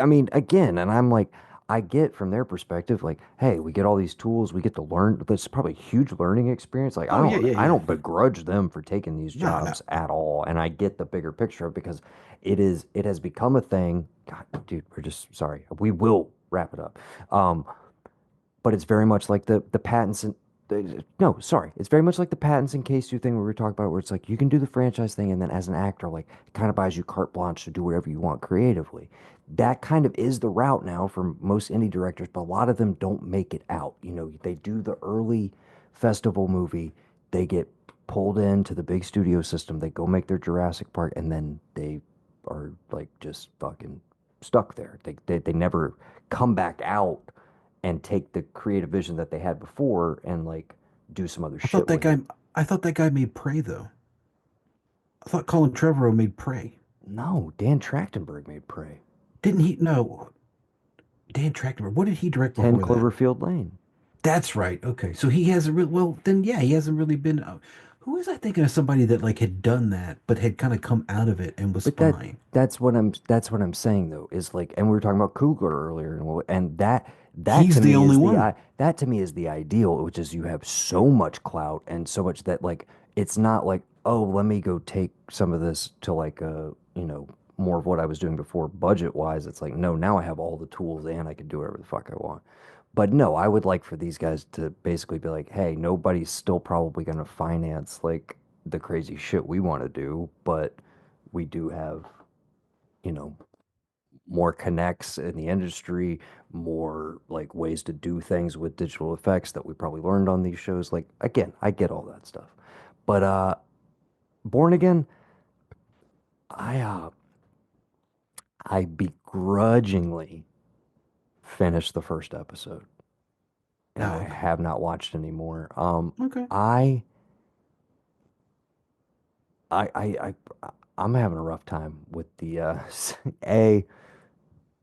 I mean, again, and I'm like, I get from their perspective, like, hey, we get all these tools, we get to learn. That's probably a huge learning experience. Like,
Oh yeah, yeah,
I
yeah.
don't begrudge them for taking these
No, no.
jobs at all, and I get the bigger picture because it has become a thing. God, dude, we're just sorry. We will wrap it up. Um, but it's very much like the patents and no, sorry, it's very much like the patents and case two thing we were talking about, where it's like you can do the franchise thing, and then as an actor, like it kind of buys you carte blanche to do whatever you want creatively. That kind of is the route now for most indie directors, but a lot of them don't make it out. You know, they do the early festival movie, they get pulled into the big studio system, they go make their Jurassic Park, and then they are like just fucking stuck there. They never come back out and take the creative vision that they had before and like do some other
I thought
shit
that
with it.
guy. I thought that guy made Prey though. I thought Colin Trevorrow made Prey.
No, Dan Trachtenberg made Prey.
Didn't he? No, Dan Trachtenberg. What did he direct
10
before that?
Cloverfield Lane.
That's right. Okay, so he hasn't really. Well, then yeah, he hasn't really been. Who was I thinking of? Somebody that like had done that, but had kind of come out of it and was
But
fine.
that's what I'm saying though is like, and we were talking about Coogler earlier, and that
He's
to
the
me
only
is
one.
that to me is the ideal, which is you have so much clout and so much that like it's not like, oh, let me go take some of this to like more of what I was doing before budget wise. It's like, no, now I have all the tools and I can do whatever the fuck I want. But no, I would like for these guys to basically be like, hey, nobody's still probably going to finance like the crazy shit we want to do, but we do have, you know, more connects in the industry, more like ways to do things with digital effects that we probably learned on these shows. Like, again, I get all that stuff. But Born Again, I uh I begrudgingly finished the first episode and
Oh,
I
okay.
have not watched anymore.
Okay.
I I I I'm having a rough time with the a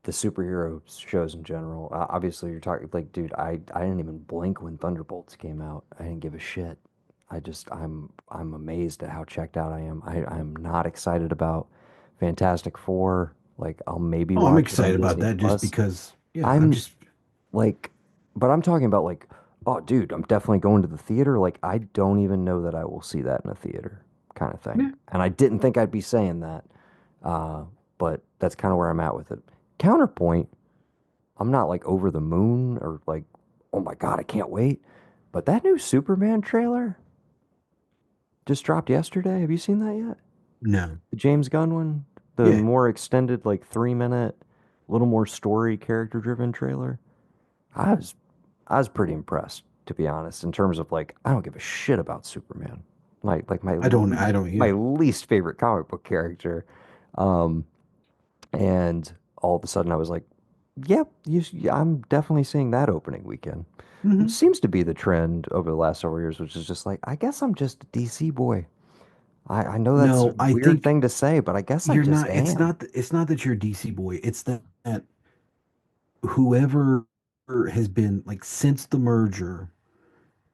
the superhero shows in general. Obviously, you're talking like, dude, I didn't even blink when Thunderbolts came out. I didn't give a shit. I'm amazed at how checked out I am. I'm not excited about Fantastic Four. Like I'll maybe
Oh, I'm
watch it on
excited about
Disney
that just
Plus.
because, yeah, I'm
I'm
just,
like, but I'm talking about like, oh, dude, I'm definitely going to the theater. Like I don't even know that I will see that in a theater, kind of thing.
yeah.
And I didn't think I'd be saying that. Uh, but that's kind of where I'm at with it. Counterpoint, I'm not like over the moon or like, oh my God, I can't wait. But that new Superman trailer just dropped yesterday. Have you seen that yet?
No.
The James Gunn one? The
Yeah.
more extended, like 3 minute, little more story, character driven trailer. I was I was pretty impressed, to be honest, in terms of like, I don't give a shit about Superman.
I don't
My
either.
least favorite comic book character. Um, And all of a sudden I was like, yep, yeah, I'm definitely seeing that opening weekend. Which
Hmm.
seems to be the trend over the last several years, which is just like, I guess I'm just a DC boy. I know that's a
No, I
weird
think
thing to say, but I guess I
you're
just
not,
am.
it's not that you're a DC boy. It's that whoever has been like since the merger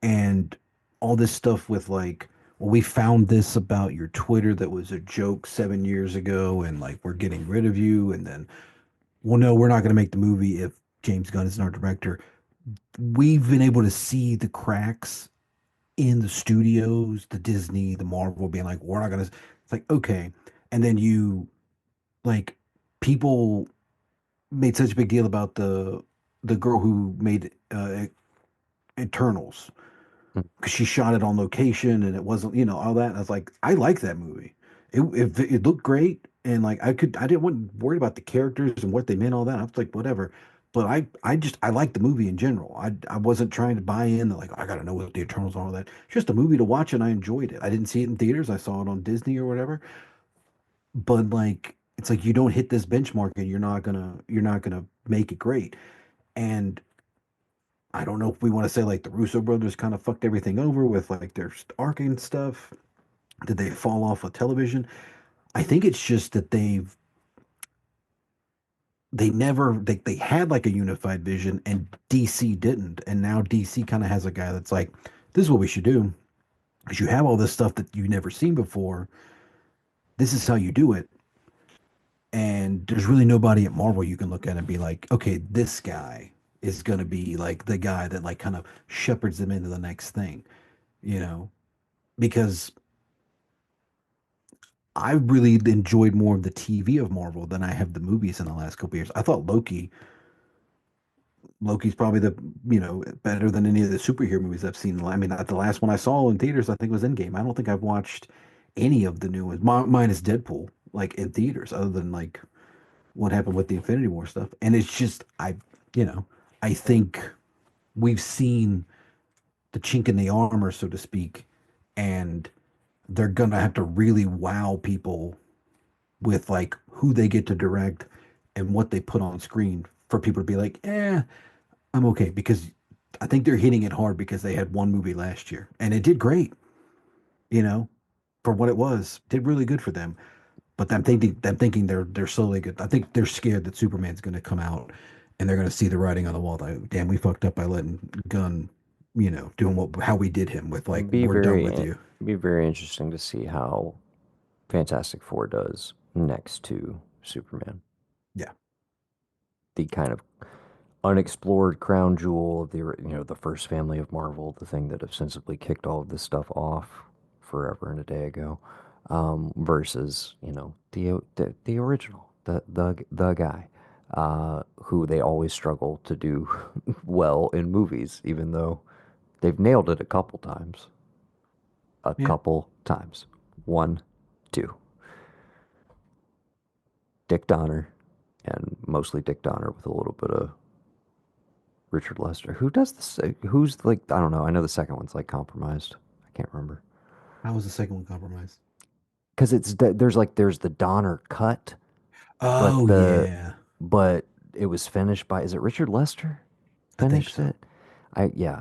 and all this stuff with like, well, we found this about your Twitter that was a joke 7 years ago, and like we're getting rid of you, and then, well, no, we're not going to make the movie if James Gunn is our director. We've been able to see the cracks in the studios, the Disney, the Marvel being like, we're not going to, it's like, okay. And then like, people made such a big deal about the girl who made Eternals
Mm.
because she shot it on location and it wasn't, all that. And I was like, I like that movie. It looked great, and like I didn't want worried about the characters and what they meant, all that. I was like, whatever. But I like the movie in general. I wasn't trying to buy in like, I gotta know what the Eternals are, all that. It's just a movie to watch, and I enjoyed it. I didn't see it in theaters. I saw it on Disney or whatever. But like, it's like you don't hit this benchmark, and you're not gonna make it great. And I don't know if we want to say like the Russo brothers kind of fucked everything over with like their ARK and stuff. Did they fall off of television? I think it's just that they never they had like a unified vision, and DC didn't. And now DC kind of has a guy that's like, this is what we should do. Because you have all this stuff that you've never seen before. this is how you do it. And there's really nobody at Marvel you can look at and be like, okay, this guy is going to be like the guy that like kind of shepherds them into the next thing, you know, because I really enjoyed more of the TV of Marvel than I have the movies in the last couple years. I thought Loki's probably better than any of the superhero movies I've seen. I mean, the last one I saw in theaters, I think was Endgame. I don't think I've watched any of the new ones. Mine is Deadpool, like in theaters, other than like what happened with the Infinity War stuff. And it's just, you know, I think we've seen the chink in the armor, so to speak, and they're gonna have to really wow people with like who they get to direct and what they put on screen for people to be like, I'm okay because I think they're hitting it hard because they had one movie last year and it did great, you know, for what it was, did really good for them. But I'm thinking they're slowly good. I think they're scared that Superman's going to come out and they're going to see the writing on the wall. Like, damn, we fucked up by letting Gunn, doing how we did him with like,
Be
we're done with
very
you.
be very interesting to see how Fantastic Four does next to Superman.
Yeah,
The kind of unexplored crown jewel of the first family of Marvel, the thing that ostensibly kicked all of this stuff off forever and a day ago, versus the original, the guy, who they always struggle to do well in movies, even though they've nailed it a
yeah.
couple times, one, two. Dick Donner, and mostly Dick Donner with a little bit of Richard Lester. Who does this? Who's like, I don't know. I know the second one's like compromised. I can't remember.
How was the second one compromised?
Because there's the Donner cut, but
Oh
the
yeah,
but it was finished by, is it Richard Lester?
I think
Finished
so.
it? I yeah.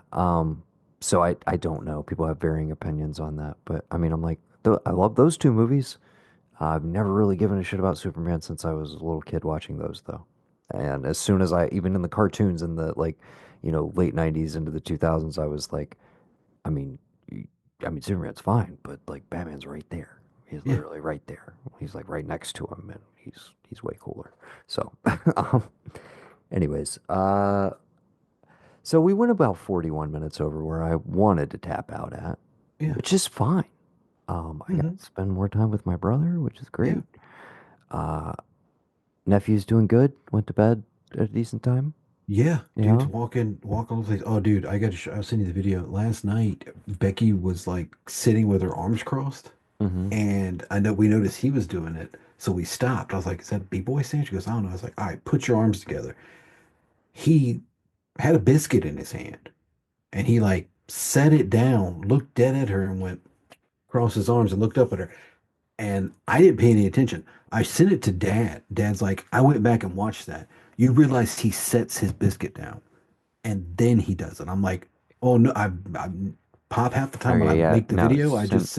So I don't know. People have varying opinions on that, but I mean, I'm like, I love those two movies. I've never really given a shit about Superman since I was a little kid watching those, though. And as soon as even in the cartoons in the like, late 90s into the 2000s, I was like, I mean, Superman's fine, but like Batman's right there. He's
Yeah.
literally right there. He's like right next to him, and he's way cooler. So, um, anyways, so we went about 41 minutes over where I wanted to tap out at,
Yeah.
which is fine. I got
Hmm.
to spend more time with my brother, which is
Yeah.
great. Uh, Nephew's doing good. Went to bed at a decent time.
Yeah, dude's
Yeah.
walking all the place. Oh, dude, I'll send you the video. Last night, Becky was like sitting with her arms crossed,
Mm-hmm.
and I know we noticed he was doing it, so we stopped. I was like, "Is that a B-boy stance?" She goes, "I don't know." I was like, "All right, put your arms together." He had a biscuit in his hand, and he like set it down, looked dead at her, and went crossed his arms and looked up at her. And I didn't pay any attention. I sent it to Dad. Dad's like, I went back and watched that. You realize he sets his biscuit down and then he does it. I'm like, oh no, I pop half the time when I
Okay. Yeah.
make the
No.
video, I just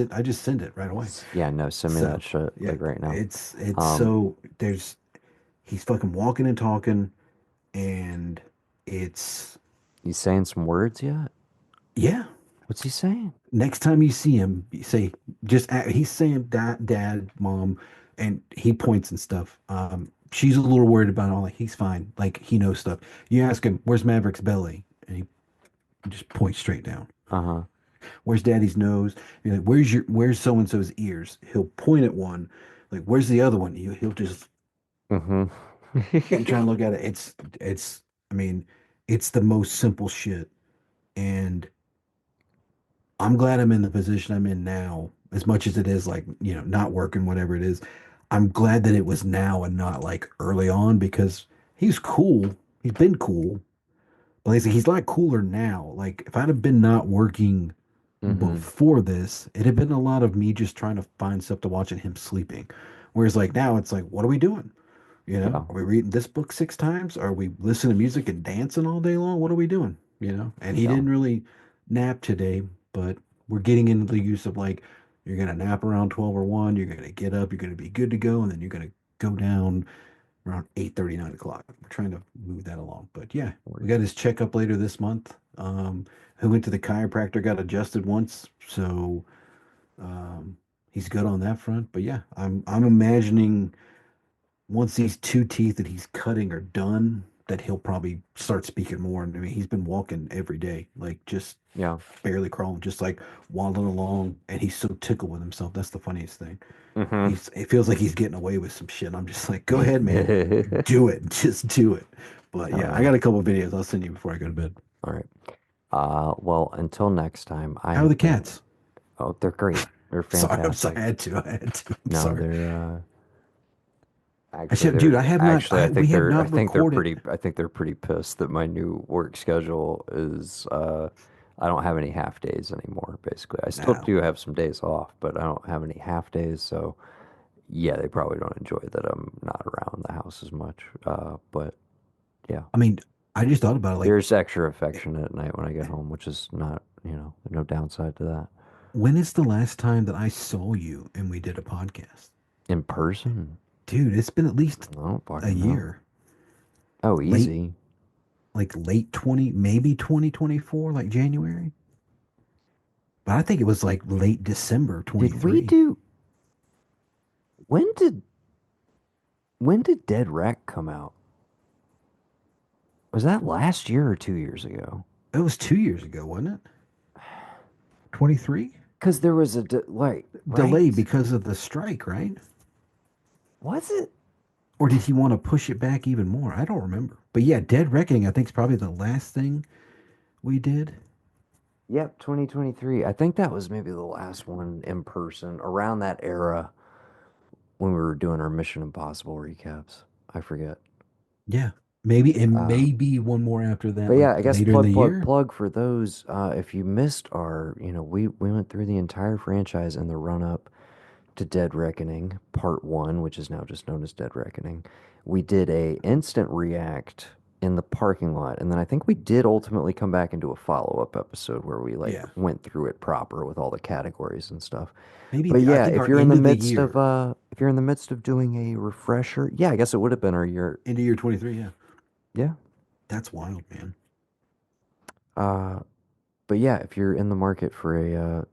send it right away.
Yeah. No. Send me that
So
shit
yeah,
like right now.
it's
Um.
so he's fucking walking and talking and it's
He's saying some words yet?
yeah.
What's he saying?
Next time you see him, you say he's saying dad, mom, and he points and stuff. She's a little worried about all like he's fine, like he knows stuff. You ask him, "Where's Maverick's belly?" And he just points straight down.
Uh-huh.
Where's Daddy's nose? You're like, where's so and so's ears? He'll point at one, like, where's the other one? He'll just
Mm-hmm.
and try and look at it. It's I mean, it's the most simple shit, and I'm glad I'm in the position I'm in now, as much as it is like, not working, whatever it is. I'm glad that it was now and not like early on because he's cool. He's been cool. But like I said, he's a lot cooler now. Like if I'd have been not working
Mm-hmm.
before this, it had been a lot of me just trying to find stuff to watch and him sleeping. Whereas like now it's like, what are we doing?
Yeah.
Are we reading this book 6 times? Are we listening to music and dancing all day long? What are we doing? And he
Yeah.
didn't really nap today, but we're getting into the use of like, you're going to nap around 12 or 1, you're going to get up, you're going to be good to go, and then you're going to go down around 8:30, 9 o'clock. We're trying to move that along. But yeah, we got his checkup later this month. He went to the chiropractor, got adjusted once. So, um, he's good on that front. But yeah, I'm imagining once these two teeth that he's cutting are done, that he'll probably start speaking more. And I mean, he's been walking every day, like just
Yeah.
barely crawling, just like waddling along, and he's so tickled with himself. That's the funniest thing.
Mm-hmm.
It feels like he's getting away with some shit. I'm just like, go ahead, man, do it, just do it. But
Oh
yeah, I
yeah.
got a couple of videos I'll send you before I go to bed.
All right. Well, until next time, I
How are the
have been.
cats?
Oh, they're great. They're
Sorry, I'm sorry.
fantastic.
I had to. I'm
No,
sorry.
they're
I
actually
said, dude,
I
we
think
have
I
not
think they're
recorded.
pretty I think they're pretty pissed that my new work schedule is I don't have any half days anymore, basically. I still
Now,
do have some days off, but I don't have any half days, so yeah, they probably don't enjoy that I'm not around the house as much. But yeah.
I mean, I just thought about it. Like,
There's extra affection at night when I get home, which is not, no downside to that.
when is the last time that I saw you and we did a podcast?
In person?
Dude, it's been at least
I don't
a
fucking know.
year.
Oh,
Late,
easy.
like late 20, maybe 2024, like January. But I think it was like late December
Did we
23.
do when did Dead Rec come out? Was that last year or 2 years ago?
It was 2 years ago, wasn't it? 23?
Because there was like,
Delay
right?
because of the strike, right?
Was it?
Or did he want to push it back even more? I don't remember. But yeah, Dead Reckoning, I think, is probably the last thing we did.
Yep, 2023. I think that was maybe the last one in person around that era when we were doing our Mission Impossible recaps. I forget.
Yeah. Maybe, and
Uh,
maybe one more after
But
that, like
yeah, I guess
later in the year.
plug for those. If you missed our, we went through the entire franchise in the run up to Dead Reckoning Part One, which is now just known as Dead Reckoning. We did a instant react in the parking lot, and then I think we did ultimately come back into a follow up episode where we like
Yeah.
went through it proper with all the categories and stuff.
Maybe,
But
I
yeah,
think our end of the year,
if you're in the midst of doing a refresher, yeah, I guess it would have been our year.
end of year 23. Yeah.
Yeah.
That's wild, man.
Uh, but yeah, if you're in the market for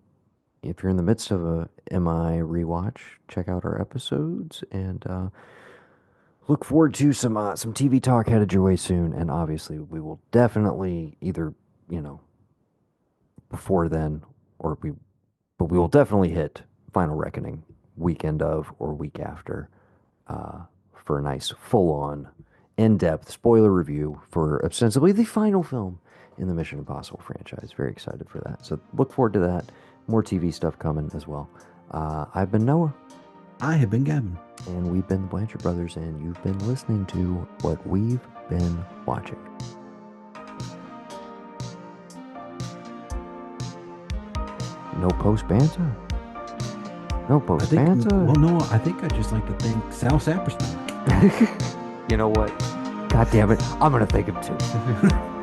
if you're in the midst of a MI rewatch, check out our episodes and look forward to some TV talk headed your way soon. And obviously, we will definitely either you know before then or but we will definitely hit Final Reckoning weekend of or week after for a nice full on in depth spoiler review for ostensibly the final film in the Mission Impossible franchise. Very excited for that. So look forward to that. More TV stuff coming as well. I've been Noah.
I have been Gavin.
And we've been the Blanchard Brothers, and you've been listening to What We've Been Watching. No post banter. No post banter.
Well, no, I think I'd just like to thank Sal Saperstein.
You know what? God damn it. I'm going to thank him too.